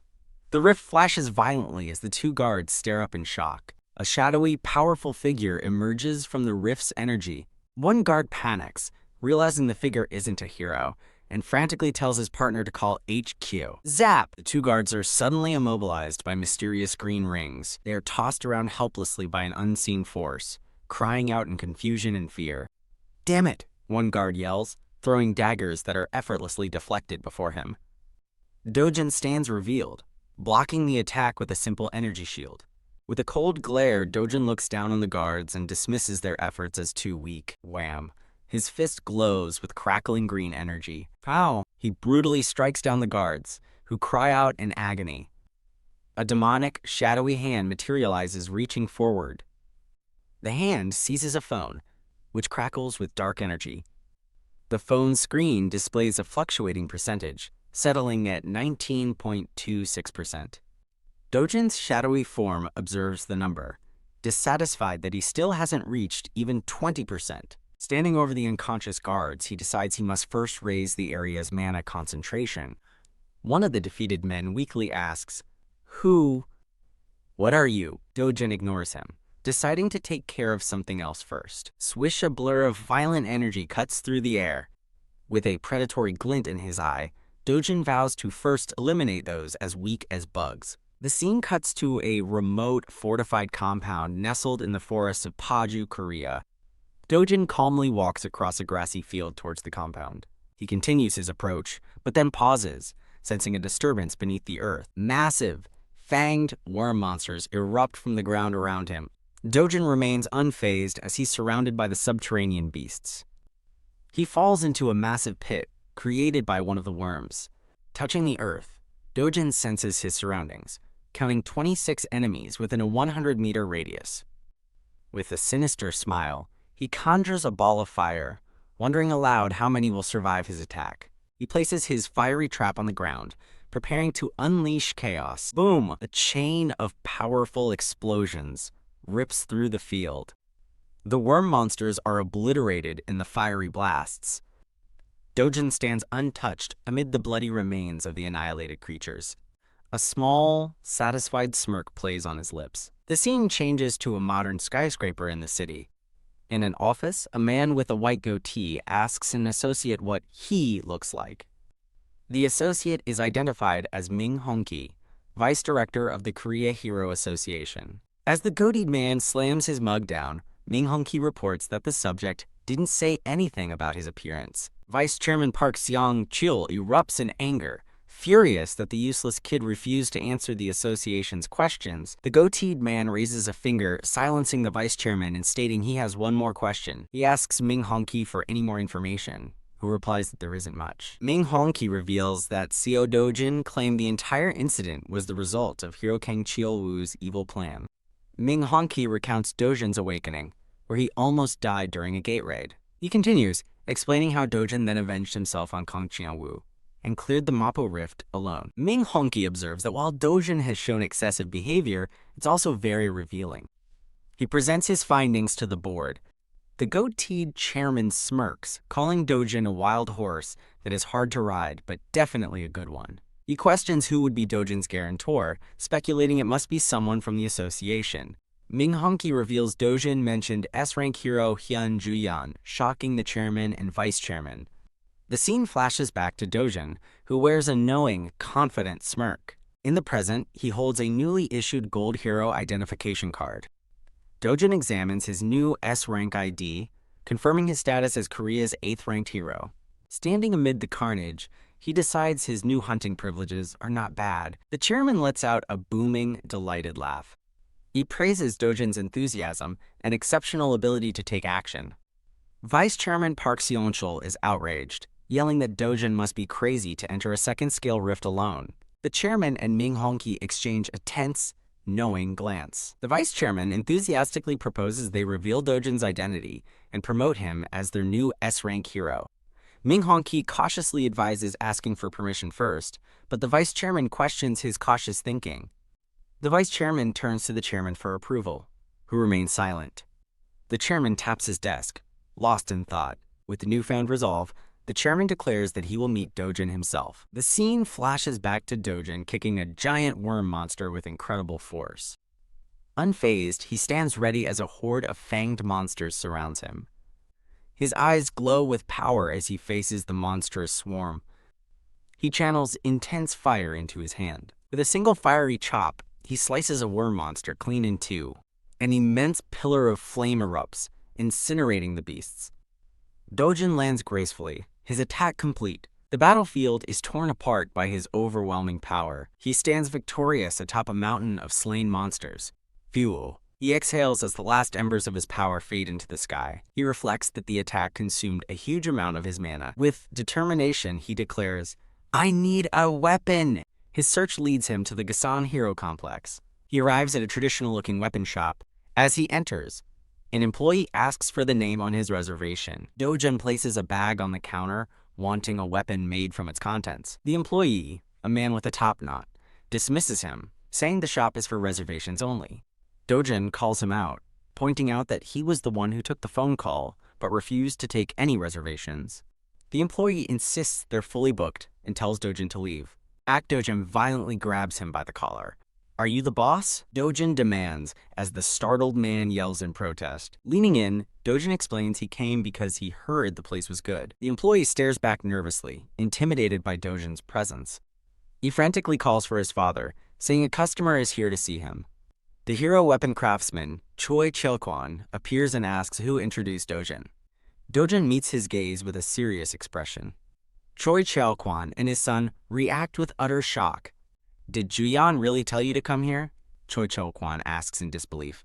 Speaker 1: The rift flashes violently as the two guards stare up in shock. A shadowy, powerful figure emerges from the rift's energy. One guard panics, realizing the figure isn't a hero, and frantically tells his partner to call HQ. Zap! The two guards are suddenly immobilized by mysterious green rings. They are tossed around helplessly by an unseen force, crying out in confusion and fear. Damn it! One guard yells, throwing daggers that are effortlessly deflected before him. Dojun stands revealed, blocking the attack with a simple energy shield. With a cold glare, Dojun looks down on the guards and dismisses their efforts as too weak. Wham! His fist glows with crackling green energy. Pow! He brutally strikes down the guards, who cry out in agony. A demonic, shadowy hand materializes, reaching forward. The hand seizes a phone, which crackles with dark energy. The phone's screen displays a fluctuating percentage, settling at 19.26%. Dojun's shadowy form observes the number, dissatisfied that he still hasn't reached even 20%. Standing over the unconscious guards, he decides he must first raise the area's mana concentration. One of the defeated men weakly asks, "Who? What are you?" Dojun ignores him, deciding to take care of something else first. Swish, a blur of violent energy cuts through the air. With a predatory glint in his eye, Dojun vows to first eliminate those as weak as bugs. The scene cuts to a remote, fortified compound nestled in the forests of Paju, Korea. Dojun calmly walks across a grassy field towards the compound. He continues his approach, but then pauses, sensing a disturbance beneath the earth. Massive, fanged worm monsters erupt from the ground around him. Dojun remains unfazed as he's surrounded by the subterranean beasts. He falls into a massive pit, created by one of the worms. Touching the earth, Dojun senses his surroundings, counting 26 enemies within a 100-meter radius. With a sinister smile, he conjures a ball of fire, wondering aloud how many will survive his attack. He places his fiery trap on the ground, preparing to unleash chaos. Boom! A chain of powerful explosions rips through the field. The worm monsters are obliterated in the fiery blasts. Dojun stands untouched amid the bloody remains of the annihilated creatures. A small, satisfied smirk plays on his lips. The scene changes to a modern skyscraper in the city. In an office, a man with a white goatee asks an associate what he looks like. The associate is identified as Ming Hongki, vice director of the Korea Hero Association. As the goateed man slams his mug down, Ming Hongki reports that the subject didn't say anything about his appearance. Vice Chairman Park Seong-chul erupts in anger, furious that the useless kid refused to answer the association's questions. The goateed man raises a finger, silencing the vice chairman and stating he has one more question. He asks Ming Hongki for any more information, who replies that there isn't much. Ming Hongki reveals that Seo Dojun claimed the entire incident was the result of hero Kang Chi Wu's evil plan. Ming Hongki recounts Dojun's awakening, where he almost died during a gate raid. He continues, explaining how Dojun then avenged himself on Kang Chi Wu and cleared the Mapo Rift alone. Ming Hongki observes that while Dojun has shown excessive behavior, it's also very revealing. He presents his findings to the board. The goateed chairman smirks, calling Dojun a wild horse that is hard to ride, but definitely a good one. He questions who would be Dojun's guarantor, speculating it must be someone from the association. Ming Hongki reveals Dojun mentioned S-rank hero Hyun Juyan, shocking the chairman and vice chairman. The scene flashes back to Dojun, who wears a knowing, confident smirk. In the present, he holds a newly issued gold hero identification card. Dojun examines his new S-rank ID, confirming his status as Korea's 8th-ranked hero. Standing amid the carnage, he decides his new hunting privileges are not bad. The chairman lets out a booming, delighted laugh. He praises Dojun's enthusiasm and exceptional ability to take action. Vice Chairman Park Seong-chul is outraged. yelling that Dojun must be crazy to enter a second-scale rift alone. The chairman and Ming Hongqi exchange a tense, knowing glance. The vice chairman enthusiastically proposes they reveal Dojun's identity and promote him as their new S-rank hero. Ming Hongqi cautiously advises asking for permission first, but the vice chairman questions his cautious thinking. The vice chairman turns to the chairman for approval, who remains silent. The chairman taps his desk, lost in thought. With newfound resolve, the chairman declares that he will meet Dojun himself. The scene flashes back to Dojun kicking a giant worm monster with incredible force. Unfazed, he stands ready as a horde of fanged monsters surrounds him. His eyes glow with power as he faces the monstrous swarm. He channels intense fire into his hand. With a single fiery chop, he slices a worm monster clean in two. An immense pillar of flame erupts, incinerating the beasts. Dojun lands gracefully, his attack complete. The battlefield is torn apart by his overwhelming power. He stands victorious atop a mountain of slain monsters. Fuel. He exhales as the last embers of his power fade into the sky. He reflects that the attack consumed a huge amount of his mana. With determination, he declares, "I need a weapon!" His search leads him to the Gasan Hero Complex. He arrives at a traditional-looking weapon shop. As he enters, an employee asks for the name on his reservation. Dojun places a bag on the counter, wanting a weapon made from its contents. The employee, a man with a top knot, dismisses him, saying the shop is for reservations only. Dojun calls him out, pointing out that he was the one who took the phone call, but refused to take any reservations. The employee insists they're fully booked and tells Dojun to leave. Dojun violently grabs him by the collar. "Are you the boss?" Dojun demands, as the startled man yells in protest. Leaning in, Dojun explains he came because he heard the place was good. The employee stares back nervously, intimidated by Dojun's presence. He frantically calls for his father, saying a customer is here to see him. The hero weapon craftsman, Choi Cheokwan, appears and asks who introduced Dojun. Dojun meets his gaze with a serious expression. Choi Cheokwan and his son react with utter shock. "Did Juyan really tell you to come here?" Choi Cheokwan asks in disbelief.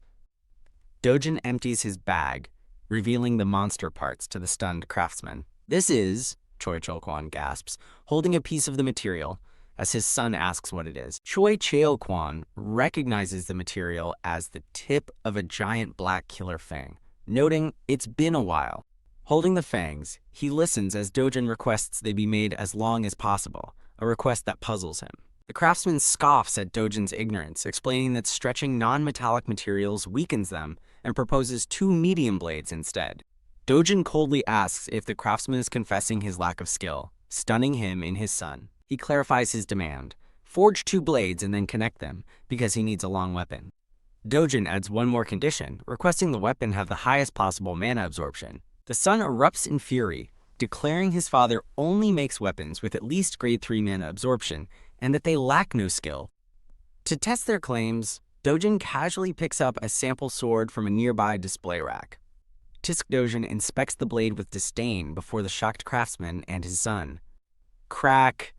Speaker 1: Dojun empties his bag, revealing the monster parts to the stunned craftsman. "This is," Choi Cheokwan gasps, holding a piece of the material, as his son asks what it is. Choi Cheokwan recognizes the material as the tip of a giant black killer fang, noting it's been a while. Holding the fangs, he listens as Dojun requests they be made as long as possible, a request that puzzles him. The craftsman scoffs at Dojun's ignorance, explaining that stretching non-metallic materials weakens them and proposes 2 medium blades instead. Dojun coldly asks if the craftsman is confessing his lack of skill, stunning him in his son. He clarifies his demand: forge 2 blades and then connect them, because he needs a long weapon. Dojun adds one more condition, requesting the weapon have the highest possible mana absorption. The son erupts in fury, declaring his father only makes weapons with at least grade 3 mana absorption, and that they lack no skill. To test their claims, Dojun casually picks up a sample sword from a nearby display rack. Tisk Dojun inspects the blade with disdain before the shocked craftsman and his son. Crack!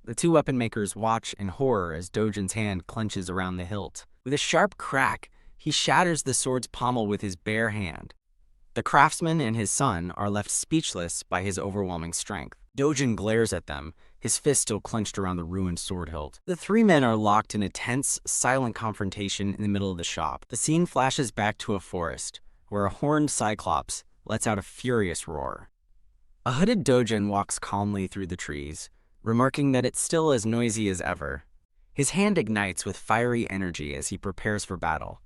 Speaker 1: The 2 weapon makers watch in horror as Dojun's hand clenches around the hilt. With a sharp crack, he shatters the sword's pommel with his bare hand. The craftsman and his son are left speechless by his overwhelming strength. Dojun glares at them, his fist still clenched around the ruined sword hilt. The 3 men are locked in a tense, silent confrontation in the middle of the shop. The scene flashes back to a forest, where a horned cyclops lets out a furious roar. A hooded Dojun walks calmly through the trees, remarking that it's still as noisy as ever. His hand ignites with fiery energy as he prepares for battle.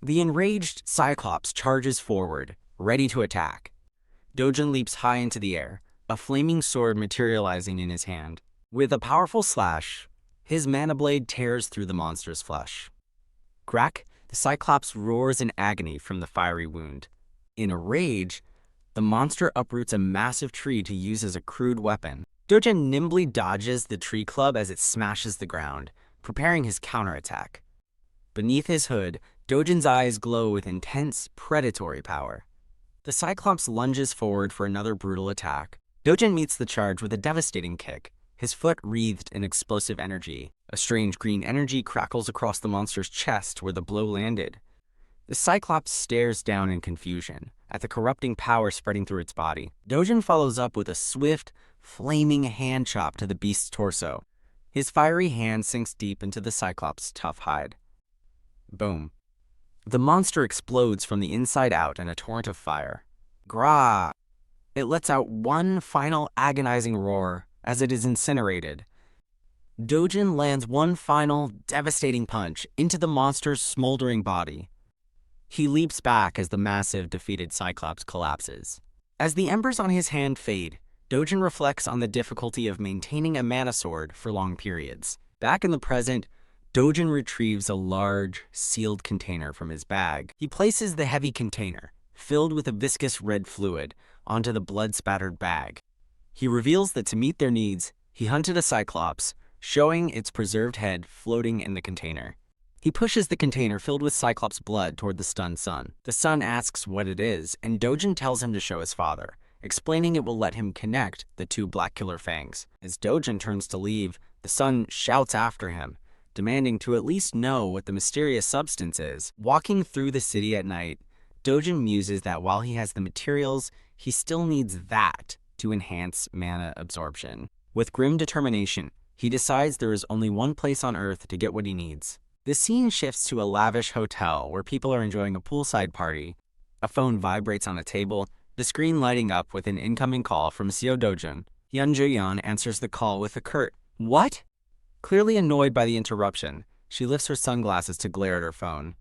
Speaker 1: The enraged Cyclops charges forward, ready to attack. Dojun leaps high into the air, a flaming sword materializing in his hand. With a powerful slash, his mana blade tears through the monster's flesh. Crack! The Cyclops roars in agony from the fiery wound. In a rage, the monster uproots a massive tree to use as a crude weapon. Dojun nimbly dodges the tree club as it smashes the ground, preparing his counterattack. Beneath his hood, Dojun's eyes glow with intense, predatory power. The Cyclops lunges forward for another brutal attack. Dojun meets the charge with a devastating kick, his foot wreathed in explosive energy. A strange green energy crackles across the monster's chest where the blow landed. The Cyclops stares down in confusion, at the corrupting power spreading through its body. Dojun follows up with a swift, flaming hand chop to the beast's torso. His fiery hand sinks deep into the Cyclops' tough hide. Boom. The monster explodes from the inside out in a torrent of fire. Grah! It lets out one final agonizing roar as it is incinerated. Dojun lands one final, devastating punch into the monster's smoldering body. He leaps back as the massive, defeated Cyclops collapses. As the embers on his hand fade, Dojun reflects on the difficulty of maintaining a mana sword for long periods. Back in the present, Dojun retrieves a large, sealed container from his bag. He places the heavy container, filled with a viscous red fluid, onto the blood-spattered bag. He reveals that to meet their needs, he hunted a Cyclops, showing its preserved head floating in the container. He pushes the container filled with Cyclops' blood toward the stunned son. The son asks what it is, and Dojun tells him to show his father, explaining it will let him connect the two black killer fangs. As Dojun turns to leave, the son shouts after him, demanding to at least know what the mysterious substance is. Walking through the city at night, Dojun muses that while he has the materials, he still needs that to enhance mana absorption. With grim determination, he decides there is only one place on Earth to get what he needs. The scene shifts to a lavish hotel where people are enjoying a poolside party. A phone vibrates on a table, the screen lighting up with an incoming call from Seo Dojun. Yeon answers the call with a curt, "What?" Clearly annoyed by the interruption, she lifts her sunglasses to glare at her phone.